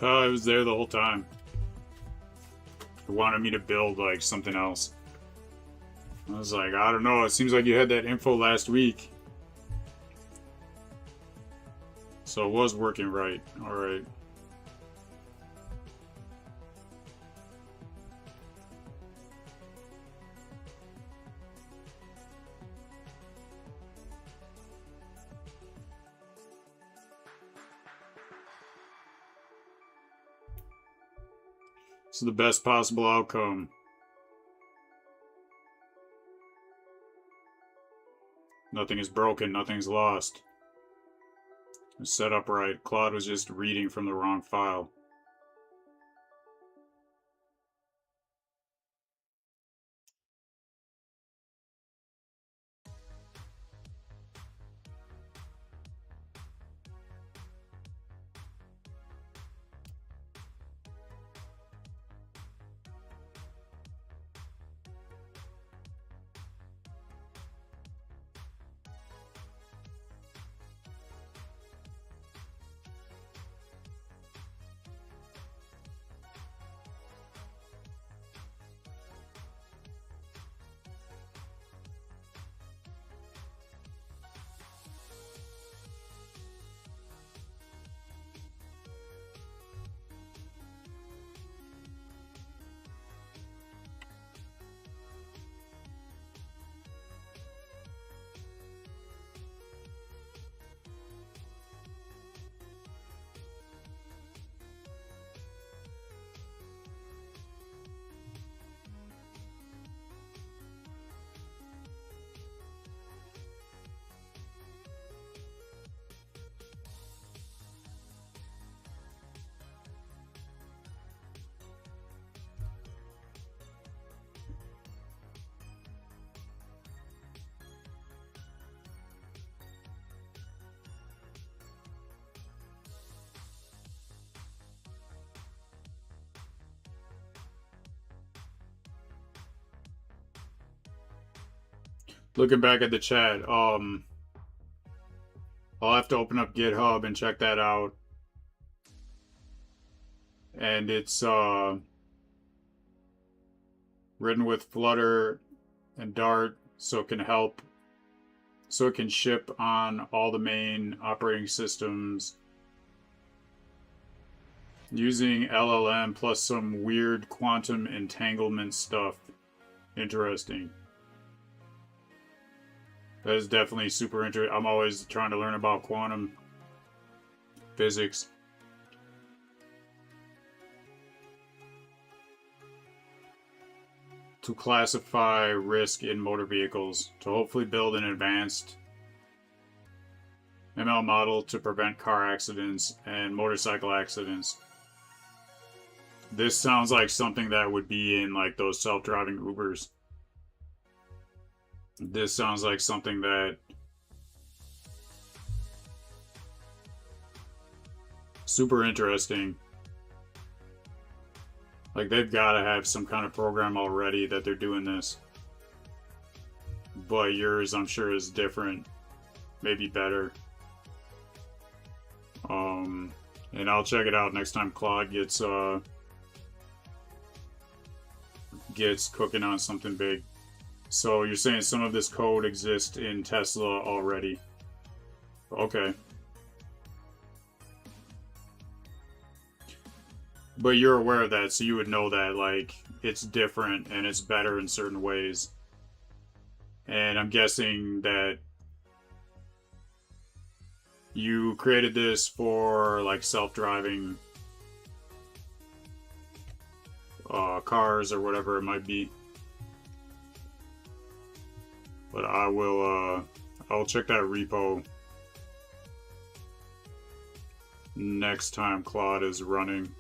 I was there the whole time. It wanted me to build like something else. I was like, I don't know. It seems like you had that info last week. So it was working right. All right. It's the best possible outcome. Nothing is broken, nothing's lost. It's set up right. Claude was just reading from the wrong file. Looking back at the chat, I'll have to open up GitHub and check that out. And it's written with Flutter and Dart, so it can help, so it can ship on all the main operating systems using LLM plus some weird quantum entanglement stuff. Interesting. That is definitely super interesting. I'm always trying to learn about quantum physics. To classify risk in motor vehicles, to hopefully build an advanced ML model to prevent car accidents and motorcycle accidents. This sounds like something that would be in like those self-driving Ubers. This sounds like something that super interesting. Like they've got to have some kind of program already that they're doing this. But yours, I'm sure, is different, maybe better. And I'll check it out next time Claude gets cooking on something big. So you're saying some of this code exists in Tesla already? Okay. But you're aware of that, so you would know that, like, it's different and it's better in certain ways. And I'm guessing that you created this for, like, self-driving cars or whatever it might be. But I'll check that repo next time Claude is running.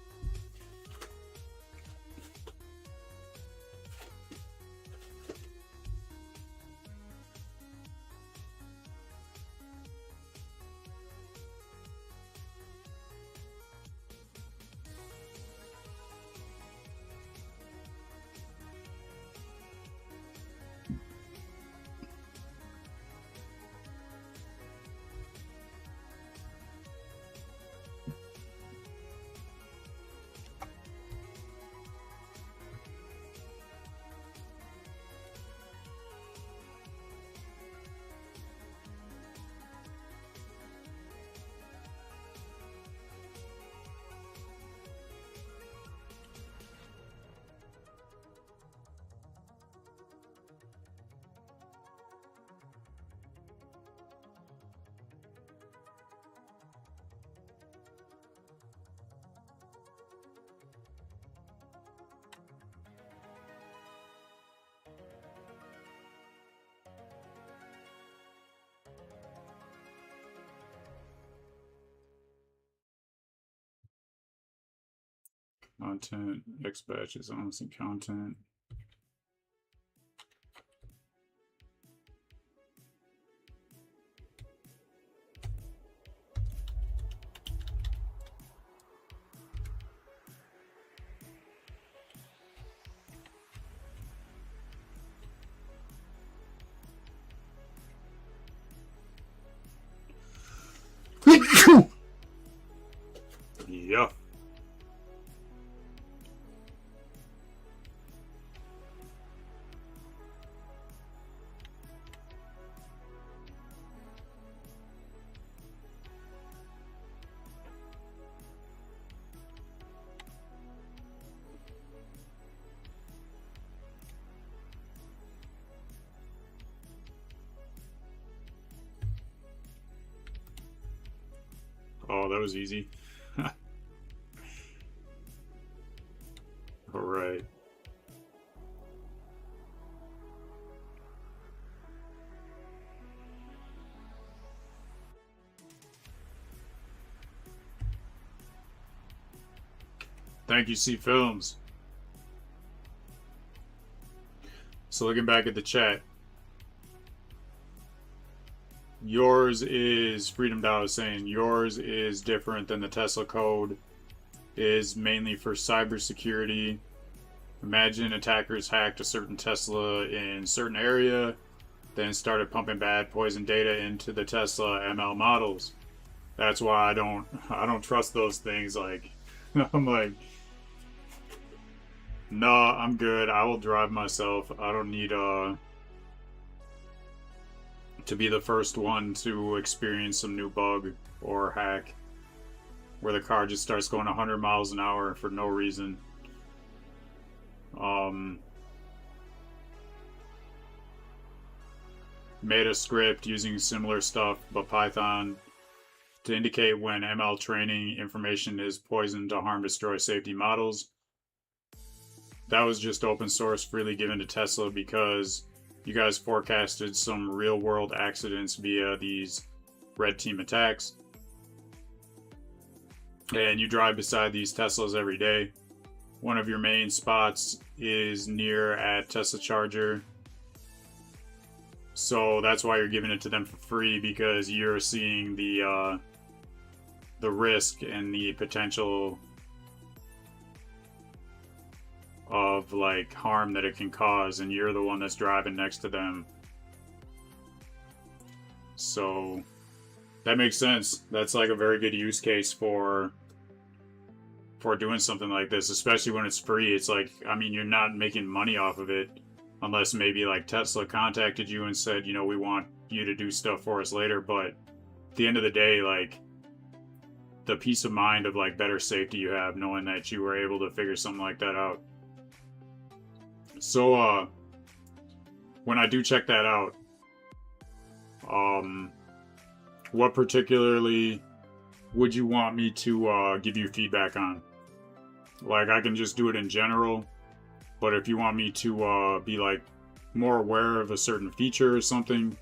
Content, X batches, honestly, content. Yeah. Oh, that was easy. All right. Thank you, C Films. So looking back at the chat, yours is Freedom Dow is saying yours is different than the Tesla code, is mainly for cybersecurity. Imagine attackers hacked a certain Tesla in a certain area, then started pumping bad poison data into the Tesla ML models. That's why I don't trust those things. Like I'm like, nah, I'm good. I will drive myself. I don't need to be the first one to experience some new bug or hack where the car just starts going 100 miles an hour for no reason. Made a script using similar stuff, but Python, to indicate when ML training information is poisoned to harm, destroy safety models. That was just open source, freely given to Tesla because you guys forecasted some real world accidents via these red team attacks. And you drive beside these Teslas every day. One of your main spots is near at Tesla Charger. So that's why you're giving it to them for free, because you're seeing the risk and the potential of like harm that it can cause, and you're the one that's driving next to them. So that makes sense. That's like a very good use case for doing something like this, especially when it's free. It's like, I mean, you're not making money off of it unless maybe like Tesla contacted you and said, you know, we want you to do stuff for us later. But at the end of the day, like, the peace of mind of like better safety you have knowing that you were able to figure something like that out. So when I do check that out, what particularly would you want me to give you feedback on? Like, I can just do it in general, but if you want me to be like more aware of a certain feature or something,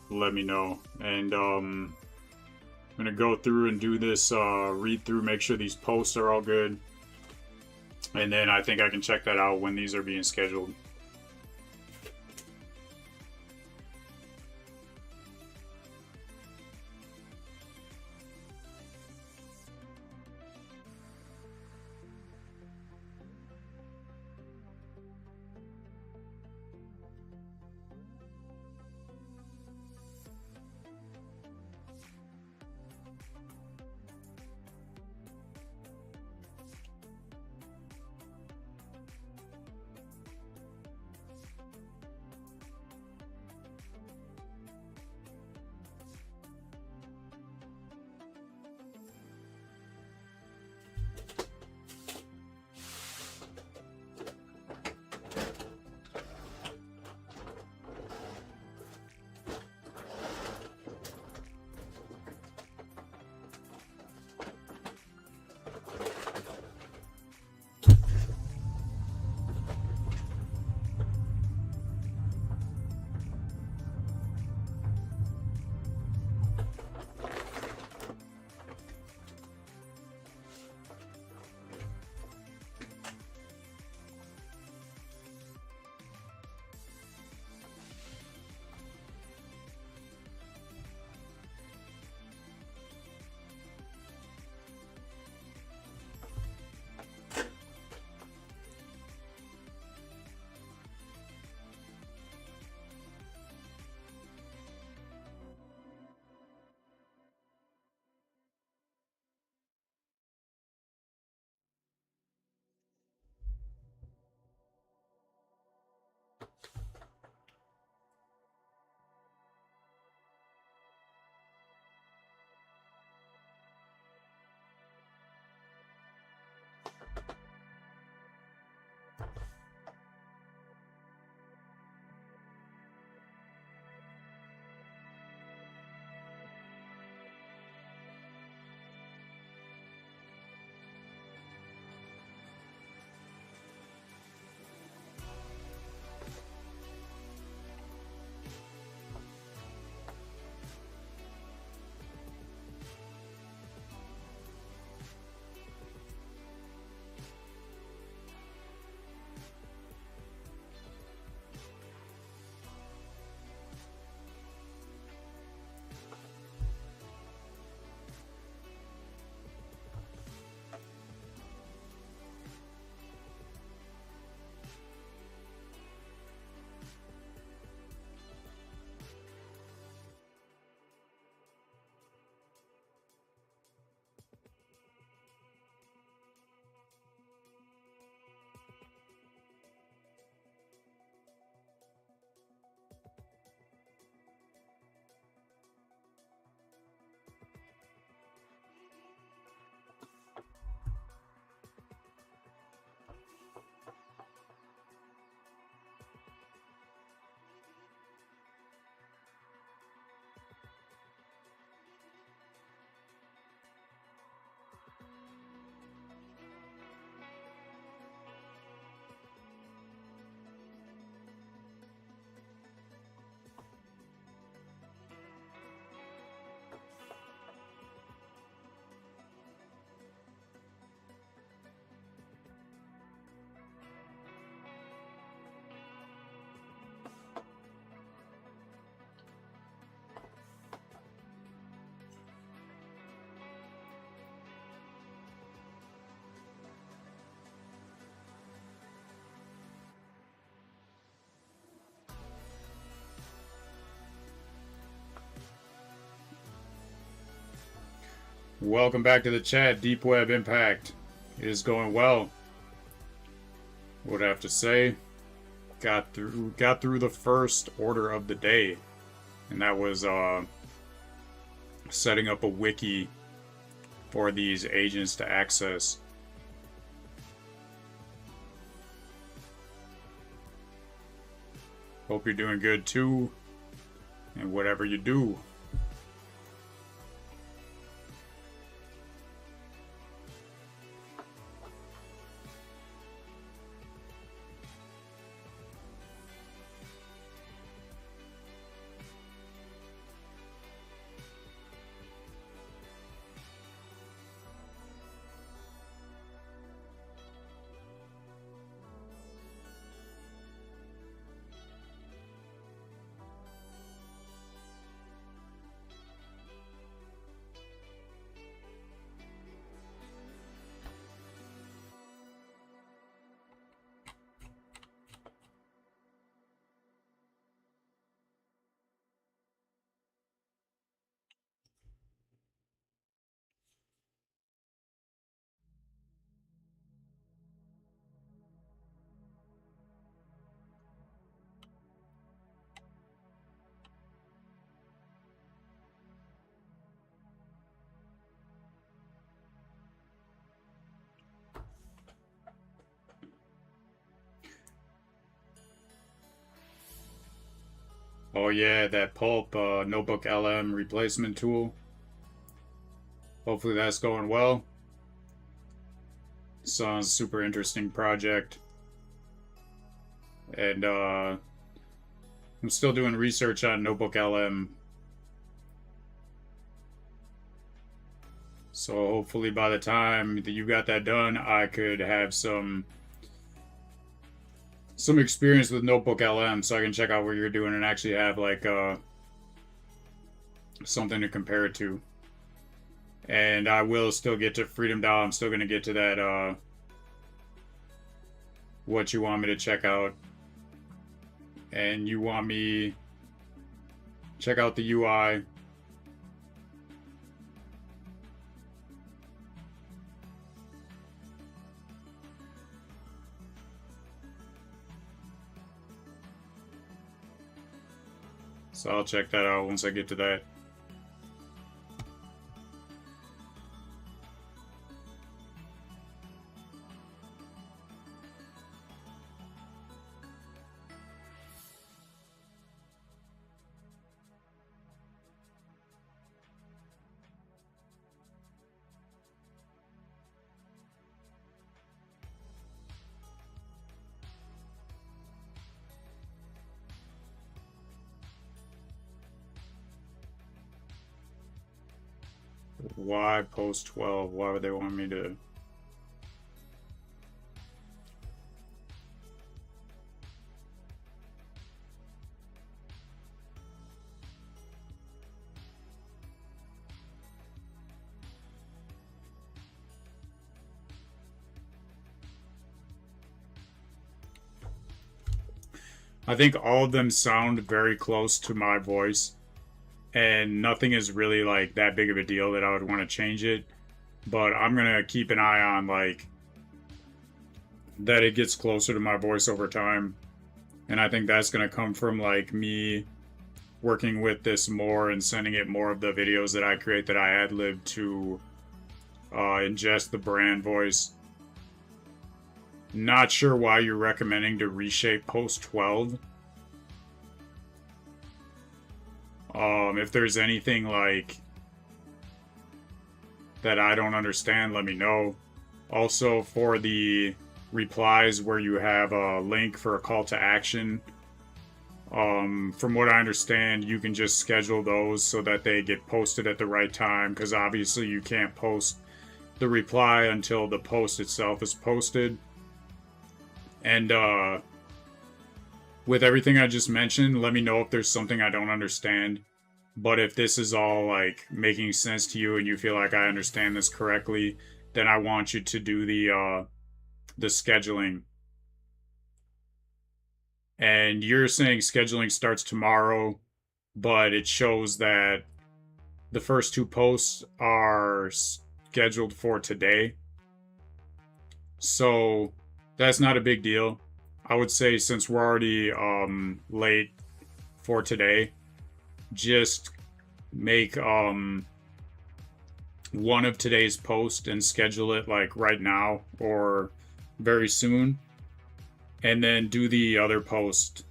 let me know. And I'm gonna go through and do this read through, make sure these posts are all good, and then I think I can check that out when these are being scheduled. Welcome back to the chat. Deep Web Impact is going well. Would have to say, got through the first order of the day, and that was setting up a wiki for these agents to access. Hope you're doing good too, and whatever you do. Oh yeah, that Pulp Notebook LM replacement tool. Hopefully that's going well. Sounds super interesting project. And I'm still doing research on Notebook LM. So hopefully by the time that you got that done, I could have some experience with Notebook LM, so I can check out what you're doing and actually have like something to compare it to. And I will still get to Freedom DAO. I'm still gonna get to that what you want me to check out. And you want me check out the UI. So I'll check that out once I get to that. Why post 12? Why would they want me to? I think all of them sound very close to my voice, and nothing is really like that big of a deal that I would want to change it. But I'm gonna keep an eye on like that it gets closer to my voice over time, and I think that's gonna come from like me working with this more and sending it more of the videos that I create that I ad-lib to ingest the brand voice. Not sure why you're recommending to reshape post 12. If there's anything like that I don't understand, let me know. Also, for the replies where you have a link for a call to action, from what I understand, you can just schedule those so that they get posted at the right time, because obviously you can't post the reply until the post itself is posted. And with everything I just mentioned, let me know if there's something I don't understand. But if this is all like making sense to you and you feel like I understand this correctly, then I want you to do the scheduling. And you're saying scheduling starts tomorrow, but it shows that the first two posts are scheduled for today. So that's not a big deal. I would say since we're already late for today, just make one of today's posts and schedule it like right now or very soon, and then do the other post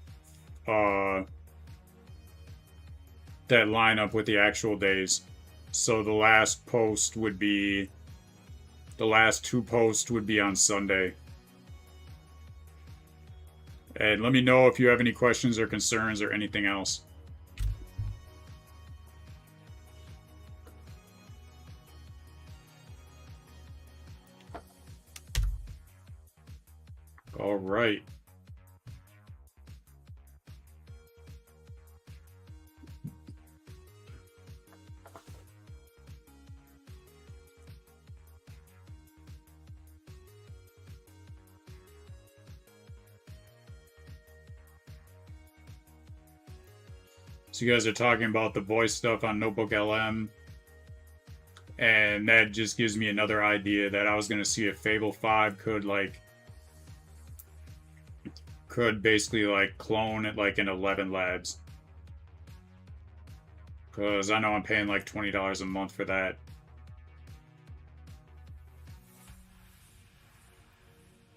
that line up with the actual days. So the last post would be the last two posts would be on Sunday. And let me know if you have any questions or concerns or anything else. All right. So you guys are talking about the voice stuff on Notebook LM, and that just gives me another idea that I was going to see if Fable 5 could basically like clone it like in 11 labs. Because I know I'm paying like $20 a month for that.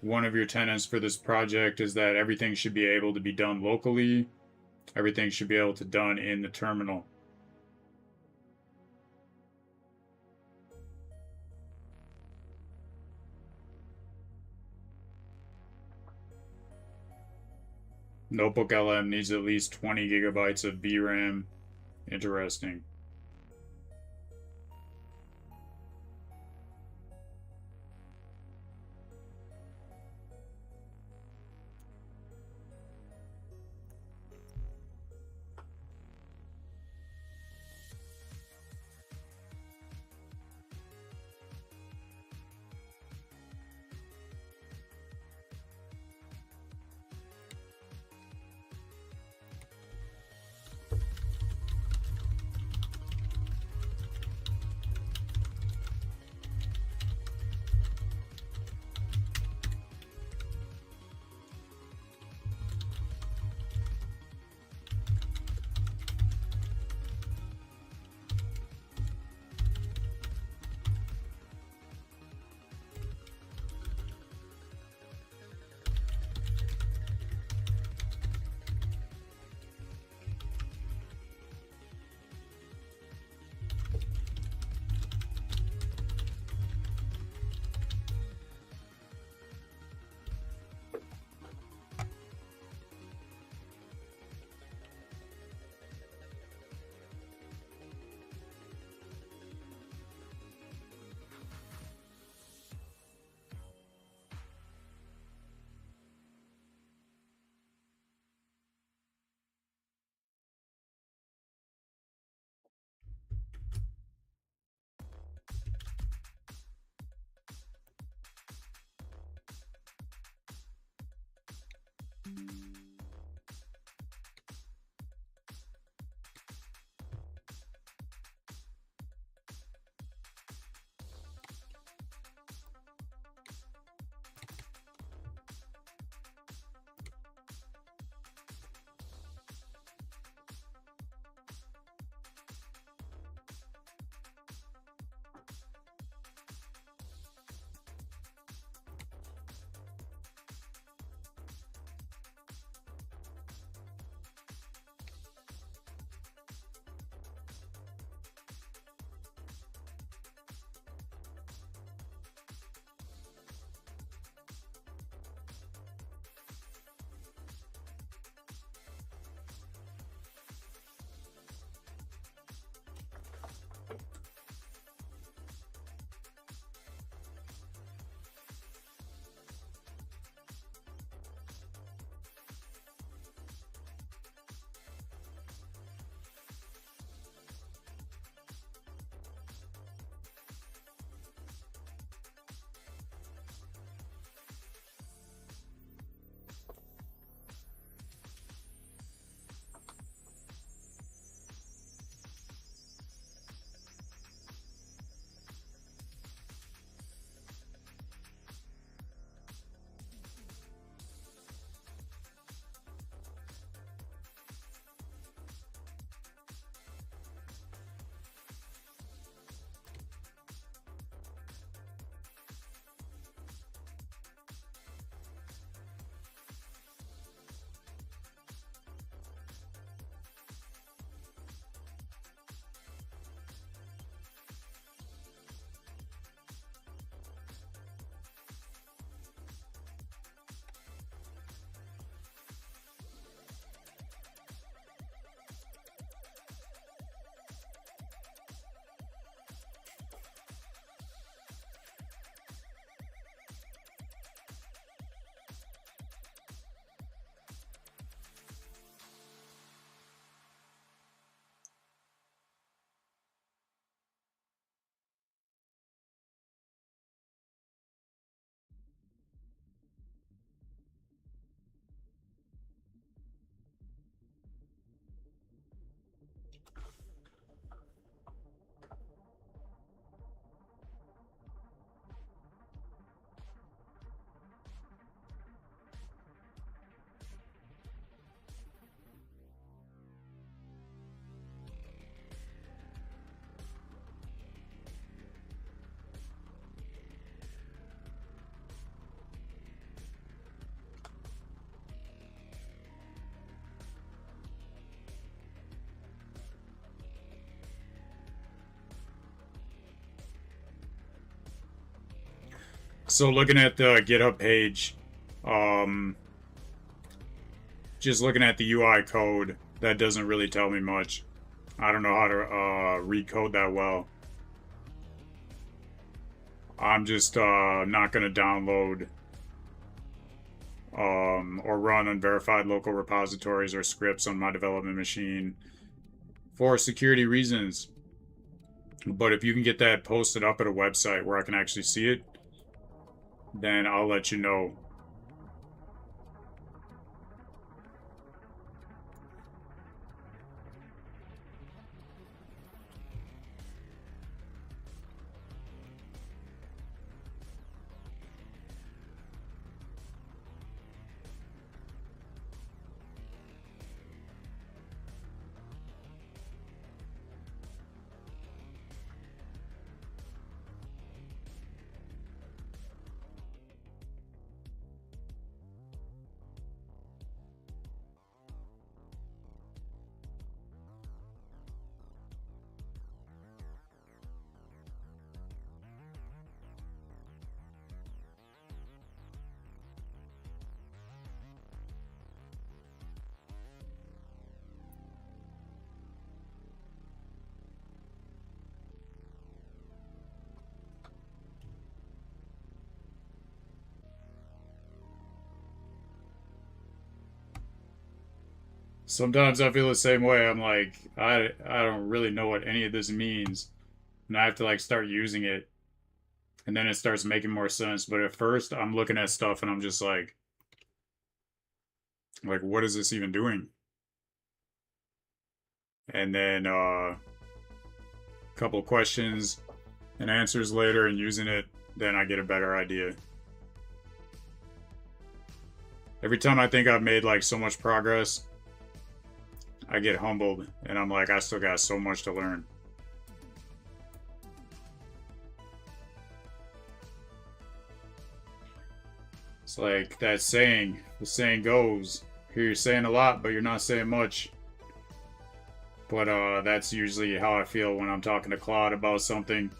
One of your tenets for this project is that everything should be able to be done locally. Everything should be able to be done in the terminal. Notebook LM needs at least 20 gigabytes of VRAM. Interesting. So looking at the GitHub page, um, just looking at the UI code, that doesn't really tell me much. I don't know how to recode that well. I'm just not going to download or run unverified local repositories or scripts on my development machine for security reasons. But if you can get that posted up at a website where I can actually see it, then I'll let you know. Sometimes I feel the same way. I'm like, I don't really know what any of this means. And I have to like start using it. And then it starts making more sense. But at first I'm looking at stuff and I'm just like what is this even doing? And then a couple questions and answers later and using it, then I get a better idea. Every time I think I've made like so much progress, I get humbled and I'm like, I still got so much to learn. It's like that saying, the saying goes, here you're saying a lot, but you're not saying much. But that's usually how I feel when I'm talking to Claude about something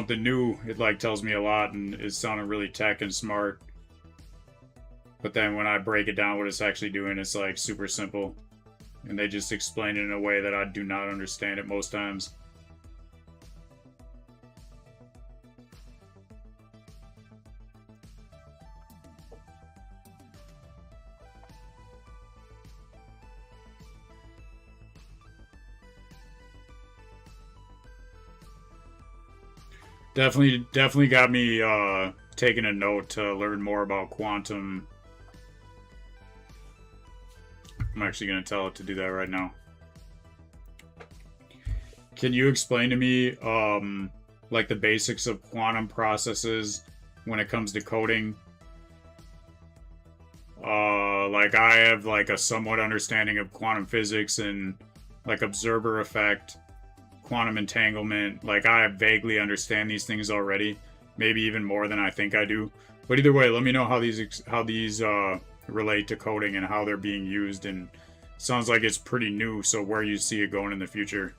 new. It like tells me a lot and is sounding really tech and smart. But then when I break it down what it's actually doing, it's like super simple. And they just explain it in a way that I do not understand it most times. Definitely got me taking a note to learn more about quantum. I'm actually going to tell it to do that right now. Can you explain to me like the basics of quantum processes when it comes to coding? Like I have like a somewhat understanding of quantum physics and like observer effect, quantum entanglement. Like I vaguely understand these things already, maybe even more than I think I do. But either way, let me know how these relate to coding and how they're being used. And sounds like it's pretty new. So where you see it going in the future.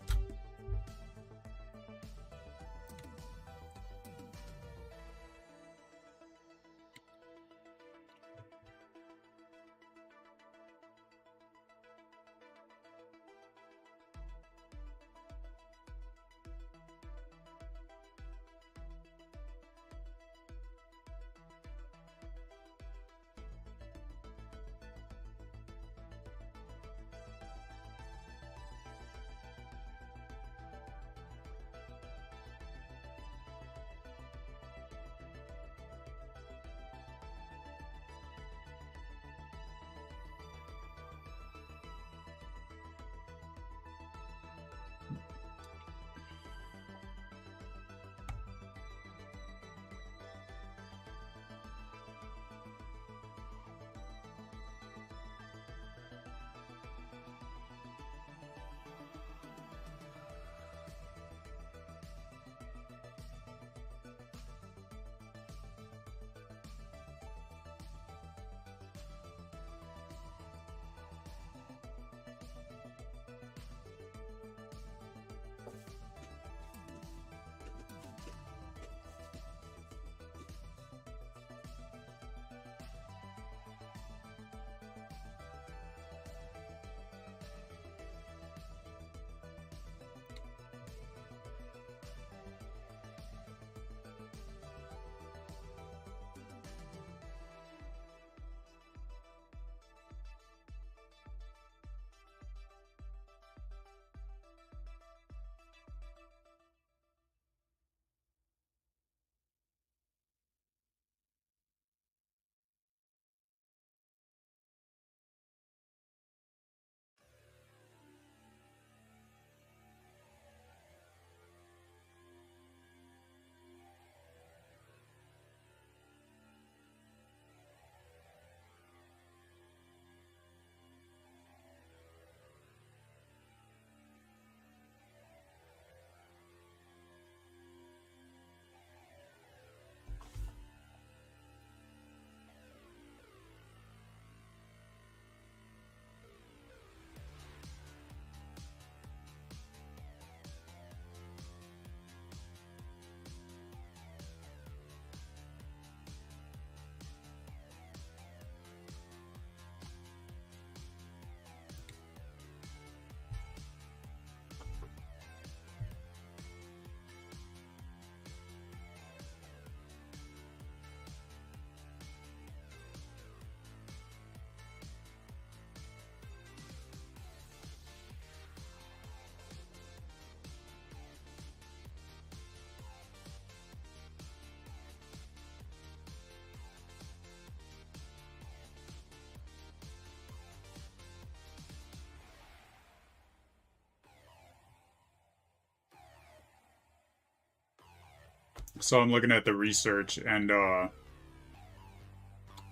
So I'm looking at the research and the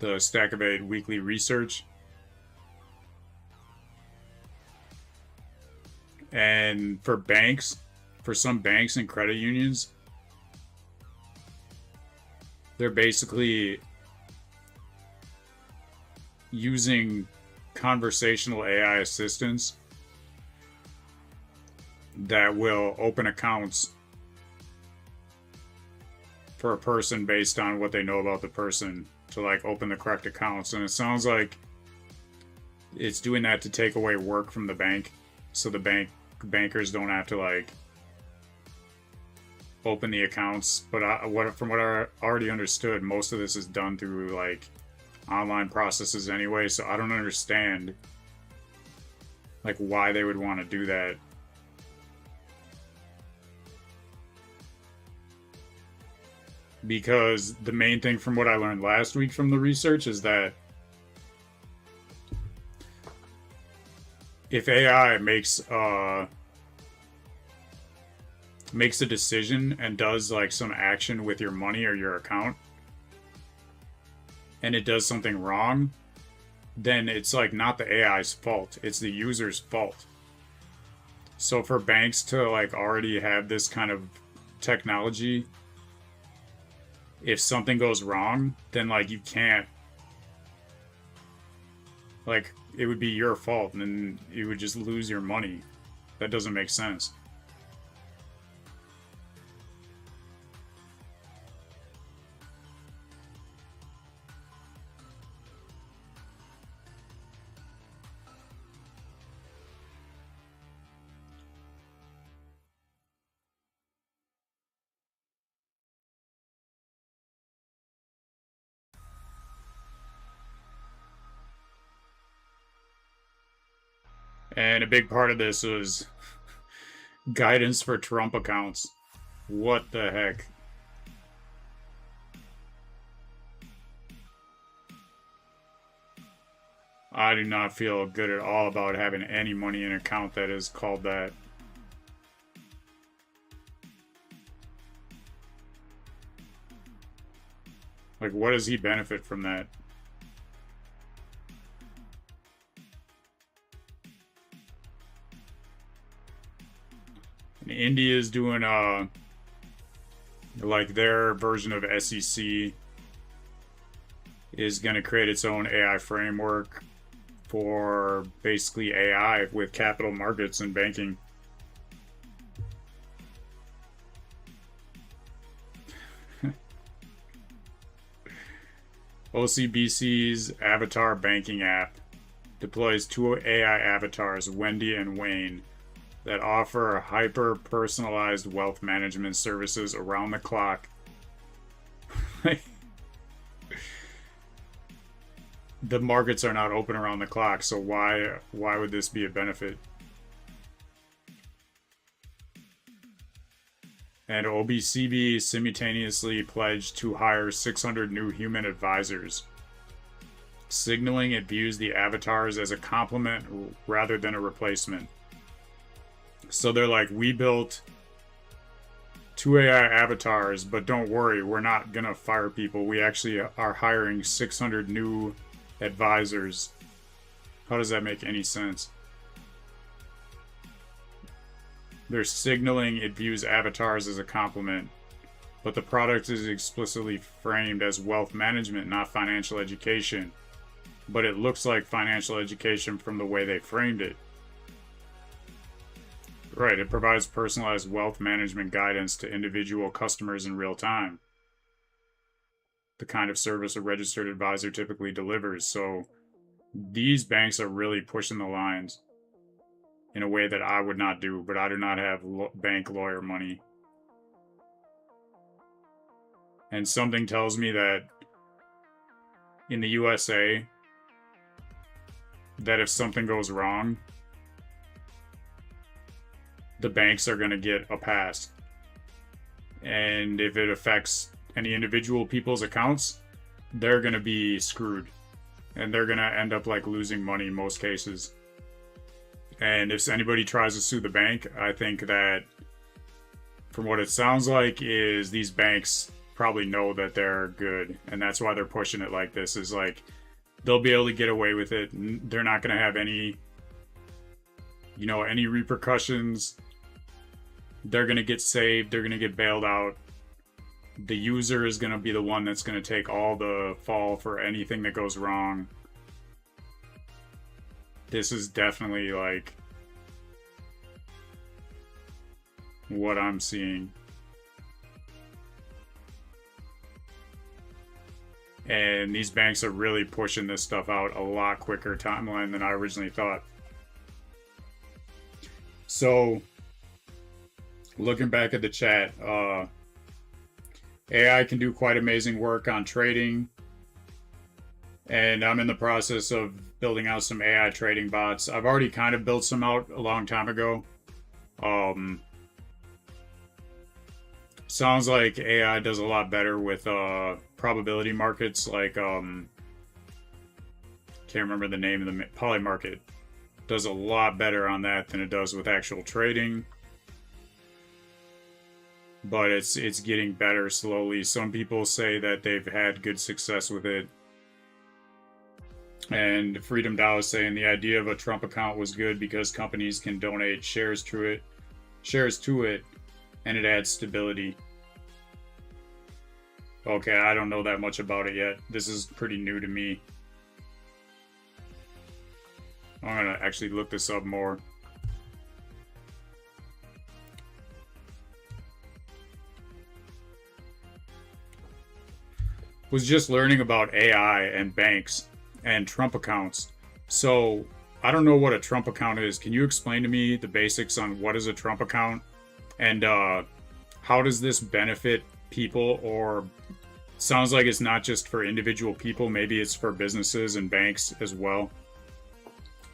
Stackivate weekly research. And for banks, for some banks and credit unions, they're basically using conversational AI assistants that will open accounts for a person based on what they know about the person to like open the correct accounts. And it sounds like it's doing that to take away work from the bank, so the bankers don't have to like open the accounts. But from what I already understood, most of this is done through like online processes anyway, so I don't understand like why they would want to do that. Because the main thing from what I learned last week from the research is that if AI makes a decision and does like some action with your money or your account, and it does something wrong, then it's like not the AI's fault, it's the user's fault. So for banks to like already have this kind of technology, if something goes wrong, then like you can't, like it would be your fault and then you would just lose your money. That doesn't make sense. And a big part of this was guidance for Trump accounts. What the heck? I do not feel good at all about having any money in an account that is called that. Like, what does he benefit from that? And India is doing like their version of SEC is going to create its own AI framework for basically AI with capital markets and banking. OCBC's avatar banking app deploys two AI avatars, Wendy and Wayne, that offer hyper-personalized wealth management services around the clock. The markets are not open around the clock, so why would this be a benefit? And OBCB simultaneously pledged to hire 600 new human advisors, signaling it views the avatars as a complement rather than a replacement. So they're like, we built two AI avatars, but don't worry, we're not gonna fire people. We actually are hiring 600 new advisors. How does that make any sense? They're signaling it views avatars as a complement, but the product is explicitly framed as wealth management, not financial education. But it looks like financial education from the way they framed it. Right, it provides personalized wealth management guidance to individual customers in real time. The kind of service a registered advisor typically delivers. So these banks are really pushing the lines in a way that I would not do, but I do not have bank lawyer money. And something tells me that in the USA, that if something goes wrong, the banks are going to get a pass. And if it affects any individual people's accounts, they're going to be screwed. And they're going to end up like losing money in most cases. And if anybody tries to sue the bank, I think that from what it sounds like, is these banks probably know that they're good, and that's why they're pushing it like this. Is like they'll be able to get away with it. They're not going to have any, any repercussions. They're going to get saved. They're going to get bailed out. The user is going to be the one that's going to take all the fall for anything that goes wrong. This is definitely like what I'm seeing. And these banks are really pushing this stuff out a lot quicker timeline than I originally thought. So, looking back at the chat, AI can do quite amazing work on trading. And I'm in the process of building out some AI trading bots. I've already kind of built some out a long time ago. Sounds like AI does a lot better with probability markets, like can't remember the name of the Polymarket. Does a lot better on that than it does with actual trading. But it's getting better slowly. Some people say that they've had good success with it. And Freedom Dow is saying the idea of a Trump account was good because companies can donate shares to it, and it adds stability. Okay, I don't know that much about it yet. This is pretty new to me. I'm gonna actually look this up more. Was just learning about AI and banks and Trump accounts. So I don't know what a Trump account is. Can you explain to me the basics on what is a Trump account and how does this benefit people? Or sounds like it's not just for individual people, maybe it's for businesses and banks as well.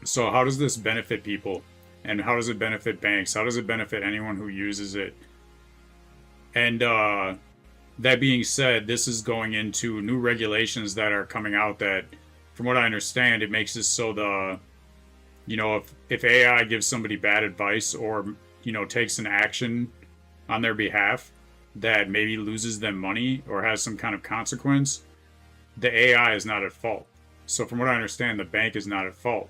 So how does this benefit people, and how does it benefit banks? How does it benefit anyone who uses it? And that being said, this is going into new regulations that are coming out that, from what I understand, it makes it so the, if AI gives somebody bad advice or, takes an action on their behalf that maybe loses them money or has some kind of consequence, the AI is not at fault. So from what I understand, the bank is not at fault.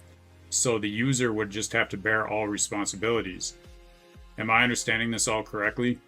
So the user would just have to bear all responsibilities. Am I understanding this all correctly?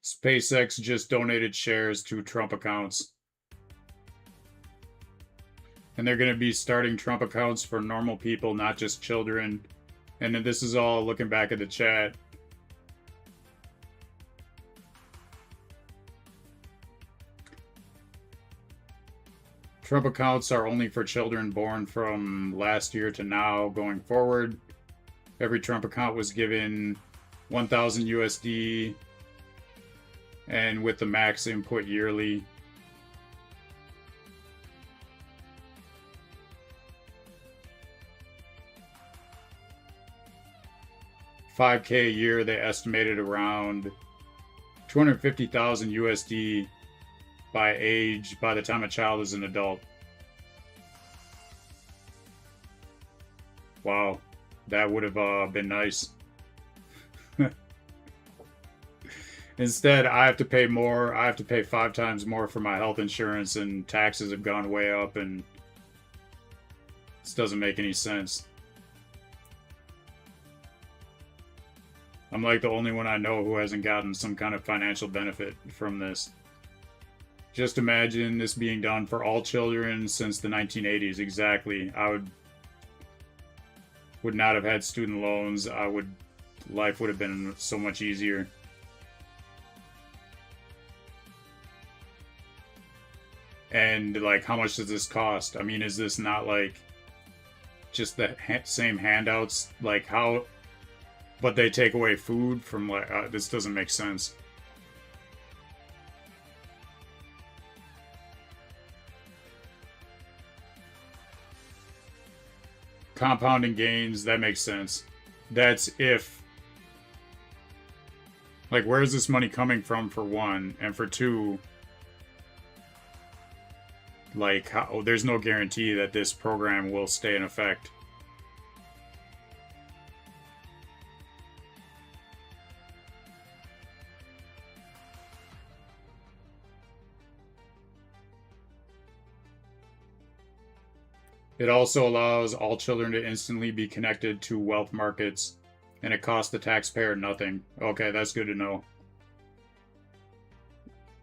SpaceX just donated shares to Trump accounts. And they're going to be starting Trump accounts for normal people, not just children. And this is all looking back at the chat. Trump accounts are only for children born from last year to now going forward. Every Trump account was given 1,000 USD and with the max input yearly. $5K a year, they estimated around 250,000 USD by the time a child is an adult. Wow, that would have been nice. Instead, I have to pay more. I have to pay 5 times more for my health insurance, and taxes have gone way up, and this doesn't make any sense. I'm like the only one I know who hasn't gotten some kind of financial benefit from this. Just imagine this being done for all children since the 1980s. Exactly. I would not have had student loans. I would life would have been so much easier. And like, how much does this cost? I mean, is this not like just the same handouts? Like how, but they take away food from like, this doesn't make sense. Compounding gains, that makes sense. That's if, like, where's this money coming from for one, and for two, like, how, there's no guarantee that this program will stay in effect. It also allows all children to instantly be connected to wealth markets, and it costs the taxpayer nothing. Okay, that's good to know.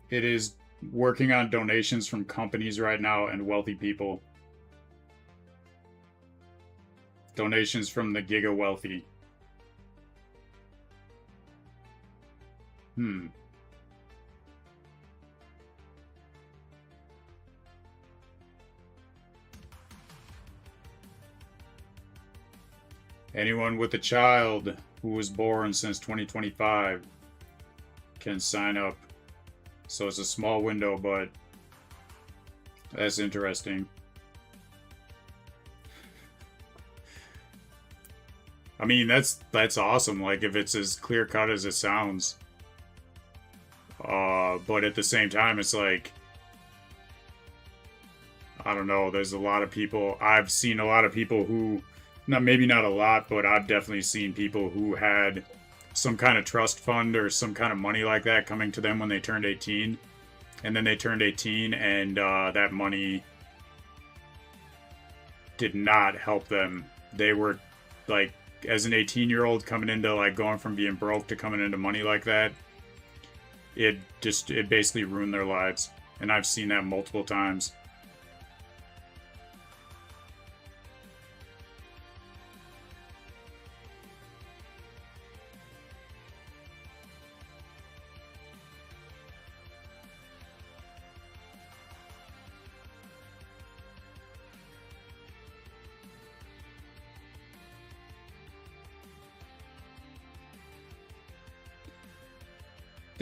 It is working on donations from companies right now and wealthy people. Donations from the giga wealthy. Anyone with a child who was born since 2025 can sign up. So it's a small window, but that's interesting. I mean, that's awesome. Like, if it's as clear cut as it sounds. But at the same time, it's like, I don't know. There's a lot of people. I've seen a lot of people who, maybe not a lot, but I've definitely seen people who had some kind of trust fund or some kind of money like that coming to them when they turned 18. And then they turned 18 and that money did not help them. They were like, as an 18-year-old coming into like going from being broke to coming into money like that, it basically ruined their lives. And I've seen that multiple times.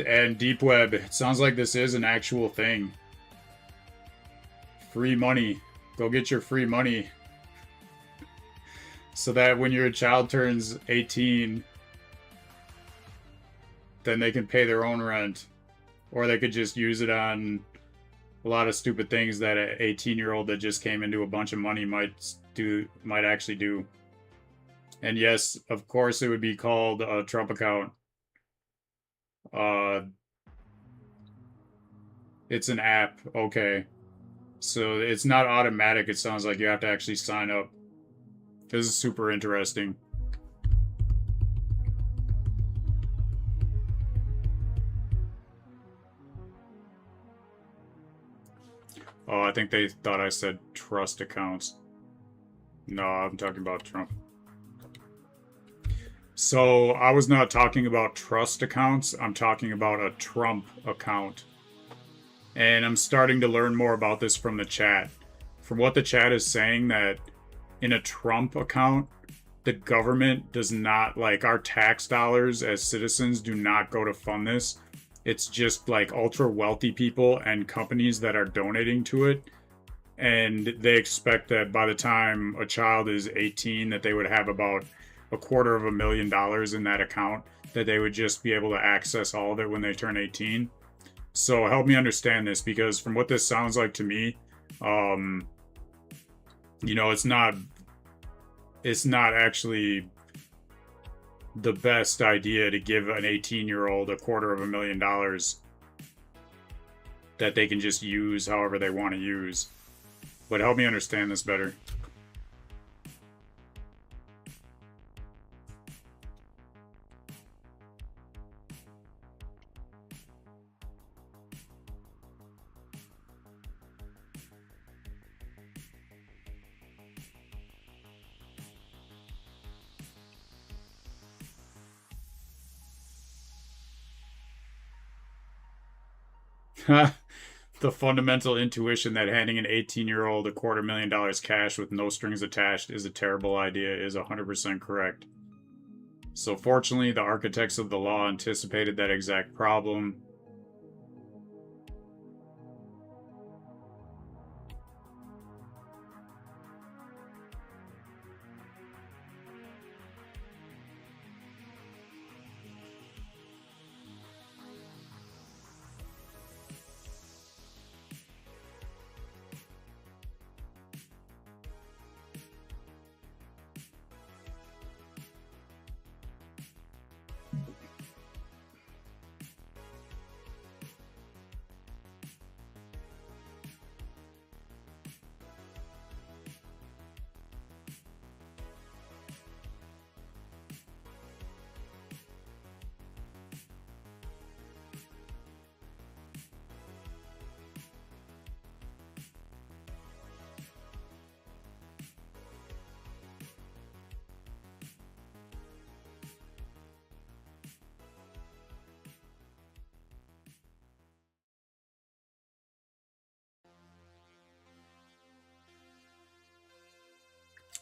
And Deep Web, it sounds like this is an actual thing. Free money. Go get your free money. So that when your child turns 18, then they can pay their own rent. Or they could just use it on a lot of stupid things that an 18-year-old that just came into a bunch of money might actually do. And yes, of course it would be called a Trump account. It's an app. Okay. So it's not automatic. It sounds like you have to actually sign up. This is super interesting. Oh, I think they thought I said trust accounts. No, I'm talking about Trump. So I was not talking about trust accounts. I'm talking about a Trump account. And I'm starting to learn more about this from the chat. From what the chat is saying, that in a Trump account, the government does not, like, our tax dollars as citizens do not go to fund this. It's just like ultra wealthy people and companies that are donating to it. And they expect that by the time a child is 18, that they would have about $250,000 in that account, that they would just be able to access all of it when they turn 18. So help me understand this, because from what this sounds like to me, you know, it's not actually the best idea to give an 18-year-old $250,000 that they can just use however they want to use. But help me understand this better. The fundamental intuition that handing an 18-year-old $250,000 cash with no strings attached is a terrible idea is 100% correct. So fortunately, the architects of the law anticipated that exact problem.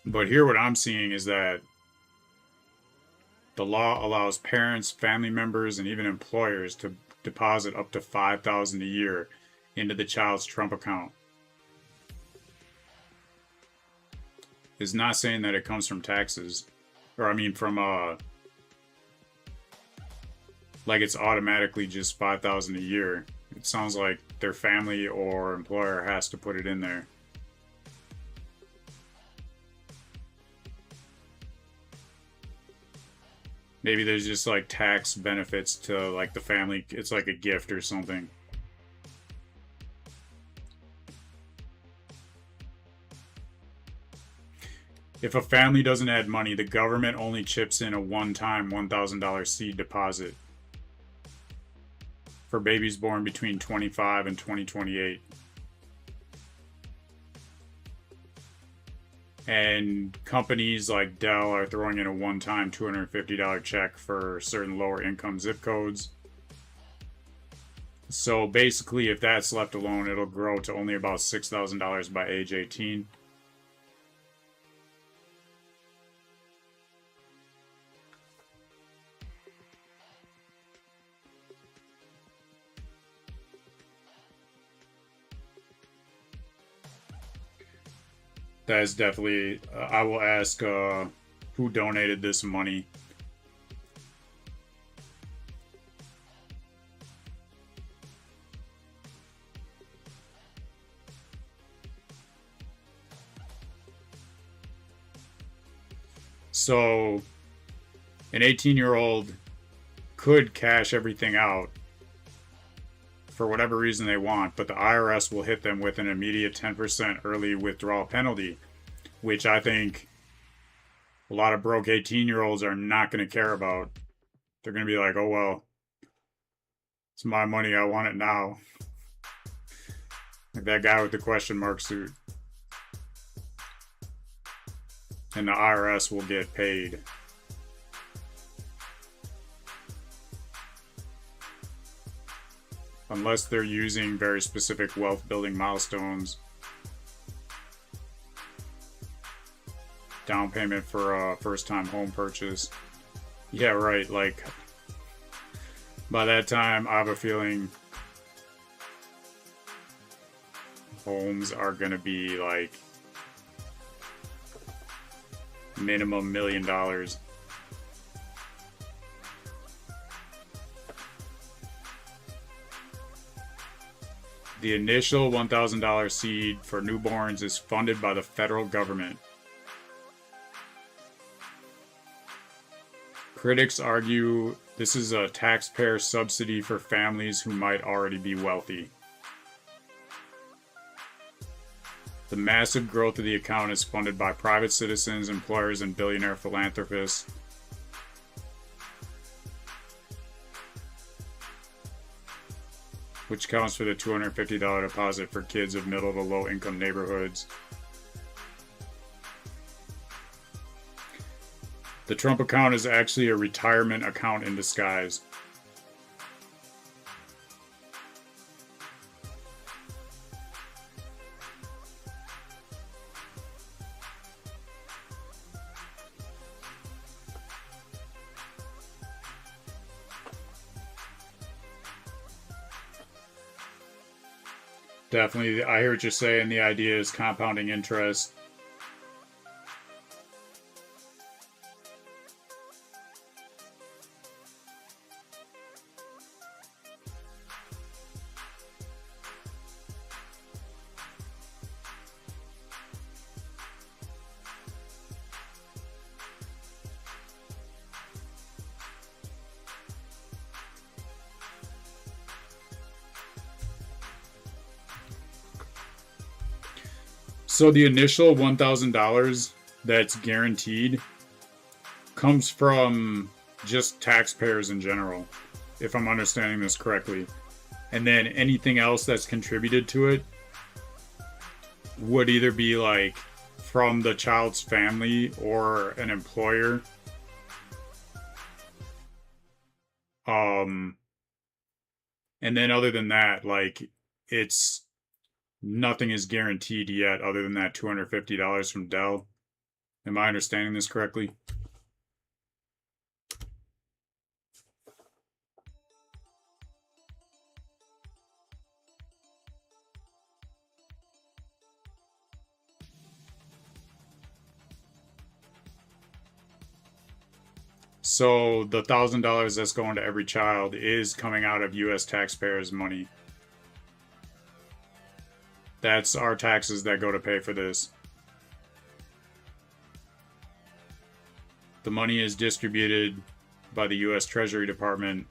But here, what I'm seeing is that the law allows parents, family members, and even employers to deposit up to $5,000 a year into the child's Trump account. It's not saying that it comes from taxes, or I mean from like it's automatically just $5,000 a year. It sounds like their family or employer has to put it in there. Maybe there's just like tax benefits to like the family. It's like a gift or something. If a family doesn't add money, the government only chips in a one-time $1,000 seed deposit for babies born between 25 and 2028. And companies like Dell are throwing in a one-time $250 check for certain lower income zip codes. So basically, if that's left alone, it'll grow to only about $6,000 by age 18. That is definitely. I will ask who donated this money. So, an 18-year-old could cash everything out for whatever reason they want, but the IRS will hit them with an immediate 10% early withdrawal penalty, which I think a lot of broke 18-year-olds are not going to care about. They're going to be like, oh, well, it's my money. I want it now. Like that guy with the question mark suit. And the IRS will get paid. Unless they're using very specific wealth building milestones. Down payment for a first time home purchase. Yeah, right. Like, by that time, I have a feeling homes are going to be like minimum $1 million. The initial $1,000 seed for newborns is funded by the federal government. Critics argue this is a taxpayer subsidy for families who might already be wealthy. The massive growth of the account is funded by private citizens, employers, and billionaire philanthropists. Which counts for the $250 deposit for kids of middle to low income neighborhoods. The Trump account is actually a retirement account in disguise. Definitely, I hear what you're saying. The idea is compounding interest. So the initial $1,000 that's guaranteed comes from just taxpayers in general, if I'm understanding this correctly. And then anything else that's contributed to it would either be like from the child's family or an employer. Um, and then other than that, like it's nothing is guaranteed yet other than that $250 from Dell. Am I understanding this correctly? So the $1,000 that's going to every child is coming out of U.S. taxpayers' money. That's our taxes that go to pay for this. The money is distributed by the U.S. Treasury Department.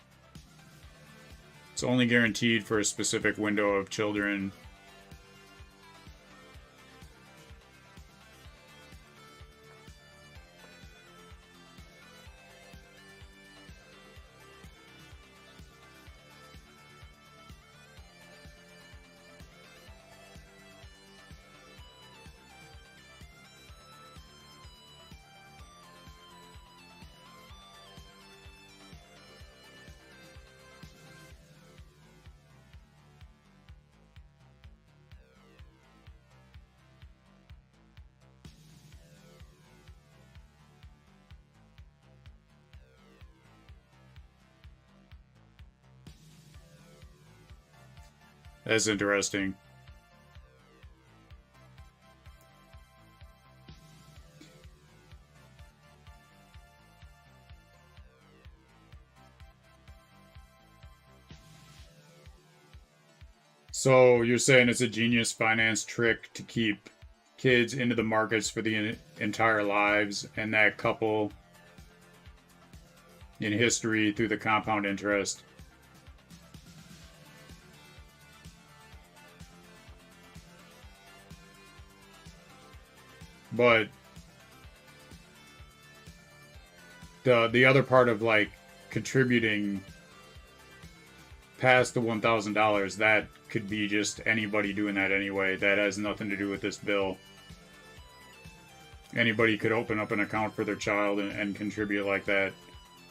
It's only guaranteed for a specific window of children. That's interesting. So you're saying it's a genius finance trick to keep kids into the markets for the entire lives, and that couple in history through the compound interest. But the other part of like contributing past the $1,000, that could be just anybody doing that anyway. That has nothing to do with this bill. Anybody could open up an account for their child and contribute like that.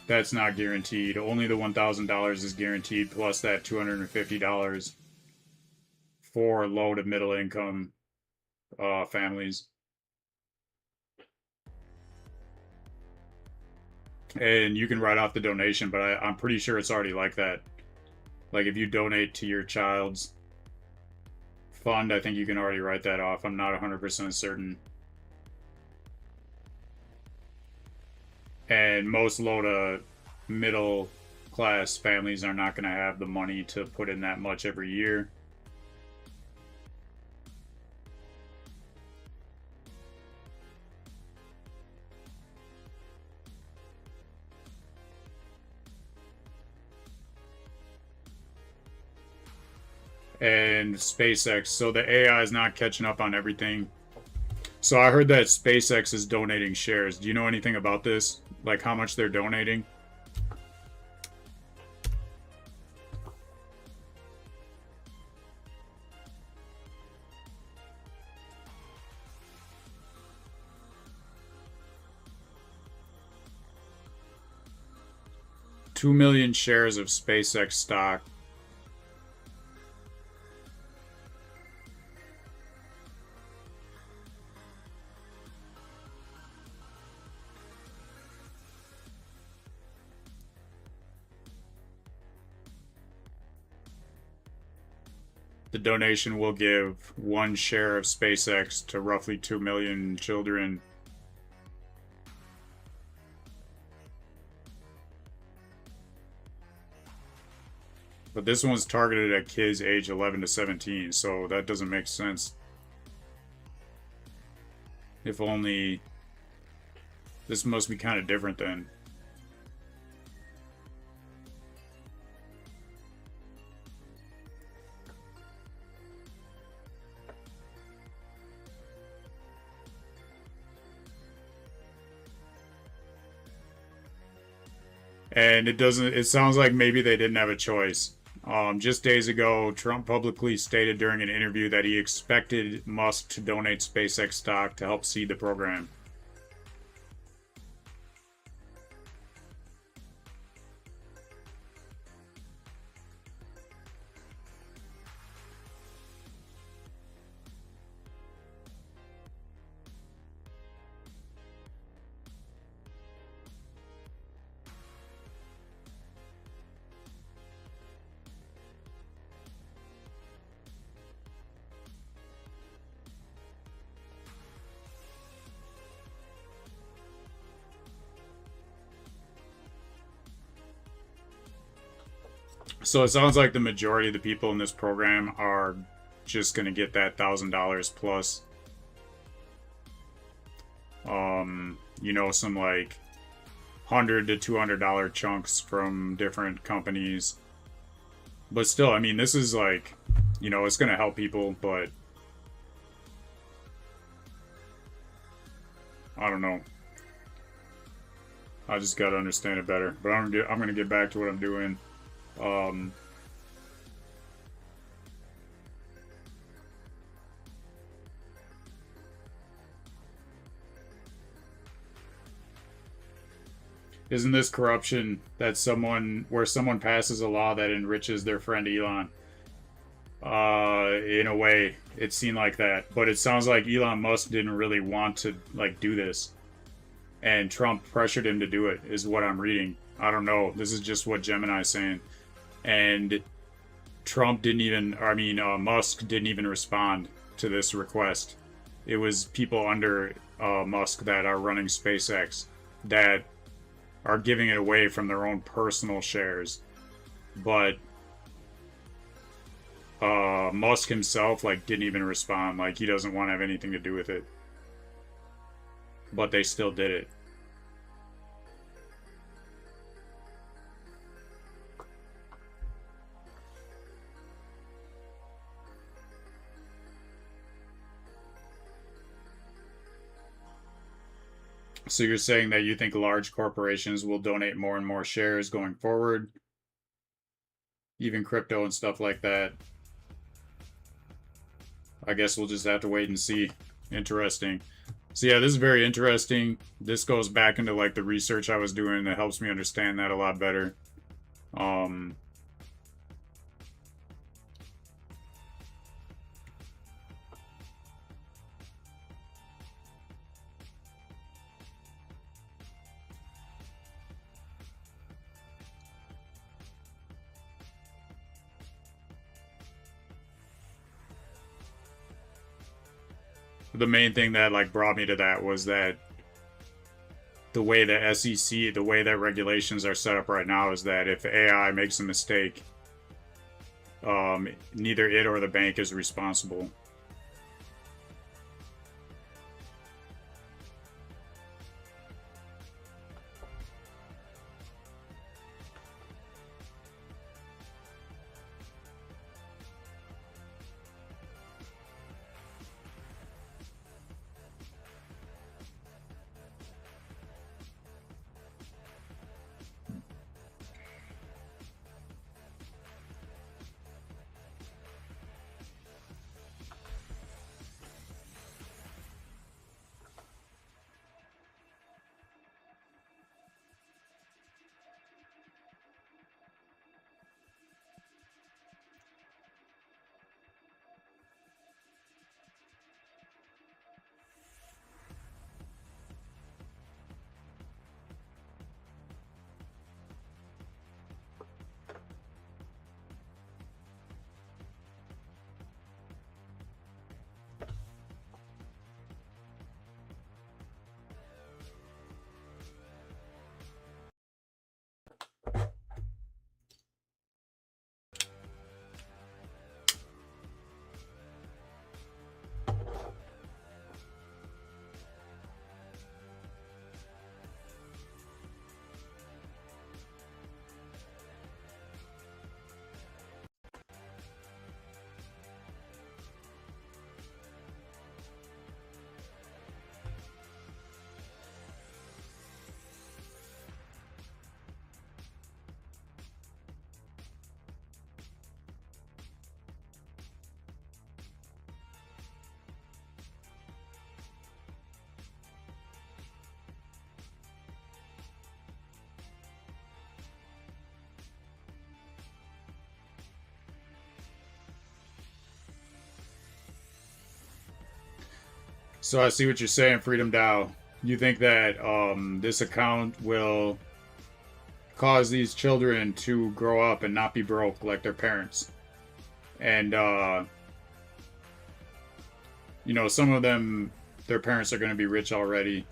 That's not guaranteed. Only the $1,000 is guaranteed, plus that $250 for low to middle income families. And you can write off the donation, but I'm pretty sure it's already like that. Like if you donate to your child's fund, I think you can already write that off. I'm not 100% certain. And most low to middle class families are not going to have the money to put in that much every year. And SpaceX, so the AI is not catching up on everything. So I heard that SpaceX is donating shares. Do you know anything about this? Like how much they're donating? $2 million shares of SpaceX stock. The donation will give 1 share of SpaceX to roughly 2 million children. But this one's targeted at kids age 11 to 17, so that doesn't make sense. If only... This must be kind of different then. And it sounds like maybe they didn't have a choice. Just days ago, Trump publicly stated during an interview that he expected Musk to donate SpaceX stock to help seed the program. So it sounds like the majority of the people in this program are just going to get that $1,000 plus. You know, some like $100 to $200 chunks from different companies. But still, I mean, this is like, you know, it's going to help people, but I don't know. I just got to understand it better. But I'm going to get back to what I'm doing. Isn't this corruption that where someone passes a law that enriches their friend Elon? In a way, it seemed like that, but it sounds like Elon Musk didn't really want to like do this, and Trump pressured him to do it, is what I'm reading. I don't know. This is just what Gemini's saying, and Musk didn't even respond to this request. It was people under Musk that are running SpaceX that are giving it away from their own personal shares. But Musk himself like didn't even respond. Like he doesn't want to have anything to do with it. But they still did it. So you're saying that you think large corporations will donate more and more shares going forward? Even crypto and stuff like that. I guess we'll just have to wait and see. Interesting. So yeah, this is very interesting. This goes back into like the research I was doing that helps me understand that a lot better. The main thing that like brought me to that was that the way the SEC, the way that regulations are set up right now is that if AI makes a mistake, neither it or the bank is responsible. So I see what you're saying, Freedom Dow. You think that this account will cause these children to grow up and not be broke like their parents. And you know, some of them, their parents are going to be rich already.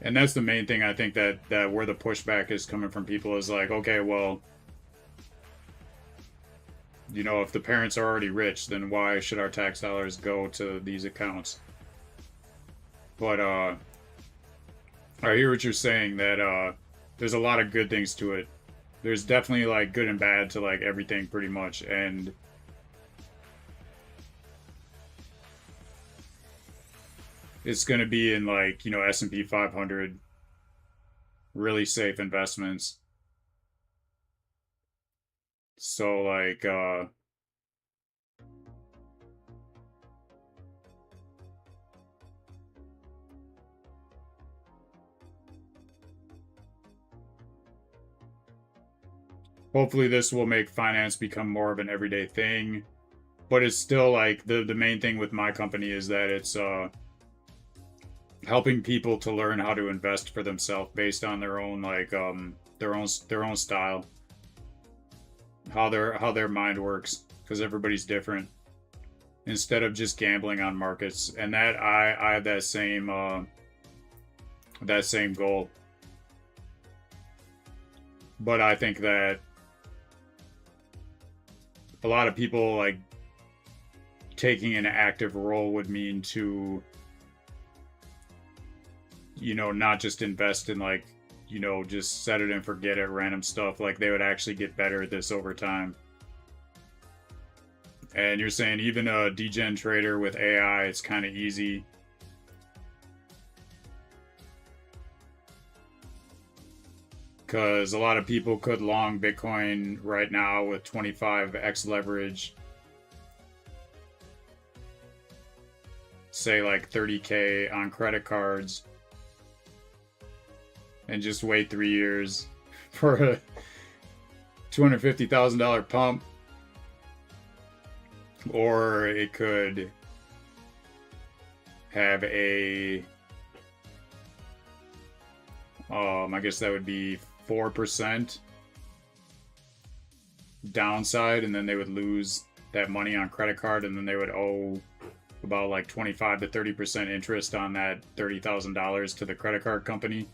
And that's the main thing I think that where the pushback is coming from people is like, okay, well, you know, if the parents are already rich, then why should our tax dollars go to these accounts? But I hear what you're saying, that there's a lot of good things to it. There's definitely like good and bad to like everything pretty much, and it's going to be in like, you know, S&P 500, really safe investments. So like hopefully this will make finance become more of an everyday thing. But it's still like the main thing with my company is that it's helping people to learn how to invest for themselves based on their own like their own style, how their mind works, because everybody's different, instead of just gambling on markets. And that I have that same goal. But I think that a lot of people like taking an active role would mean to, you know, not just invest in like, you know, just set it and forget it random stuff. Like they would actually get better at this over time. And you're saying even a degen trader with AI, it's kind of easy. Because a lot of people could long Bitcoin right now with 25x leverage, say like 30K on credit cards, and just wait 3 years for a $250,000 pump. Or it could have a I guess that would be 4% downside, and then they would lose that money on credit card, and then they would owe about like 25 to 30% interest on that $30,000 to the credit card company.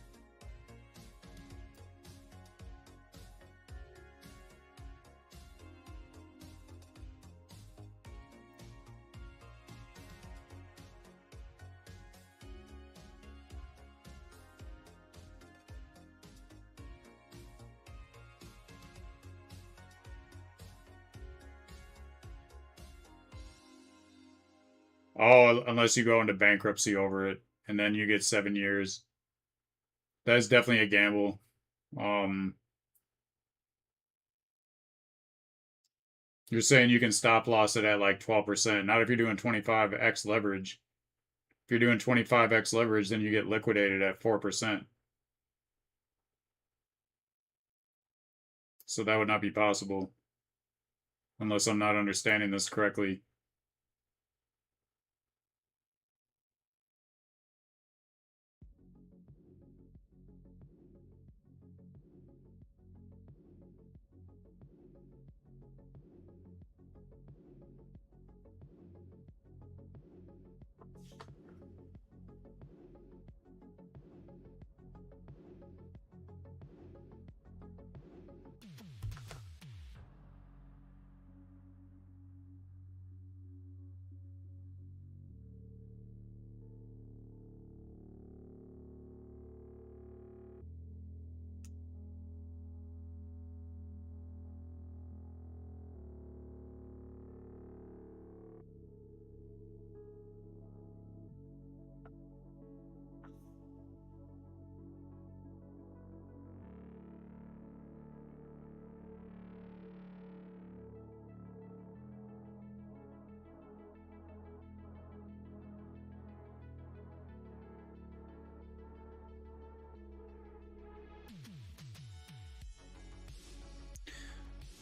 Oh, unless you go into bankruptcy over it, and then you get 7 years. That's definitely a gamble. Um, you're saying you can stop loss it at like 12%. Not if you're doing 25x leverage. If you're doing 25x leverage, then you get liquidated at 4%. So that would not be possible, unless I'm not understanding this correctly.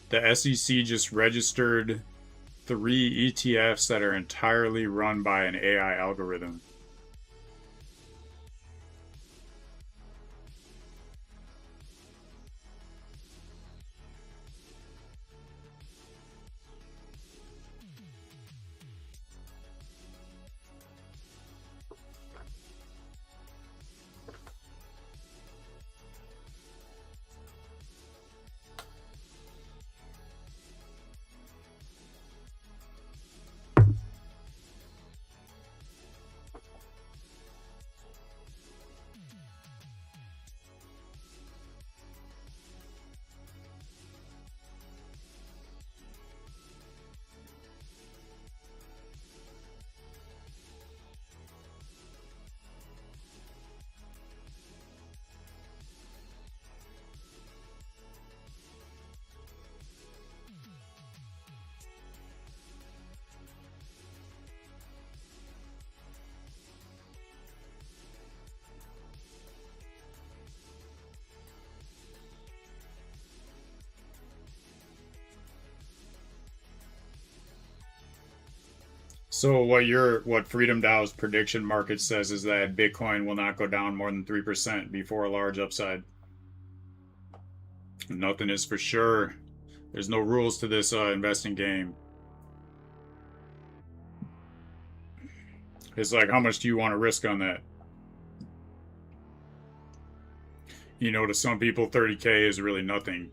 The SEC just registered 3 ETFs that are entirely run by an AI algorithm. So what Freedom DAO's prediction market says is that Bitcoin will not go down more than 3% before a large upside. Nothing is for sure. There's no rules to this investing game. It's like, how much do you want to risk on that? You know, to some people, 30K is really nothing.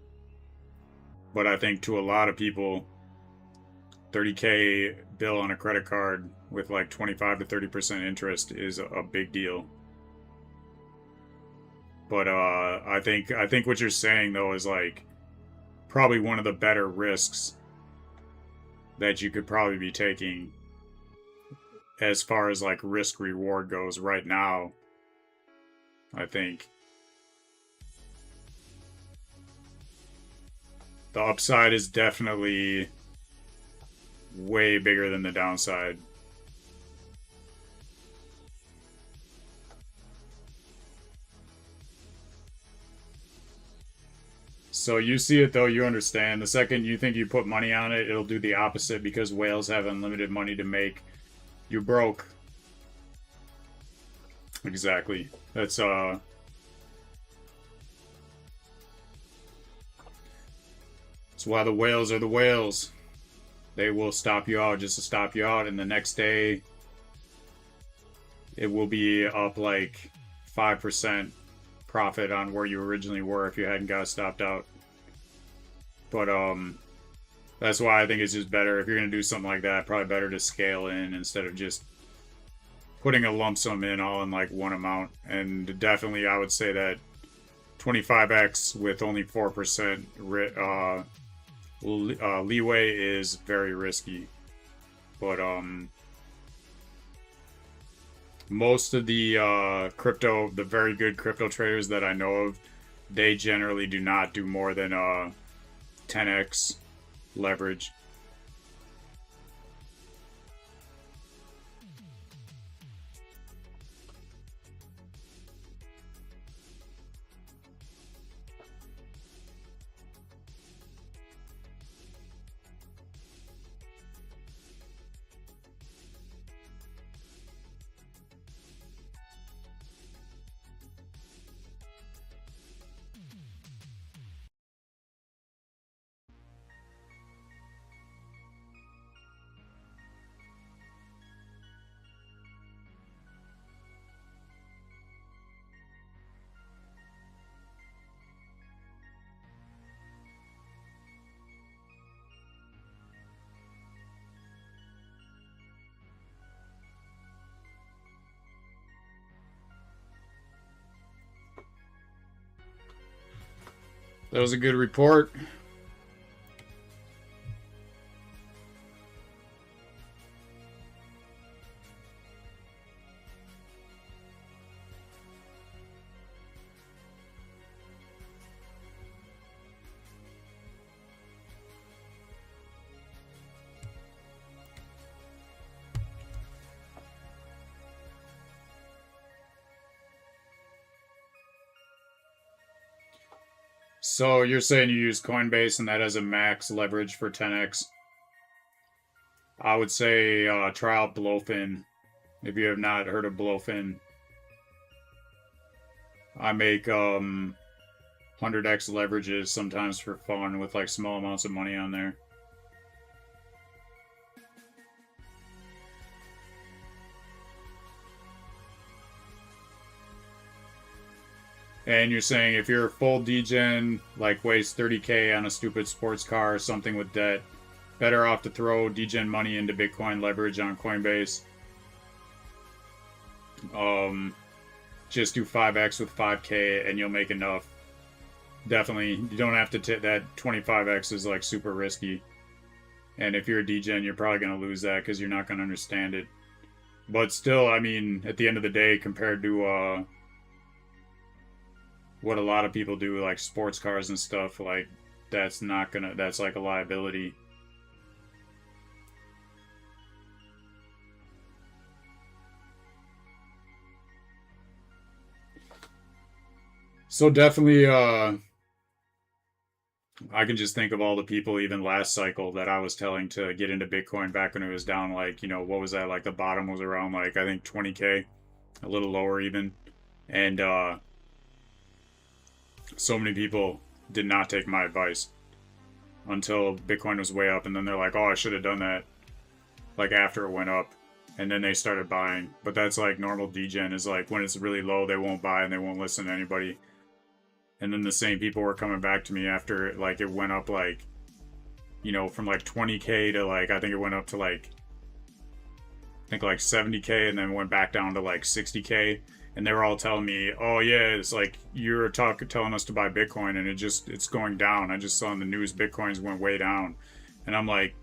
But I think to a lot of people, 30K bill on a credit card with like 25 to 30% interest is a big deal. But I think what you're saying though is like probably one of the better risks that you could probably be taking as far as like risk reward goes right now. I think the upside is definitely way bigger than the downside. So you see it though, you understand. The second you think you put money on it, it'll do the opposite because whales have unlimited money to make. You broke. Exactly. That's why the whales are the whales. They will stop you out just to stop you out, and the next day it will be up like 5% profit on where you originally were if you hadn't got stopped out. But that's why I think it's just better if you're gonna do something like that, probably better to scale in instead of just putting a lump sum in all in like one amount. And definitely I would say that 25x with only 4% leeway is very risky. But most of the the very good crypto traders that I know of, they generally do not do more than 10x leverage. That was a good report. So you're saying you use Coinbase and that has a max leverage for 10x? I would say try out Blowfin. If you have not heard of Blowfin, I make 100x leverages sometimes for fun with like small amounts of money on there. And you're saying if you're full degen, like waste 30K on a stupid sports car or something with debt, better off to throw degen money into Bitcoin leverage on Coinbase. Just do 5x with 5K and you'll make enough. Definitely, you don't have to that 25x is like super risky. And if you're a degen, you're probably going to lose that because you're not going to understand it. But still, I mean, at the end of the day, compared to what a lot of people do, like sports cars and stuff, like that's like a liability. So definitely, I can just think of all the people, even last cycle, that I was telling to get into Bitcoin back when it was down, like, you know, what was that? Like the bottom was around, like, I think 20K, a little lower even. And so many people did not take my advice until Bitcoin was way up. And then they're like, oh, I should have done that, like, after it went up. And then they started buying. But that's like normal degen is like when it's really low, they won't buy and they won't listen to anybody. And then the same people were coming back to me after like it went up like, you know, from like 20K to like, I think it went up to like, I think like 70K and then went back down to like 60K. And they were all telling me, oh yeah, it's like you're telling us to buy Bitcoin and it's going down. I just saw in the news Bitcoins went way down. And I'm like,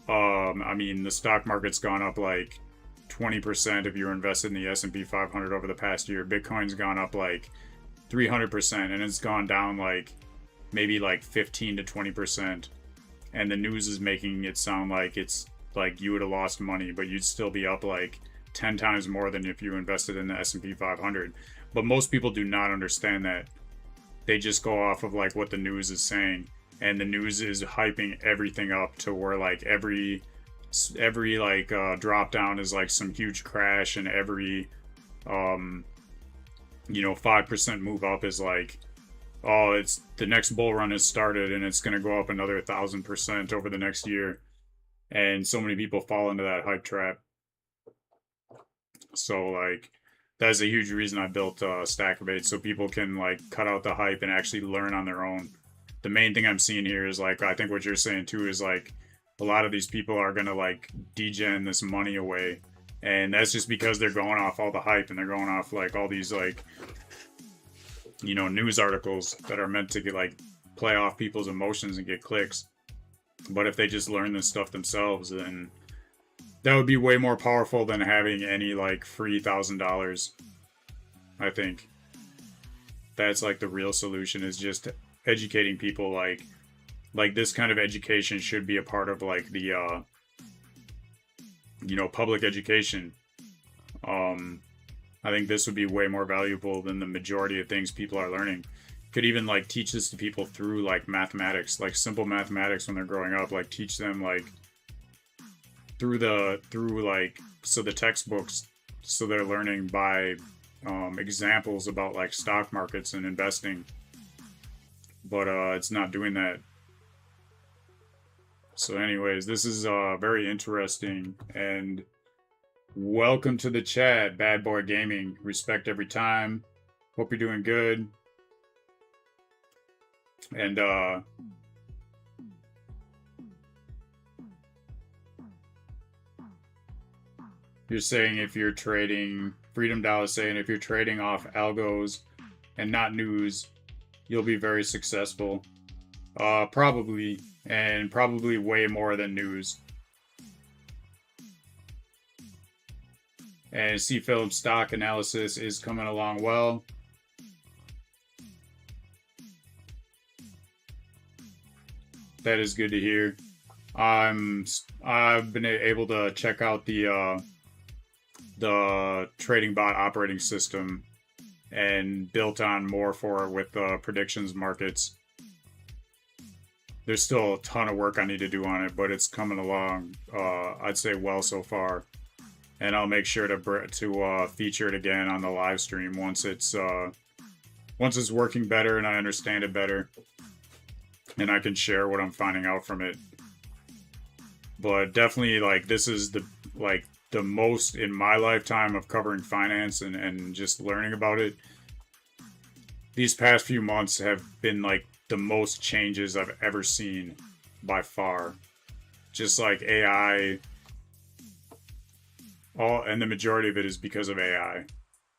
I mean, the stock market's gone up like 20% if you're invested in the S&P 500 over the past year. Bitcoin's gone up like 300% and it's gone down like maybe like 15 to 20%. And the news is making it sound like it's like you would have lost money, but you'd still be up like 10 times more than if you invested in the S&P 500. But most people do not understand that. They just go off of like what the news is saying, and the news is hyping everything up to where like every like drop down is like some huge crash, and every 5% move up is like, oh, it's the next bull run has started and it's going to go up another 1,000% over the next year. And so many people fall into that hype trap. So like that's a huge reason I built Stackivate, so people can like cut out the hype and actually learn on their own. The main thing I'm seeing here is like, I think what you're saying too is like a lot of these people are gonna like degen this money away, and that's just because they're going off all the hype and they're going off like all these like, you know, news articles that are meant to get like play off people's emotions and get clicks. But if they just learn this stuff themselves, then that would be way more powerful than having any like free $1,000. I think that's like the real solution, is just educating people. Like this kind of education should be a part of like the public education. I think this would be way more valuable than the majority of things people are learning. Could even like teach this to people through like mathematics, like simple mathematics when they're growing up. Like teach them like through like, so the textbooks, so they're learning by examples about like stock markets and investing. But it's not doing that. So anyways, this is very interesting, and welcome to the chat, Bad Boy Gaming. Respect every time. Hope you're doing good. And you're saying if you're trading, Freedom Dow is saying if you're trading off algos and not news, you'll be very successful. Probably, and probably way more than news. And C. Phillips stock analysis is coming along well. That is good to hear. I've been able to check out the trading bot operating system and built on more for it with predictions markets. there's still a ton of work I need to do on it, but it's coming along. I'd say well so far, and I'll make sure to feature it again on the live stream once it's working better and I understand it better, and I can share what I'm finding out from it. But definitely, like, this is the most in my lifetime of covering finance and just learning about it. These past few months have been like the most changes I've ever seen by far. Just like AI, and the majority of it is because of AI.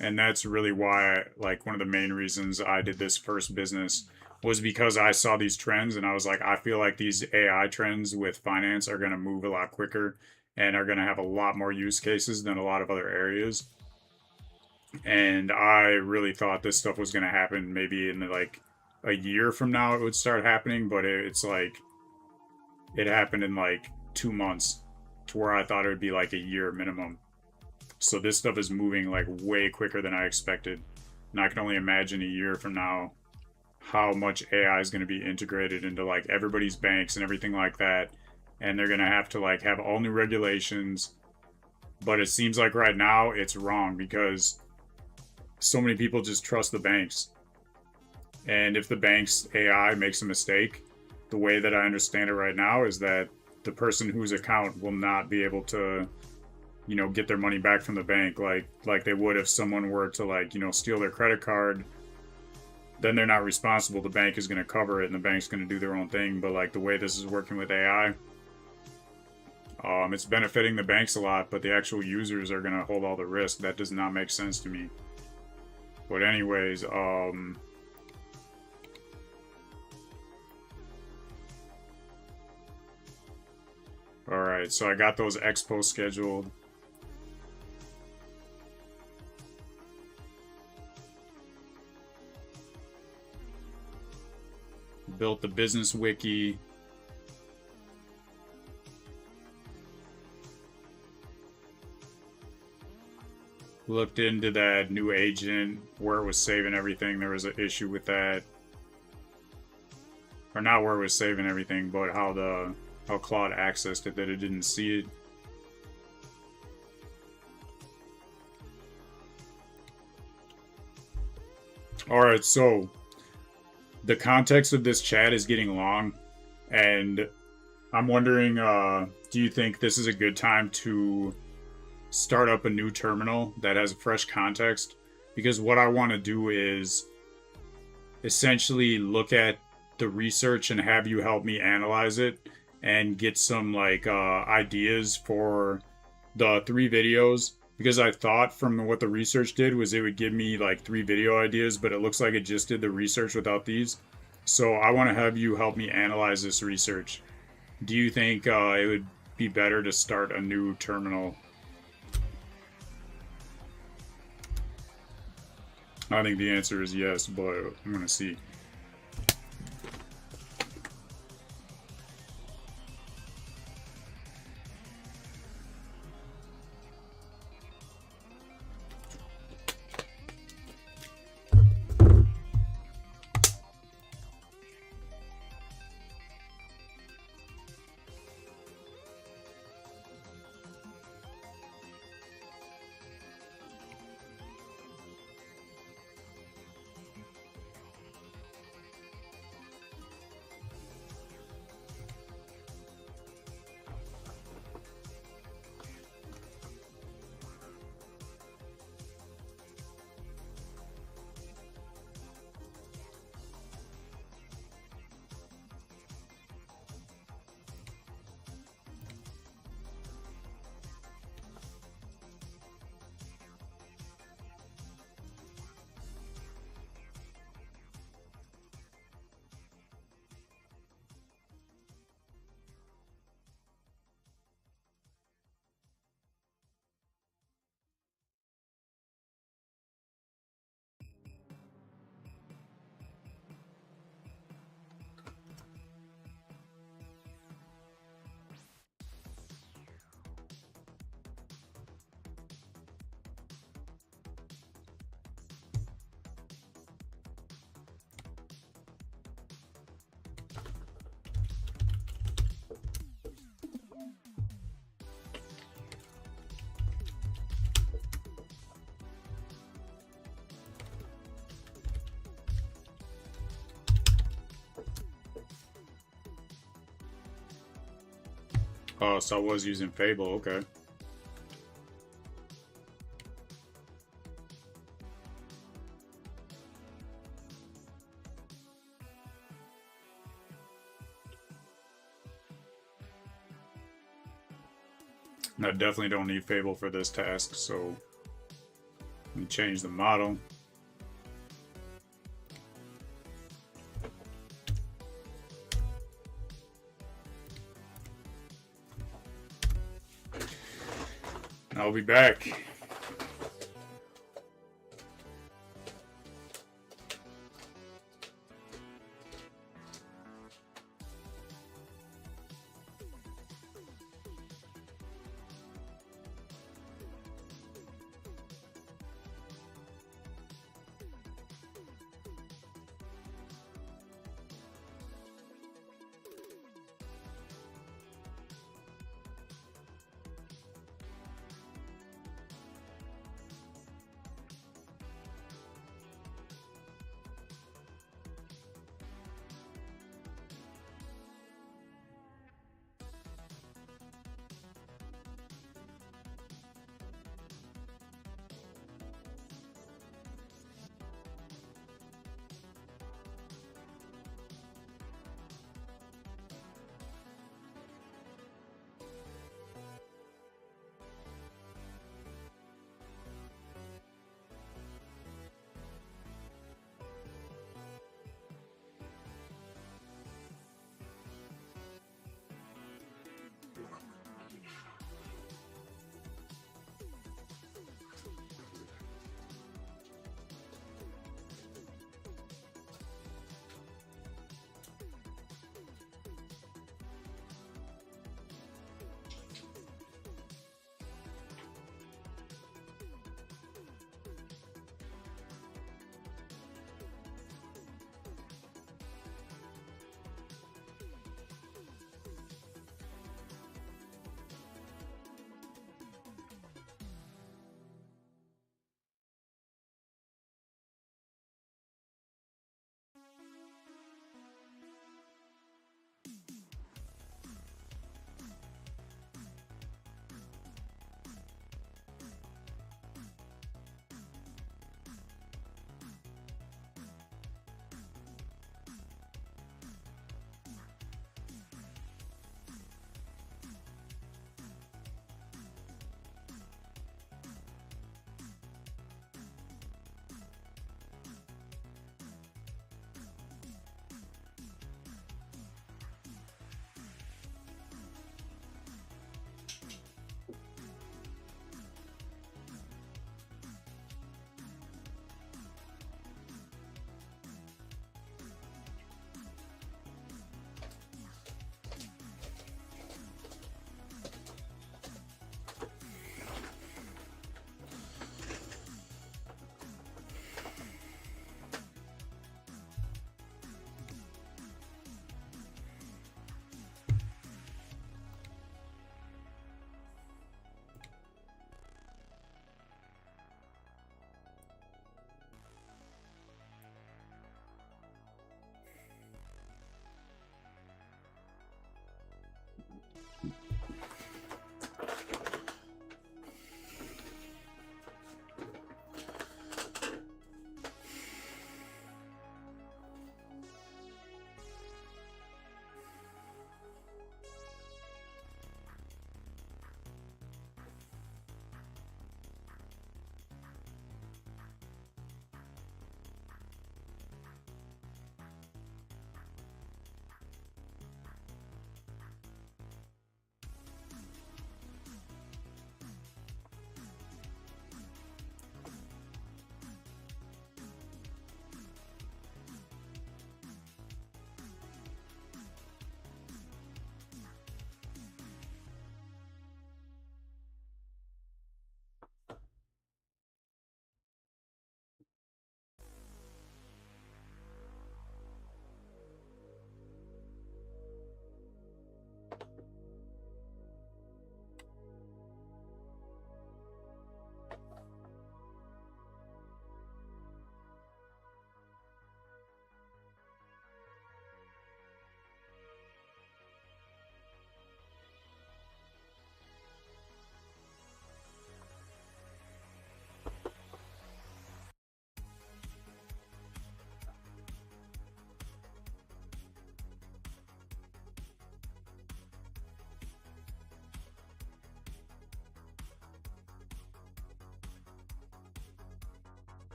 And that's really why, like, one of the main reasons I did this first business was because I saw these trends and I was like, I feel like these AI trends with finance are going to move a lot quicker and are going to have a lot more use cases than a lot of other areas. And I really thought this stuff was going to happen maybe in like a year from now it would start happening, but it's like it happened in like 2 months to where I thought it would be like a year minimum. So this stuff is moving like way quicker than I expected. And I can only imagine a year from now how much AI is going to be integrated into like everybody's banks and everything like that. And they're going to have to like have all new regulations. But it seems like right now it's wrong because so many people just trust the banks. And if the bank's AI makes a mistake, the way that I understand it right now is that the person whose account will not be able to, you know, get their money back from the bank like they would if someone were to, like, you know, steal their credit card. Then they're not responsible. The bank is going to cover it and the bank's going to do their own thing. But like the way this is working with AI, it's benefiting the banks a lot, but the actual users are going to hold all the risk. That does not make sense to me. But anyways, alright, so I got those expos scheduled. Built the business wiki. Looked into that new agent, where it was saving everything. There was an issue with that. Or not where it was saving everything, but how Claude accessed it, that it didn't see it. Alright, so the context of this chat is getting long, and I'm wondering, do you think this is a good time to start up a new terminal that has a fresh context? Because what I want to do is essentially look at the research and have you help me analyze it and get some like ideas for the 3 videos, because I thought from what the research did was it would give me like 3 video ideas, but it looks like it just did the research without these. So I want to have you help me analyze this research. Do you think it would be better to start a new terminal? I think the answer is yes, but I'm gonna see. Oh, so I was using Fable, okay. I definitely don't need Fable for this task, so let me change the model. I'll be back.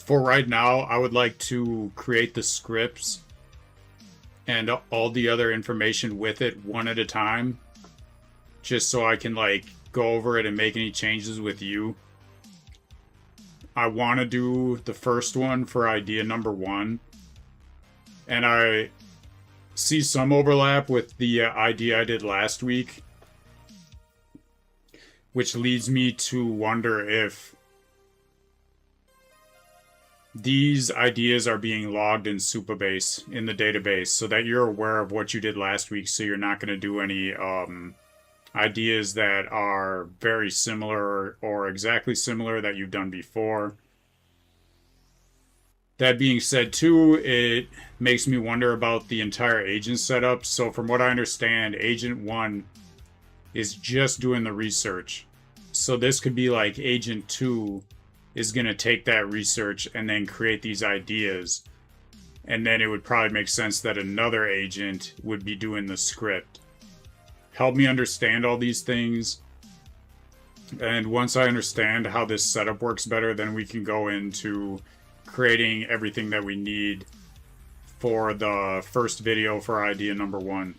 For right now, I would like to create the scripts and all the other information with it one at a time, just so I can like go over it and make any changes with you. I want to do the first one for idea number 1, and I see some overlap with the idea I did last week, which leads me to wonder if these ideas are being logged in Supabase in the database so that you're aware of what you did last week, so you're not going to do any ideas that are very similar or exactly similar that you've done before. That being said, too, it makes me wonder about the entire agent setup. So from what I understand, Agent 1 is just doing the research. So this could be like Agent 2 is going to take that research and then create these ideas. And then it would probably make sense that another agent would be doing the script. Help me understand all these things. And once I understand how this setup works better, then we can go into creating everything that we need for the first video for idea number 1.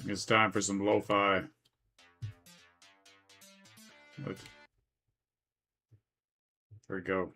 It's time for some lo-fi. There we go.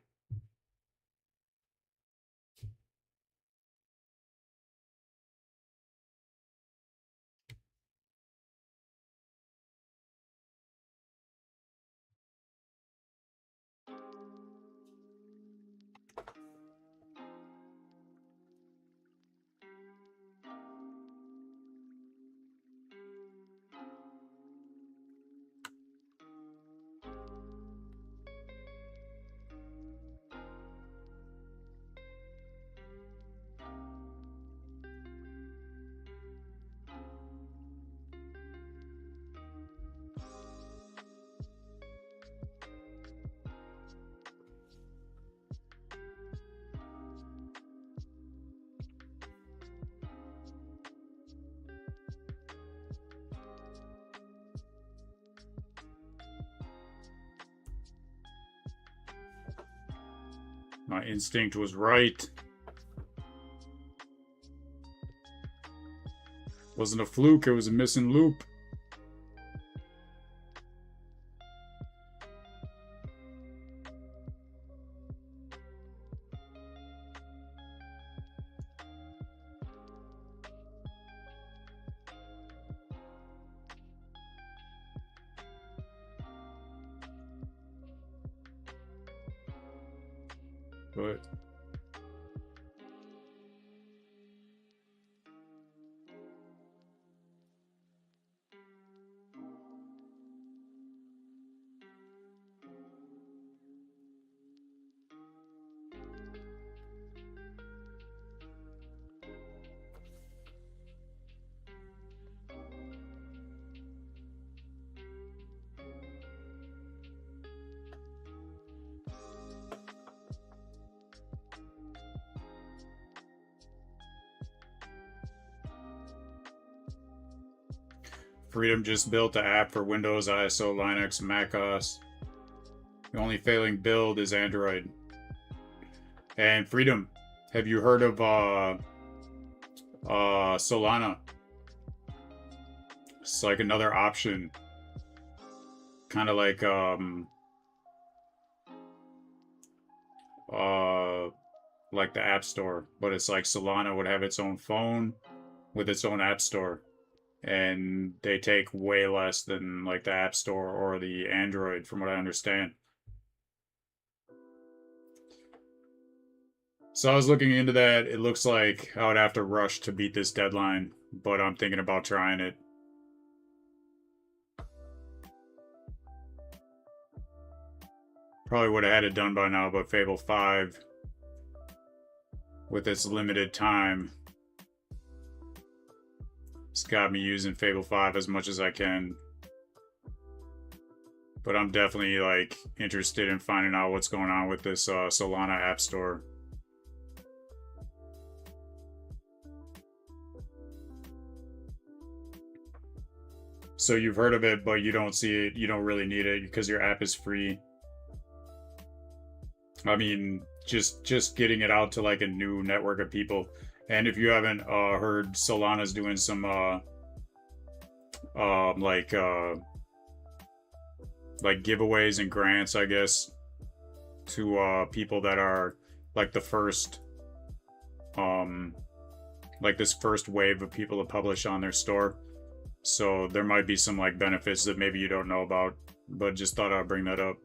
My instinct was right. Wasn't a fluke, it was a missing loop. But Freedom just built the app for Windows, ISO, Linux, macOS. The only failing build is Android. And Freedom, have you heard of Solana? It's like another option, kind of like the App Store, but it's like Solana would have its own phone with its own App Store, and they take way less than like the App Store or the Android, from what I understand. So I was looking into that. It looks like I would have to rush to beat this deadline, but I'm thinking about trying it. Probably would have had it done by now, but Fable 5, with its limited time, it's got me using Fable 5 as much as I can. But I'm definitely like interested in finding out what's going on with this Solana App Store. So you've heard of it, but you don't see it. You don't really need it because your app is free. I mean, just getting it out to like a new network of people. And if you haven't heard, Solana's doing some like giveaways and grants, I guess, to people that are like the first like this first wave of people to publish on their store. So there might be some like benefits that maybe you don't know about, but just thought I'd bring that up.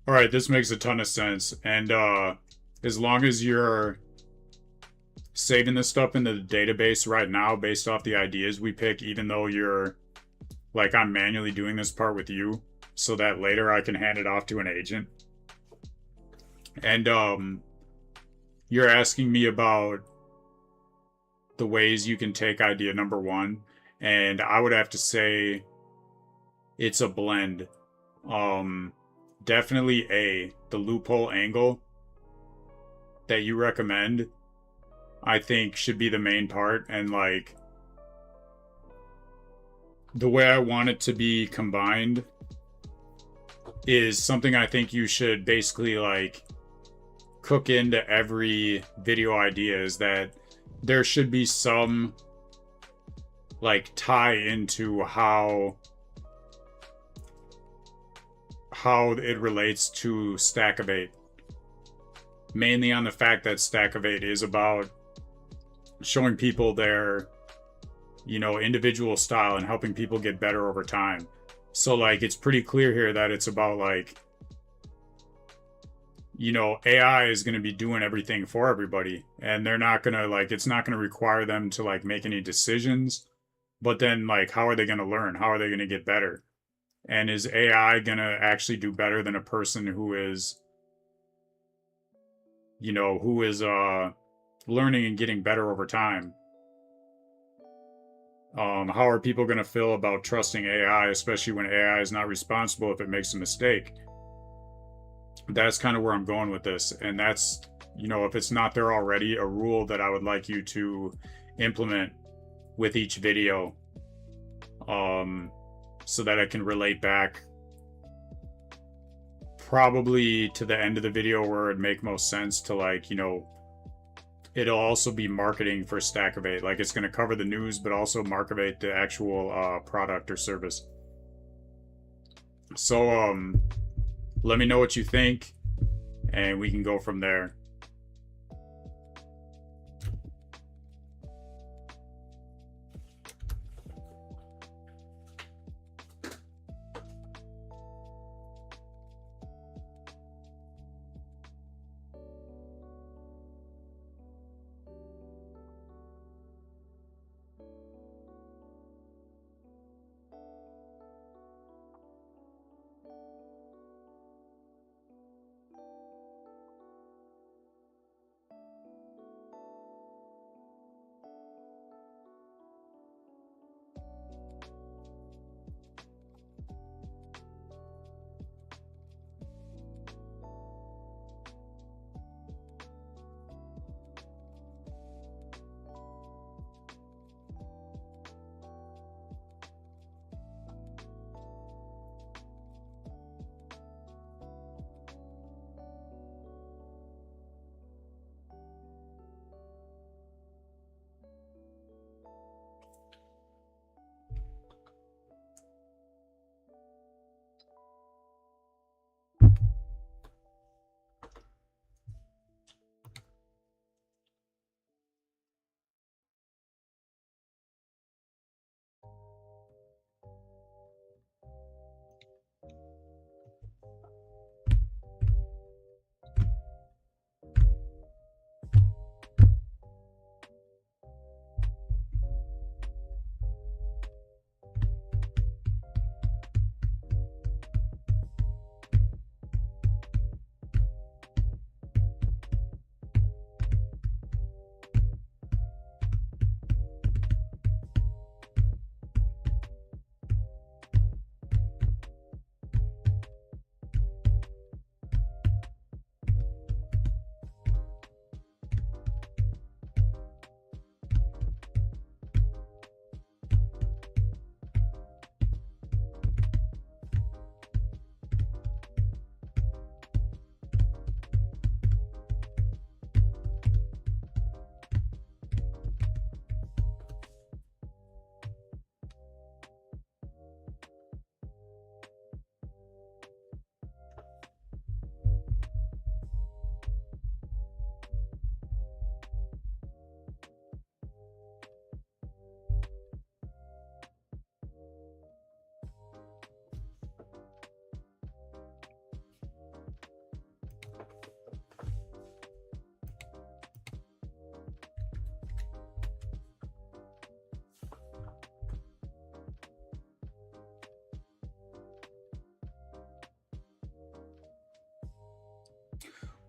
All right, this makes a ton of sense. And as long as you're saving this stuff in the database right now based off the ideas we pick, even though you're like, I'm manually doing this part with you so that later I can hand it off to an agent. And you're asking me about the ways you can take idea number one, and I would have to say it's a blend. Definitely the loophole angle that you recommend, I think, should be the main part. And like the way I want it to be combined is something I think you should basically like cook into every video idea, is that there should be some like tie into how how it relates to Stackivate. Mainly on the fact that Stackivate is about showing people their, individual style and helping people get better over time. So, like, it's pretty clear here that it's about, like, AI is going to be doing everything for everybody. And they're not going to, like, it's not going to require them to, like, make any decisions. But then, like, how are they going to learn? How are they going to get better? And is AI going to actually do better than a person who is, learning and getting better over time? How are people going to feel about trusting AI, especially when AI is not responsible if it makes a mistake? That's kind of where I'm going with this. And that's, if it's not there already, a rule that I would like you to implement with each video, so that I can relate back probably to the end of the video where it'd make most sense to, like, it'll also be marketing for Stackivate. Like, it's going to cover the news, but also market the actual product or service. So, let me know what you think, and we can go from there.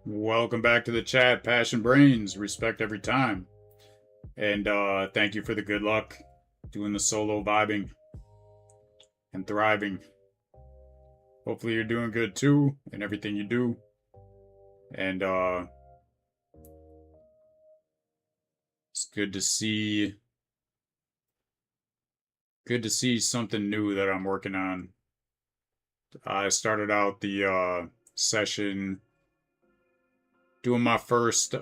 Welcome back to the chat, Passion Brains. Respect every time. And thank you for the good luck doing the solo vibing and thriving. Hopefully you're doing good too in everything you do. And it's good to see something new that I'm working on. I started out the session doing my first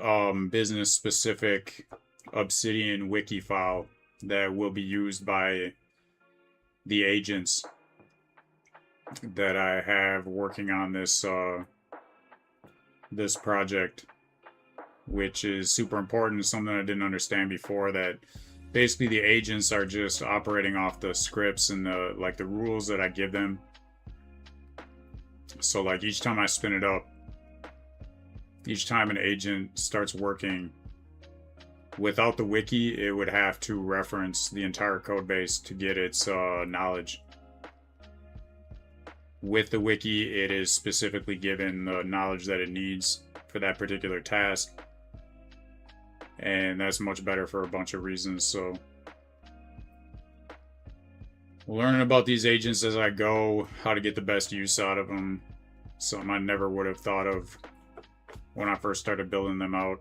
business specific Obsidian wiki file that will be used by the agents. that I have working on this project, which is super important. Something I didn't understand before, that basically the agents are just operating off the scripts and the rules that I give them. So like each time I spin it up, each time an agent starts working without the wiki, it would have to reference the entire code base to get its knowledge. With the wiki, it is specifically given the knowledge that it needs for that particular task. And that's much better for a bunch of reasons. So learning about these agents as I go, how to get the best use out of them. Something I never would have thought of when I first started building them out.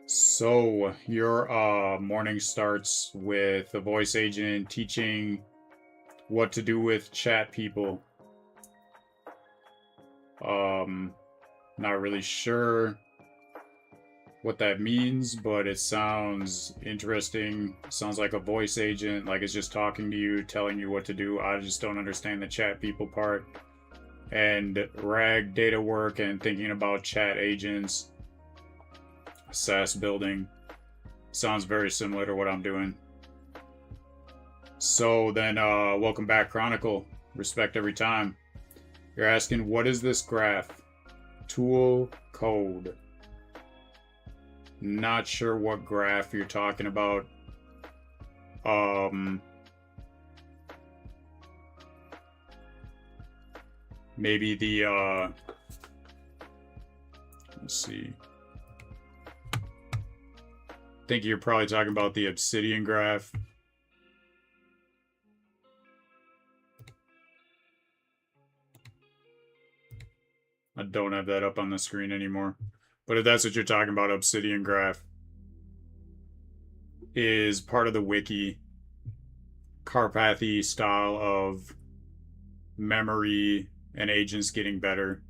So your morning starts with a voice agent teaching what to do with chat people. Not really sure what that means, but it sounds interesting. Sounds like a voice agent, like it's just talking to you, telling you what to do. I just don't understand the chat people part. And RAG data work and thinking about chat agents, SaaS building. Sounds very similar to what I'm doing. So then, welcome back, Chronicle. Respect every time. You're asking, what is this graph? Tool code. Not sure what graph you're talking about. Maybe the, let's see. I think you're probably talking about the obsidian graph. I don't have that up on the screen anymore. But if that's what you're talking about, obsidian graph is part of the wiki. Carpathy style of memory and agents getting better.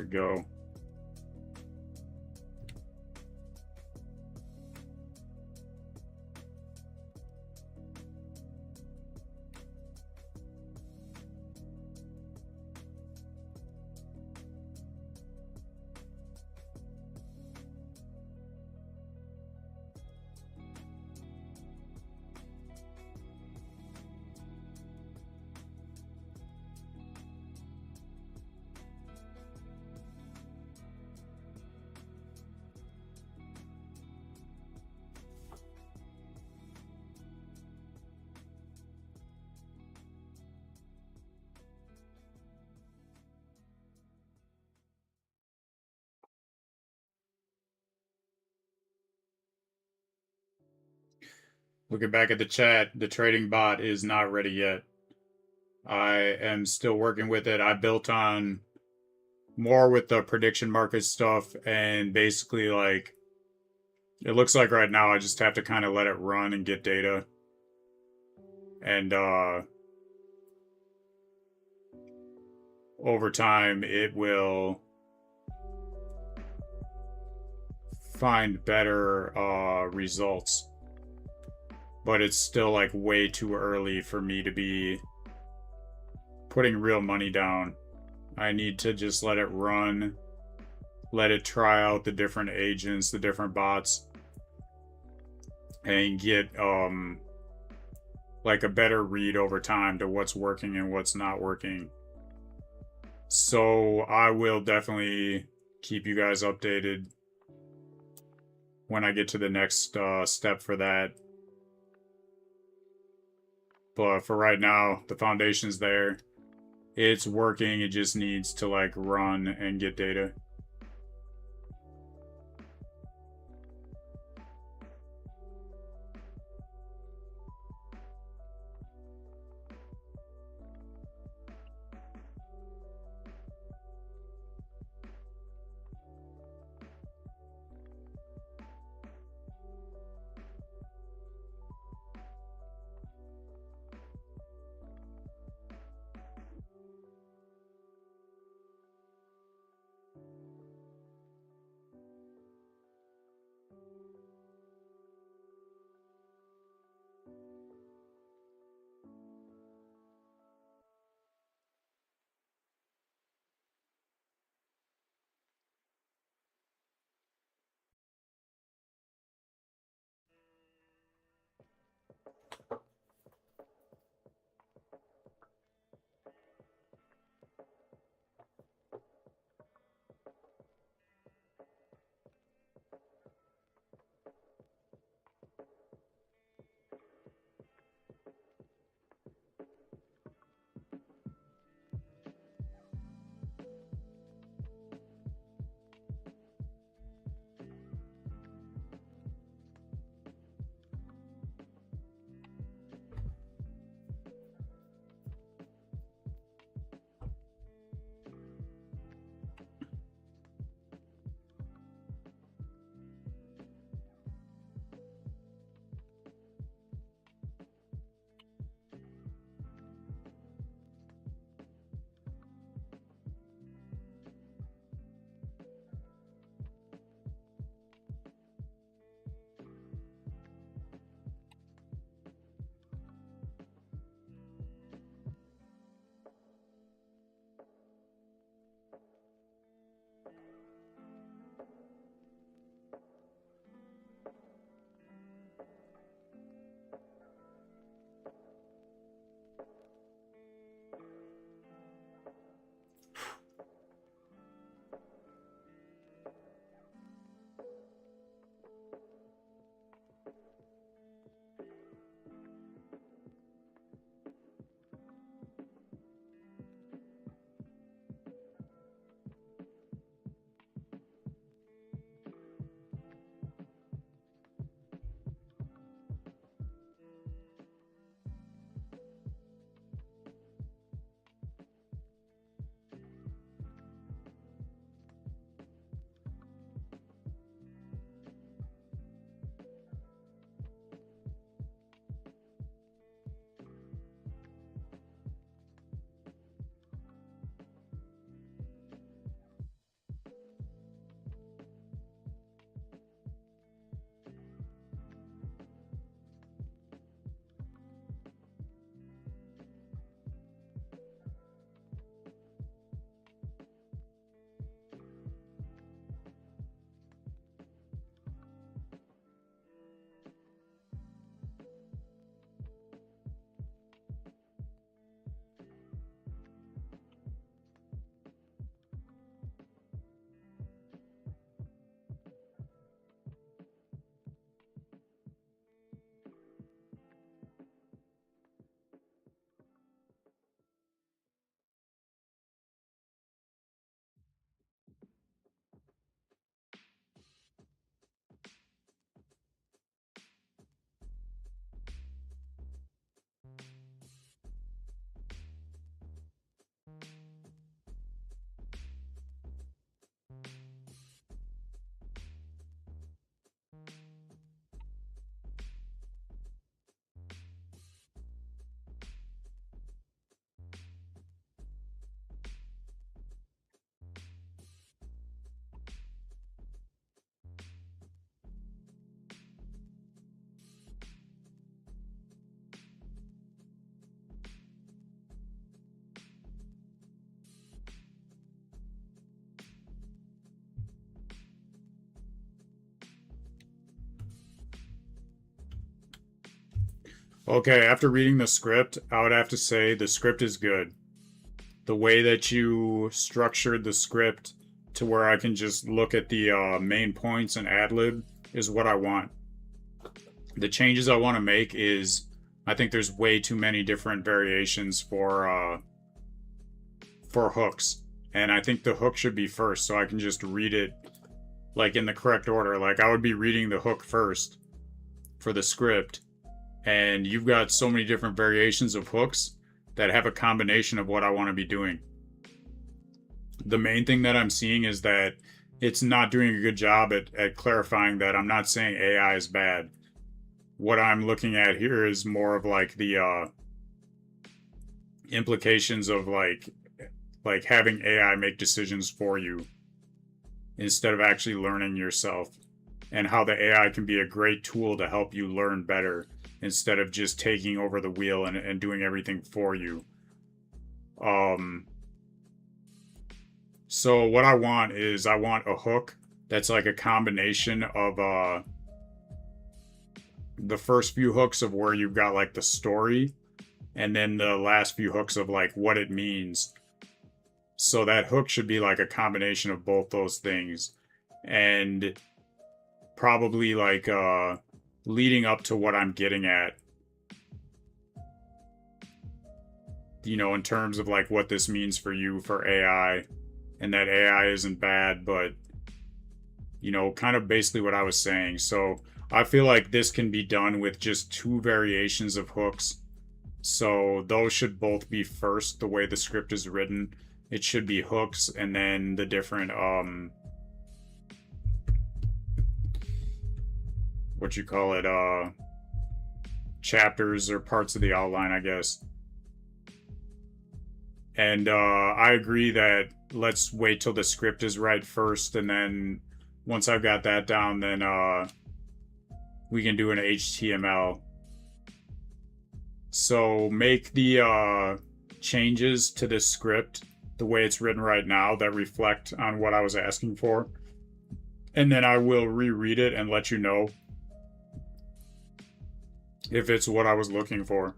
we go. Looking back at the chat, the trading bot is not ready yet. I am still working with it. I built on more with the prediction market stuff, and basically, like, it looks like right now I just have to kind of let it run and get data. And over time, it will find better results. But it's still like way too early for me to be putting real money down. I need to just let it run, let it try out the different agents, the different bots, and get like a better read over time to what's working and what's not working. So I will definitely keep you guys updated when I get to the next step for that. But for right now, the foundation's there. It's working. It just needs to like run and get data. Okay, after reading the script, I would have to say the script is good. The way that you structured the script to where I can just look at the main points and ad lib is what I want. The changes I want to make is I think there's way too many different variations for hooks, and I think the hook should be first so I can just read it like in the correct order. Like I would be reading the hook first for the script, and you've got so many different variations of hooks that have a combination of what I want to be doing. The main thing that I'm seeing is that it's not doing a good job at clarifying that I'm not saying AI is bad. What I'm looking at here is more of like the implications of like having AI make decisions for you instead of actually learning yourself, and how the AI can be a great tool to help you learn better instead of just taking over the wheel and doing everything for you. So what I want is I want a hook that's like a combination of the first few hooks of where you've got like the story, and then the last few hooks of like what it means. So that hook should be like a combination of both those things, and probably like leading up to what I'm getting at, you know, in terms of like what this means for you for AI, and that AI isn't bad, but you know, kind of basically what I was saying. So I feel like this can be done with just two variations of hooks. So those should both be first the way the script is written. It should be hooks and then the different what you call it, chapters or parts of the outline, I guess. And I agree that let's wait till the script is right first, and then once I've got that down, then we can do an HTML. So make the changes to this script the way it's written right now that reflect on what I was asking for. And then I will reread it and let you know if it's what I was looking for.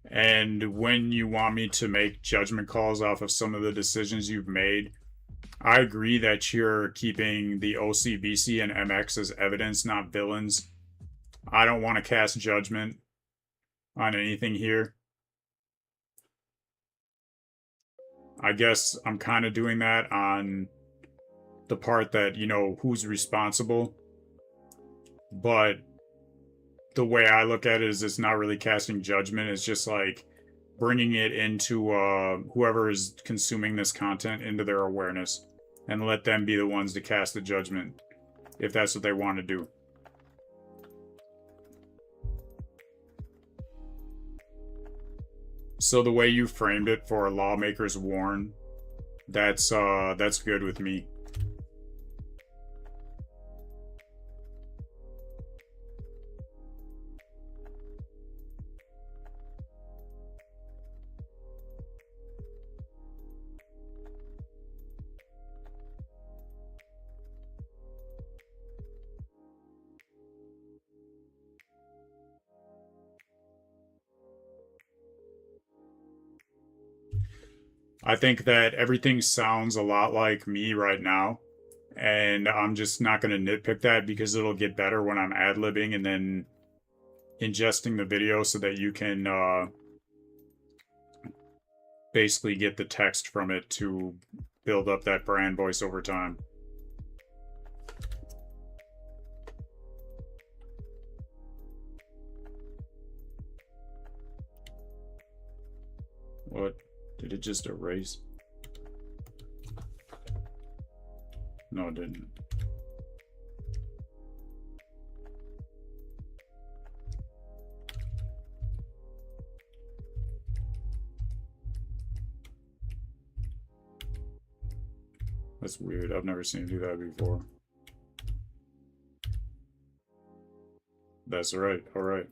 And when you want me to make judgment calls off of some of the decisions you've made, I agree that you're keeping the OC, BC, and MX as evidence, not villains. I don't want to cast judgment on anything here. I guess I'm kind of doing that on the part that, you know, who's responsible. But the way I look at it is it's not really casting judgment. It's just like bringing it into whoever is consuming this content into their awareness, and let them be the ones to cast the judgment if that's what they want to do. So the way you framed it for lawmakers warn, that's good with me. I think that everything sounds a lot like me right now, and I'm just not going to nitpick that because it'll get better when I'm ad-libbing and then ingesting the video so that you can basically get the text from it to build up that brand voice over time. What? Did it just erase? No, it didn't. That's weird. I've never seen it do that before. That's right. All right.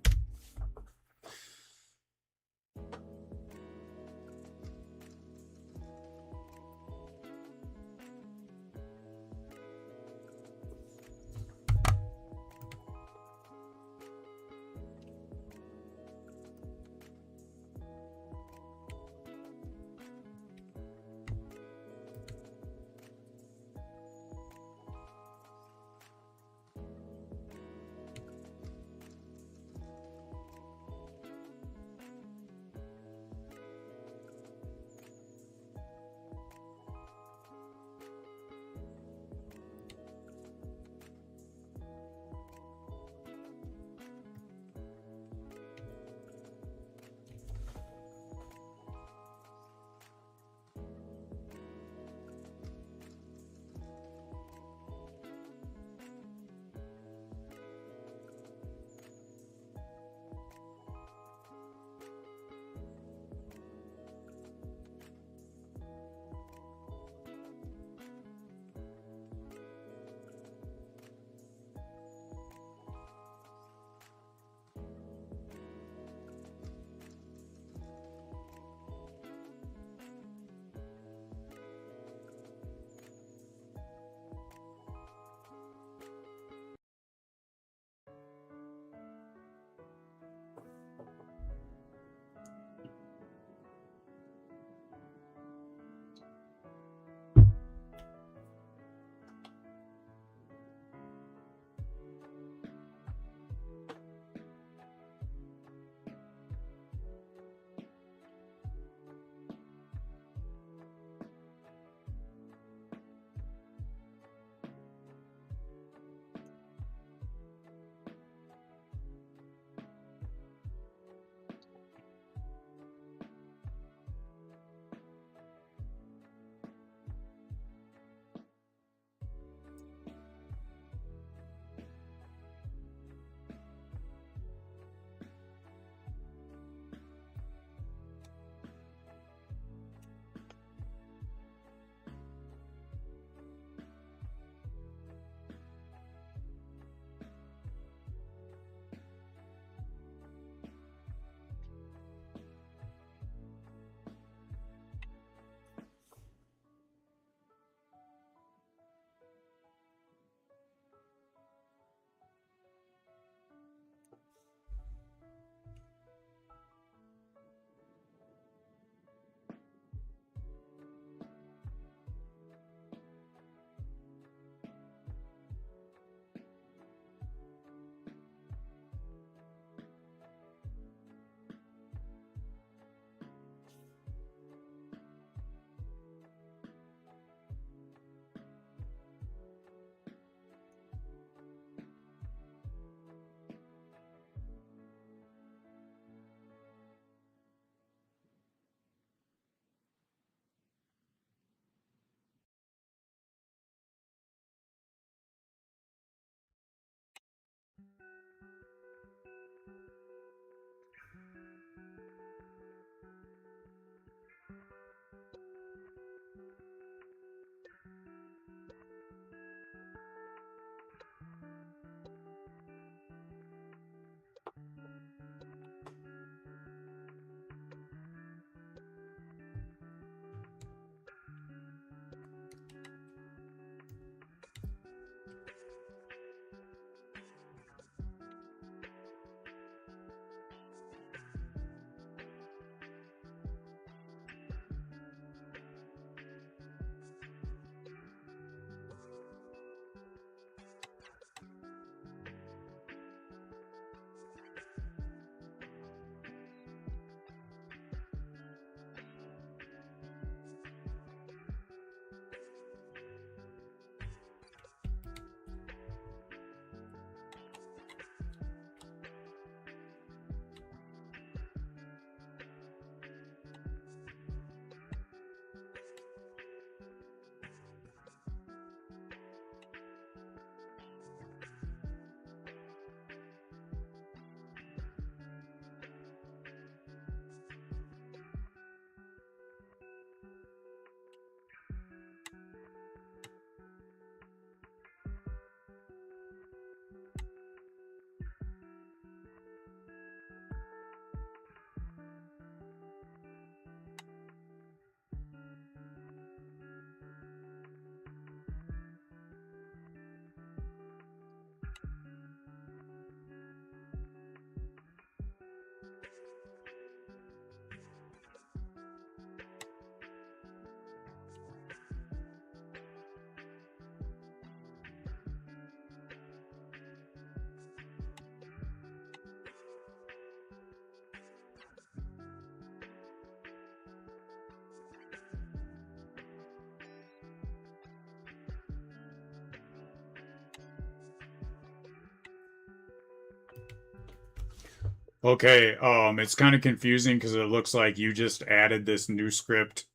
Okay, it's kind of confusing because it looks like you just added this new script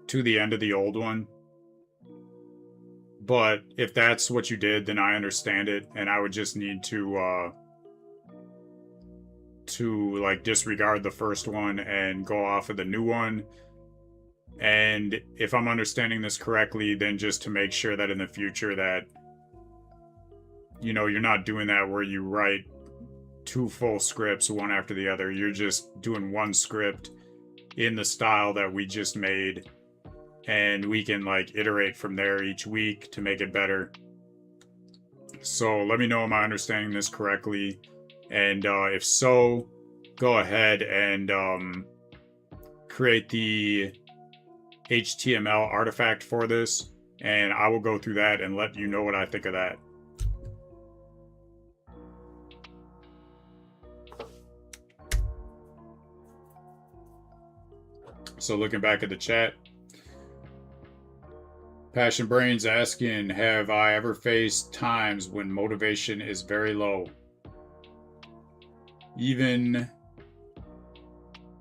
to the end of the old one. But if that's what you did, then I understand it, and I would just need to like disregard the first one and go off of the new one. And if I'm understanding this correctly, then just to make sure that in the future that you're not doing that where you write two full scripts one after the other. You're just doing one script in the style that we just made, and we can like iterate from there each week to make it better. So let me know am I understanding this correctly, and if so, go ahead and create the HTML artifact for this, and I will go through that and let you know what I think of that. So looking back at the chat, Passion Brains asking, have I ever faced times when motivation is very low? Even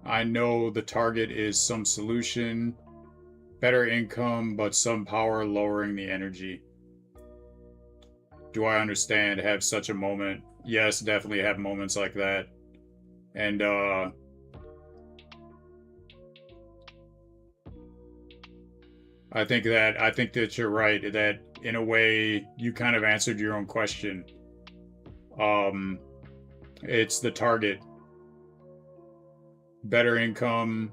I know the target is some solution, better income, but some power lowering the energy. Do I understand? Have such a moment? Yes, definitely have moments like that. And I think that you're right, that in a way you kind of answered your own question. It's the target. Better income,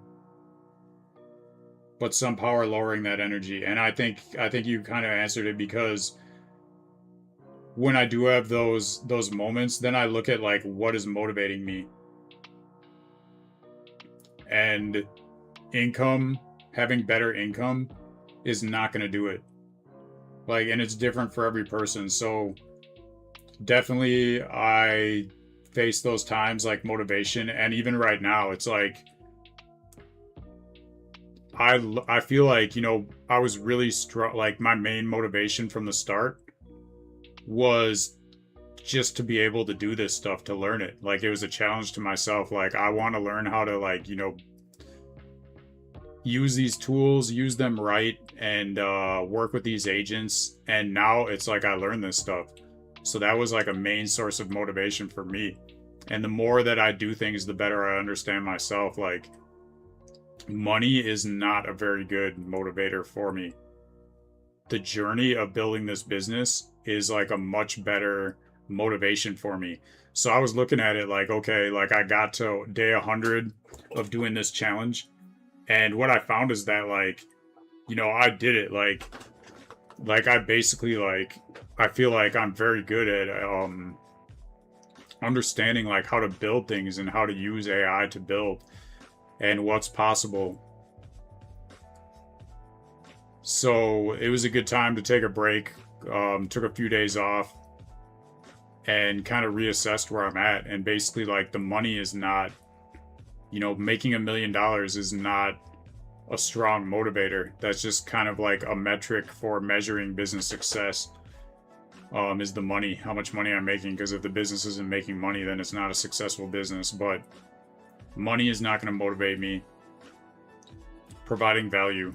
but some power lowering that energy. And I think you kind of answered it, because when I do have those moments, then I look at like what is motivating me. And income, having better income is not going to do it. Like, and it's different for every person. So definitely I face those times like motivation, and even right now it's like I feel like I was really like my main motivation from the start was just to be able to do this stuff, to learn it. Like, it was a challenge to myself. Like, I want to learn how to like use these tools, use them right, and work with these agents. And now it's like I learned this stuff. So that was like a main source of motivation for me. And the more that I do things, the better I understand myself. Like, money is not a very good motivator for me. The journey of building this business is like a much better motivation for me. So I was looking at it like, okay, like I got to day 100 of doing this challenge. And what I found is that like, I did it. Like I basically like, I feel like I'm very good at understanding like how to build things and how to use AI to build and what's possible. So it was a good time to take a break. Took a few days off and kind of reassessed where I'm at. And basically like the money is not, making $1 million is not a strong motivator. That's just kind of like a metric for measuring business success. Is the money, how much money I'm making, because if the business isn't making money, then it's not a successful business. But money is not going to motivate me. Providing value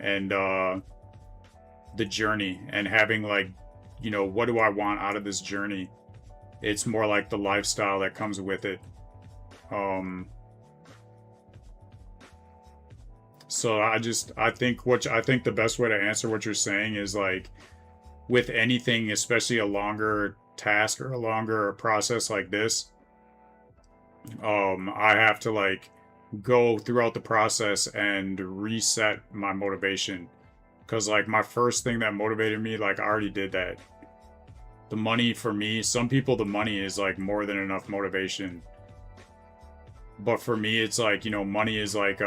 and the journey and having like, what do I want out of this journey? It's more like the lifestyle that comes with it. So I think the best way to answer what you're saying is like, with anything, especially a longer task or a longer process like this, I have to like go throughout the process and reset my motivation. Because like my first thing that motivated me, like I already did that. The money for me, some people, the money is like more than enough motivation. But for me, it's like, money is like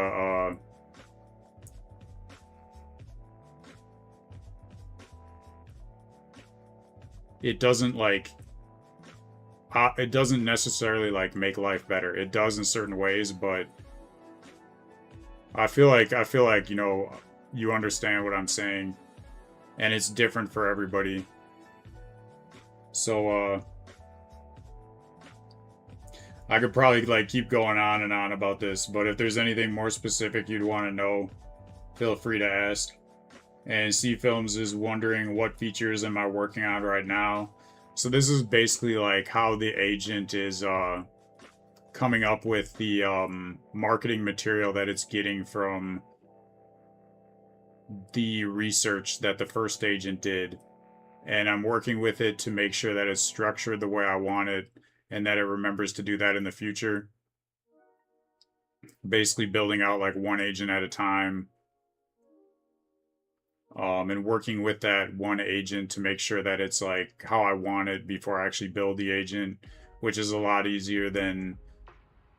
it doesn't like it doesn't necessarily like make life better. It does in certain ways, but I feel like you understand what I'm saying, and it's different for everybody. So I could probably like keep going on and on about this, but if there's anything more specific you'd want to know, feel free to ask. And C Films is wondering what features am I working on right now. So this is basically like how the agent is coming up with the marketing material that it's getting from the research that the first agent did. And I'm working with it to make sure that it's structured the way I want it and that it remembers to do that in the future. Basically building out like one agent at a time, and working with that one agent to make sure that it's like how I want it before I actually build the agent, which is a lot easier than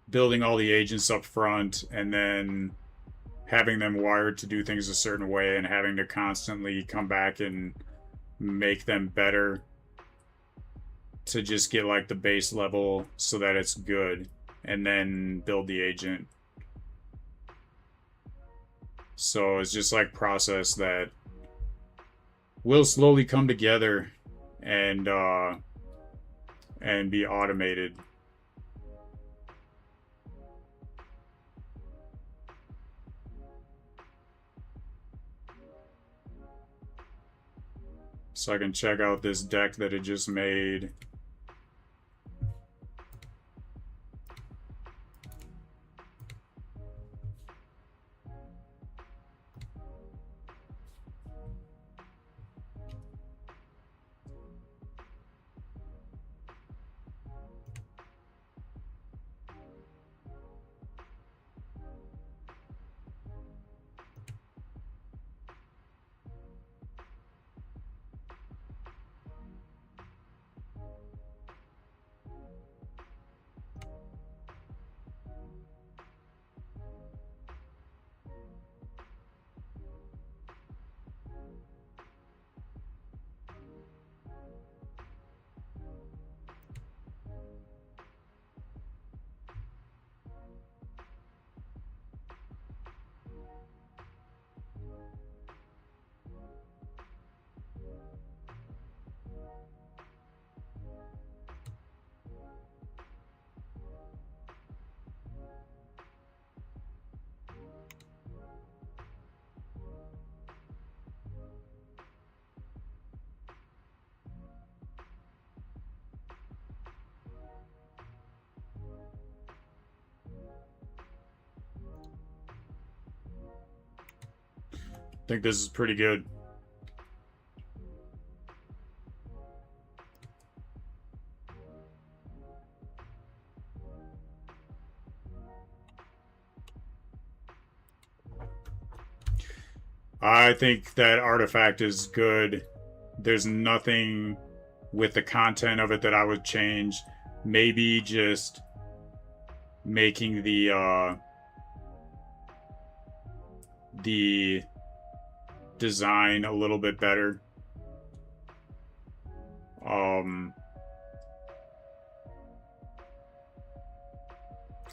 building all the agents up front and then having them wired to do things a certain way and having to constantly come back and make them better to just get like the base level so that it's good and then build the agent. So it's just like process that will slowly come together and be automated. So I can check out this deck that it just made. I think this is pretty good. I think that artifact is good. There's nothing with the content of it that I would change. Maybe just making the design a little bit better.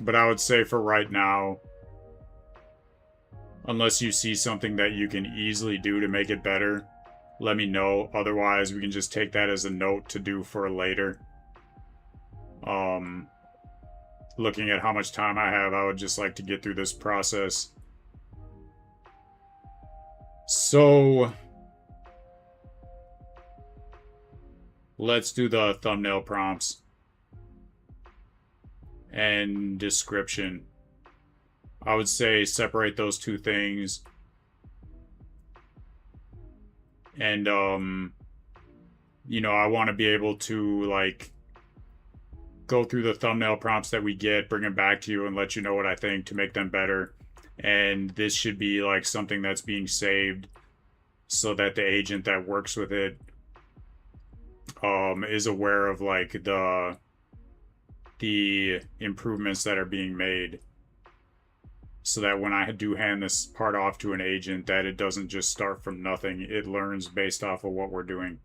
But I would say for right now, unless you see something that you can easily do to make it better, let me know. Otherwise, we can just take that as a note to do for later. Looking at how much time I have, I would just like to get through this process. So, let's do the thumbnail prompts and description. I would say separate those two things. And, you know, I want to be able to, like, go through the thumbnail prompts that we get, bring them back to you, and let you know what I think to make them better. And this should be, like, something that's being saved so that the agent that works with it is aware of, like, the improvements that are being made, so that when I do hand this part off to an agent, that it doesn't just start from nothing. It learns based off of what we're doing.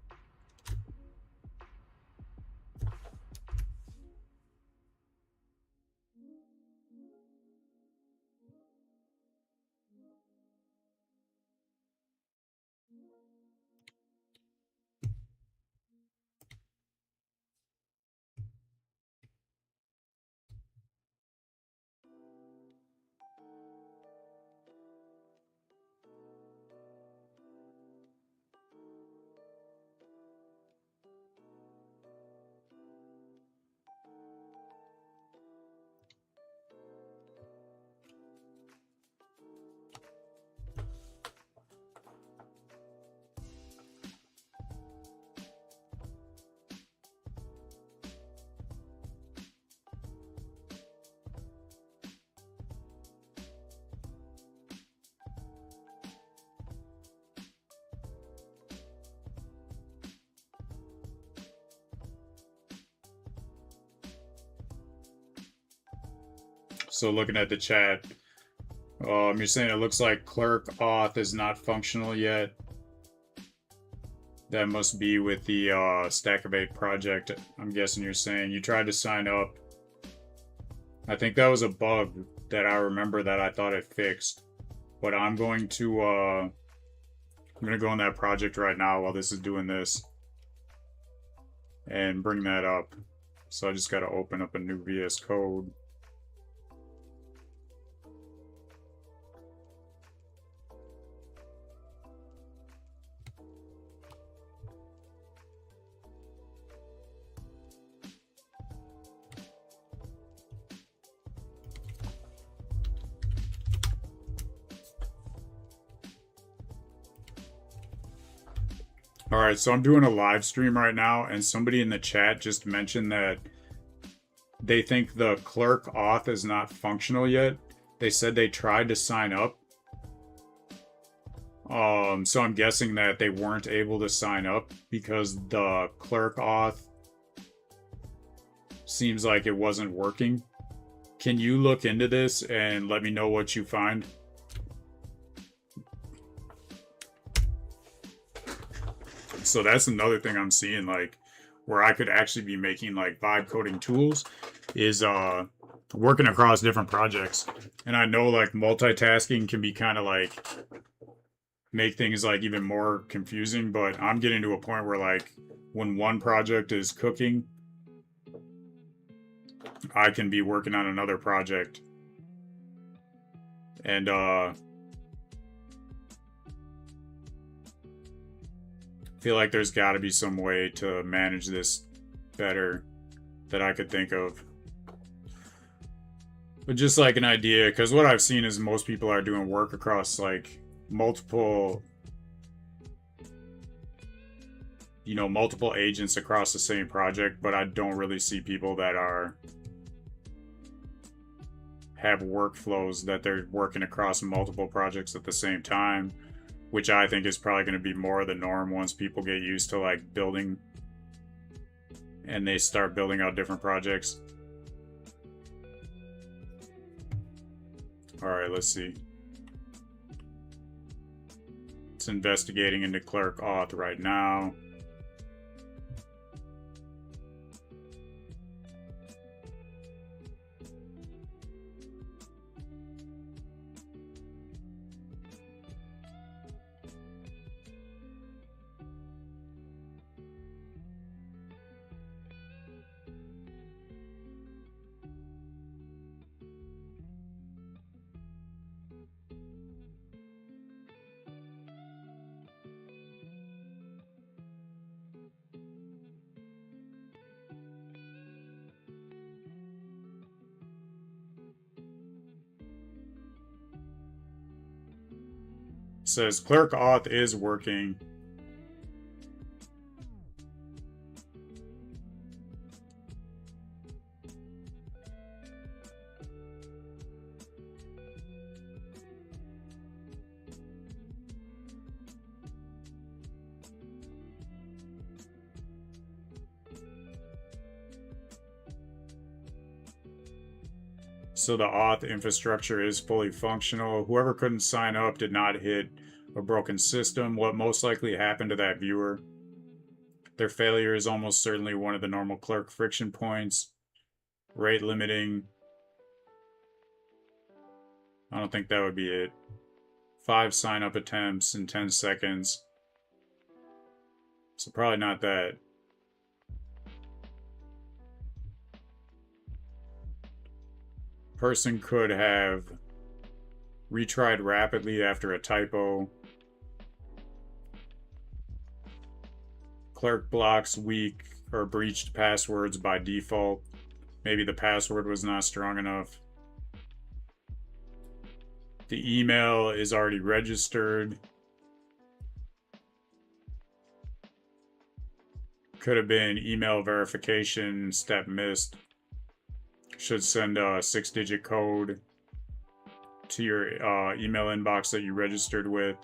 also looking at the chat. You're saying it looks like clerk auth is not functional yet. That must be with the Stackivate project. I'm guessing you're saying you tried to sign up. I think that was a bug that I remember that I thought it fixed. But I'm going to go in that project right now while this is doing this and bring that up. So I just got to open up a new VS Code. Alright, so I'm doing a live stream right now, and somebody in the chat just mentioned that they think the clerk auth is not functional yet. They said they tried to sign up. So I'm guessing that they weren't able to sign up because the clerk auth seems like it wasn't working. Can you look into this and let me know what you find? So that's another thing I'm seeing, like, where I could actually be making, like, vibe coding tools is working across different projects. And I know, like, multitasking can be kind of, like, make things, like, even more confusing, but I'm getting to a point where, like, when one project is cooking, I can be working on another project. And, feel like there's got to be some way to manage this better that I could think of. But just like an idea, because what I've seen is most people are doing work across like multiple agents across the same project, but I don't really see people that have workflows that they're working across multiple projects at the same time, which I think is probably going to be more the norm once people get used to like building and they start building out different projects. All right, let's see. It's investigating into clerk auth right now. Says clerk auth is working. So the auth infrastructure is fully functional. Whoever couldn't sign up did not hit a broken system. What most likely happened to that viewer? Their failure is almost certainly one of the normal clerk friction points. Rate limiting. I don't think that would be it. 5 sign up attempts in 10 seconds. So probably not that. Person could have retried rapidly after a typo. Clerk blocks weak or breached passwords by default. Maybe the password was not strong enough. The email is already registered. Could have been email verification, step missed. Should send a 6-digit code to your email inbox that you registered with.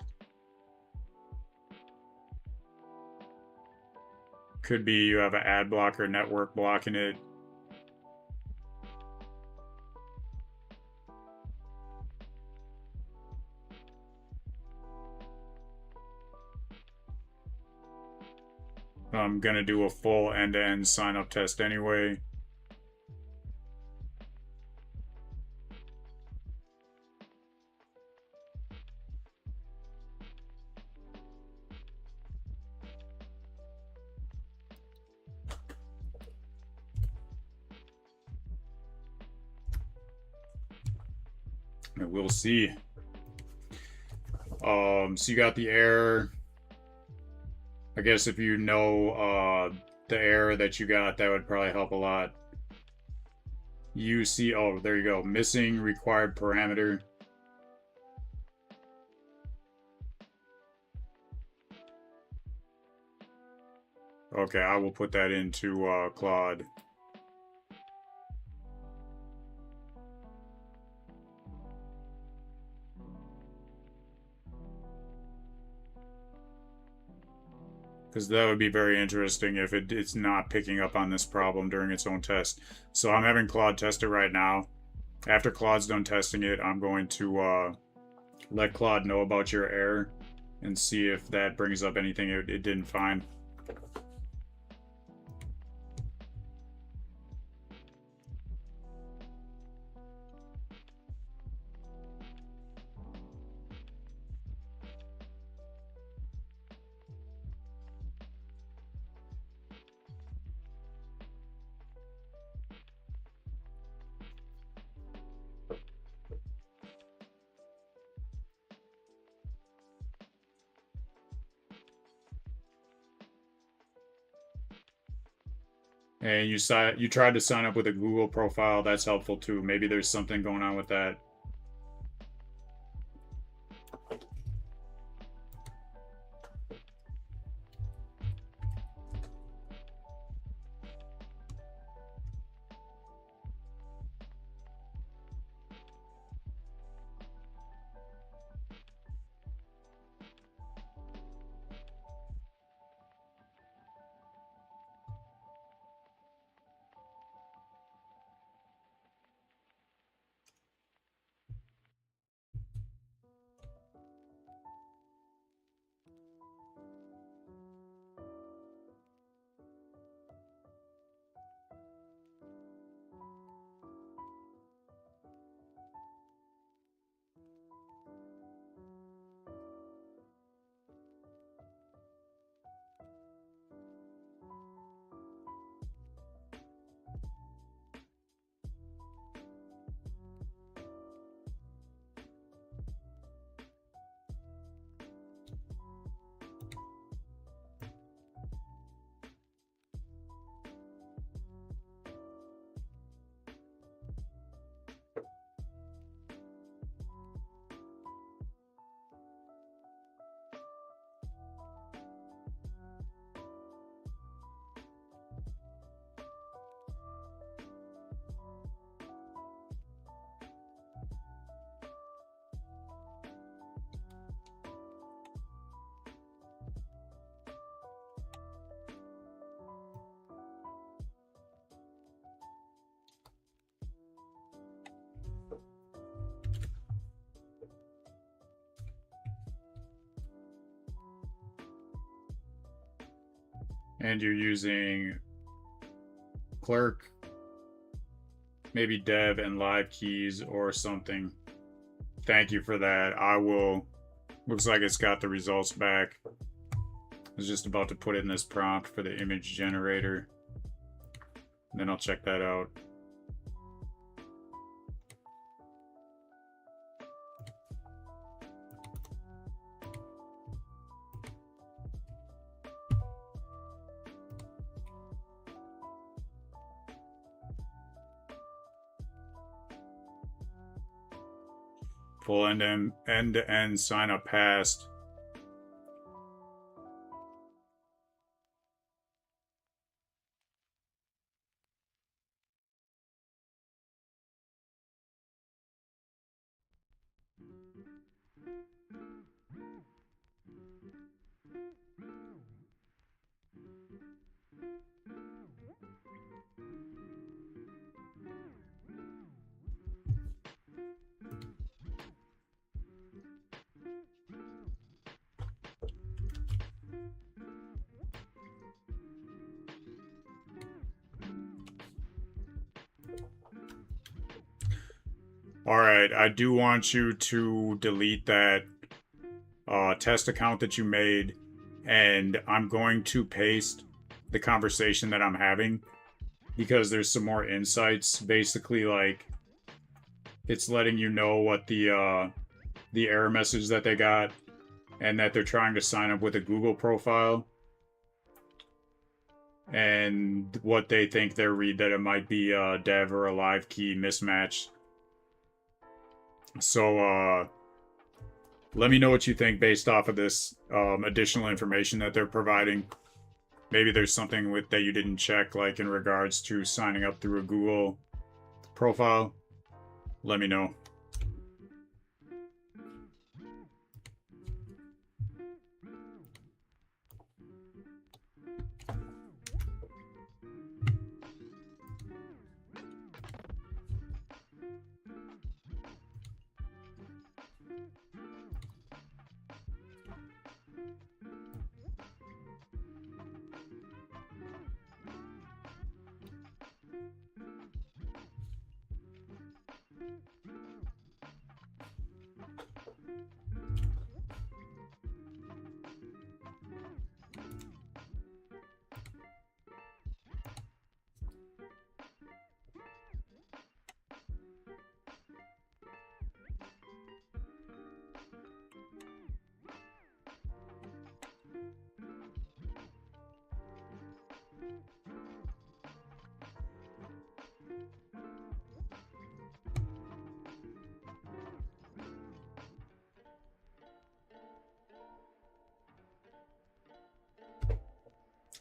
Could be you have an ad blocker network blocking it. I'm gonna do a full end-to-end sign-up test anyway. And we'll see. So you got the error. I guess if you know the error that you got, that would probably help a lot. You see, oh, there you go. Missing required parameter. Okay, I will put that into Claude. Because that would be very interesting if it's not picking up on this problem during its own test. So I'm having Claude test it right now. After Claude's done testing it, I'm going to let Claude know about your error and see if that brings up anything it didn't find. And you tried to sign up with a Google profile. That's helpful too. Maybe there's something going on with that. And you're using clerk, maybe dev and live keys or something. Thank you for that. I will. Looks like it's got the results back. I was just about to put in this prompt for the image generator. Then I'll check that out. Full end-to-end sign up passed. All right, I do want you to delete that test account that you made, and I'm going to paste the conversation that I'm having because there's some more insights. Basically, like it's letting you know what the error message that they got, and that they're trying to sign up with a Google profile, and what they think they read that it might be a dev or a live key mismatch. So let me know what you think based off of this additional information that they're providing. Maybe there's something with that you didn't check, like in regards to signing up through a Google profile. Let me know.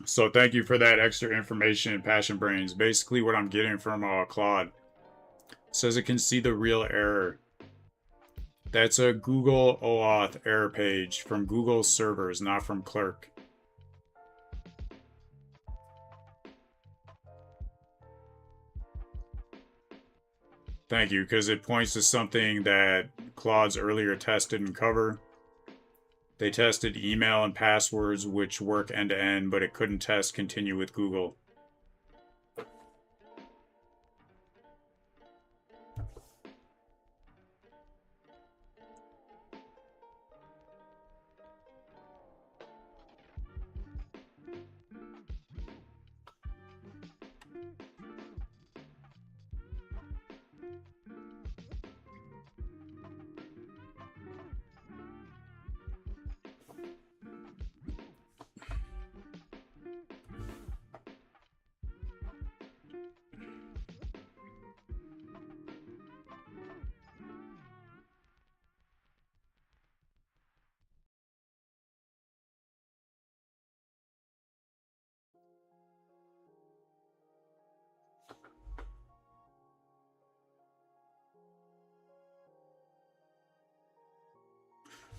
So thank you for that extra information, Passion Brains. Basically, what I'm getting from Claude says it can see the real error. That's a Google OAuth error page from Google servers, not from Clerk. Thank you, because it points to something that Claude's earlier test didn't cover. They tested email and passwords, which work end-to-end, but it couldn't test continue with Google.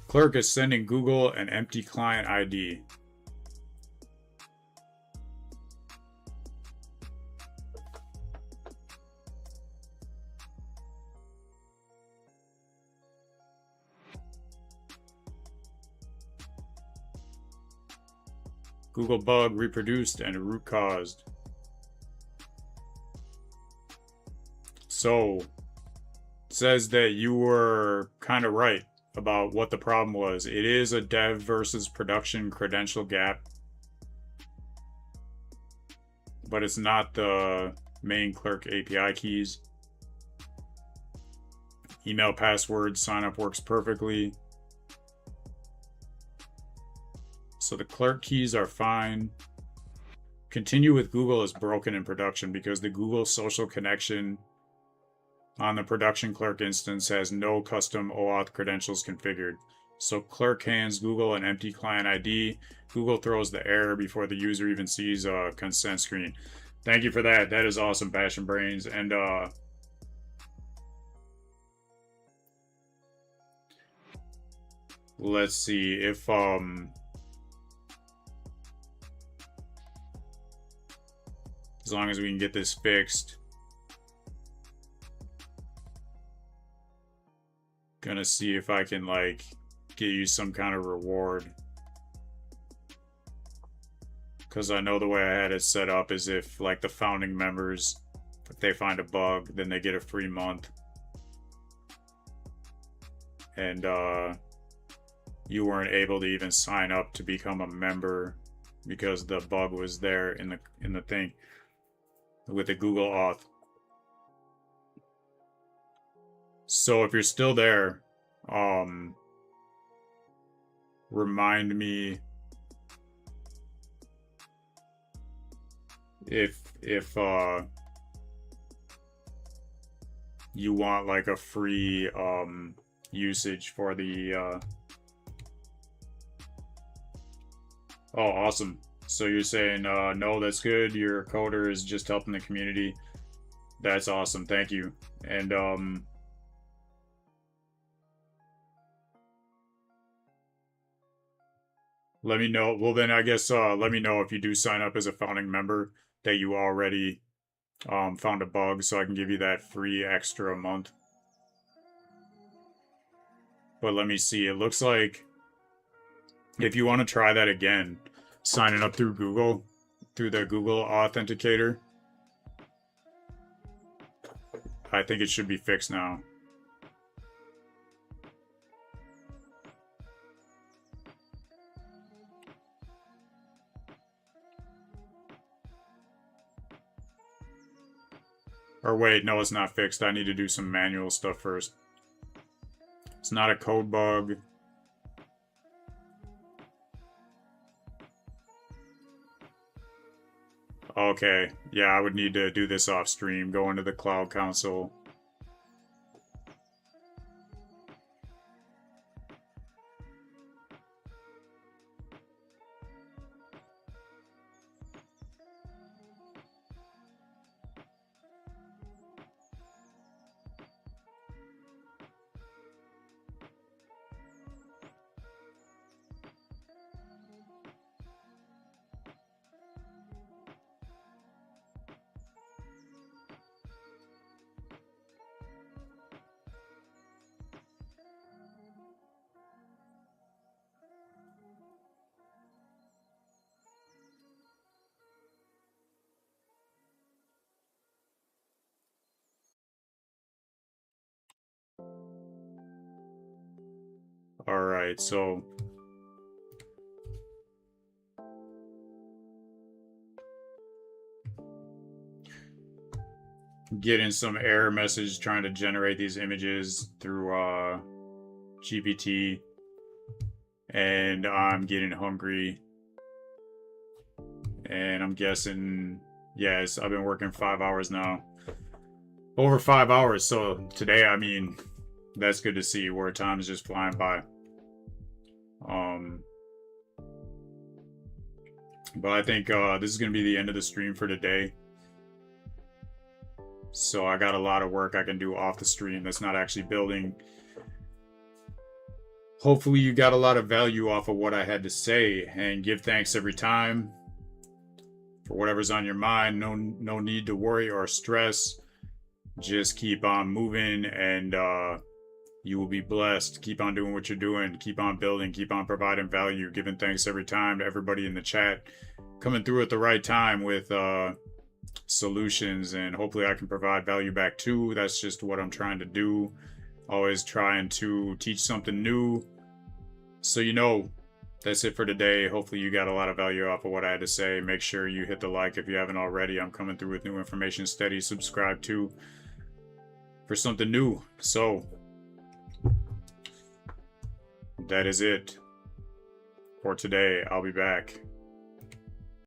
Clerk is sending Google an empty client ID. Google bug reproduced and root caused. So, it says that you were kind of right about what the problem was. It is a dev versus production credential gap, but it's not the main Clerk API keys. Email password signup works perfectly. So the Clerk keys are fine. Continue with Google is broken in production because the Google social connection on the production Clerk instance has no custom OAuth credentials configured. So Clerk hands Google an empty client ID. Google throws the error before the user even sees a consent screen. Thank you for that. That is awesome, Passion Brains. And let's see if as long as we can get this fixed. Gonna see if I can like get you some kind of reward, because I know the way I had it set up is if like the founding members, if they find a bug, then they get a free month. and you weren't able to even sign up to become a member because the bug was there in the thing with the Google Auth. So if you're still there, remind me if you want like a free usage for the oh, awesome. So you're saying no, that's good, your coder is just helping the community. That's awesome, thank you. And let me know. Well, then I guess let me know if you do sign up as a founding member that you already found a bug, so I can give you that free extra month. But let me see. It looks like if you want to try that again, signing up through Google, through the Google Authenticator, I think it should be fixed now. Or wait, no, it's not fixed. I need to do some manual stuff first. It's not a code bug. Okay, yeah, I would need to do this off stream. Go into the Cloud Console. Alright, so getting some error message trying to generate these images through GPT, and I'm getting hungry, and I'm guessing, yes, I've been working 5 hours now, over 5 hours. So today, I mean, that's good to see where time is just flying by. But I think this is going to be the end of the stream for today. So I got a lot of work I can do off the stream that's not actually building. Hopefully you got a lot of value off of what I had to say, and give thanks every time for whatever's on your mind. No need to worry or stress. Just keep on moving, and you will be blessed. Keep on doing what you're doing. Keep on building. Keep on providing value. Giving thanks every time to everybody in the chat. Coming through at the right time with solutions, and hopefully I can provide value back too. That's just what I'm trying to do. Always trying to teach something new. So, you know, that's it for today. Hopefully you got a lot of value off of what I had to say. Make sure you hit the like if you haven't already. I'm coming through with new information steady. Subscribe too for something new. So that is it for today. I'll be back.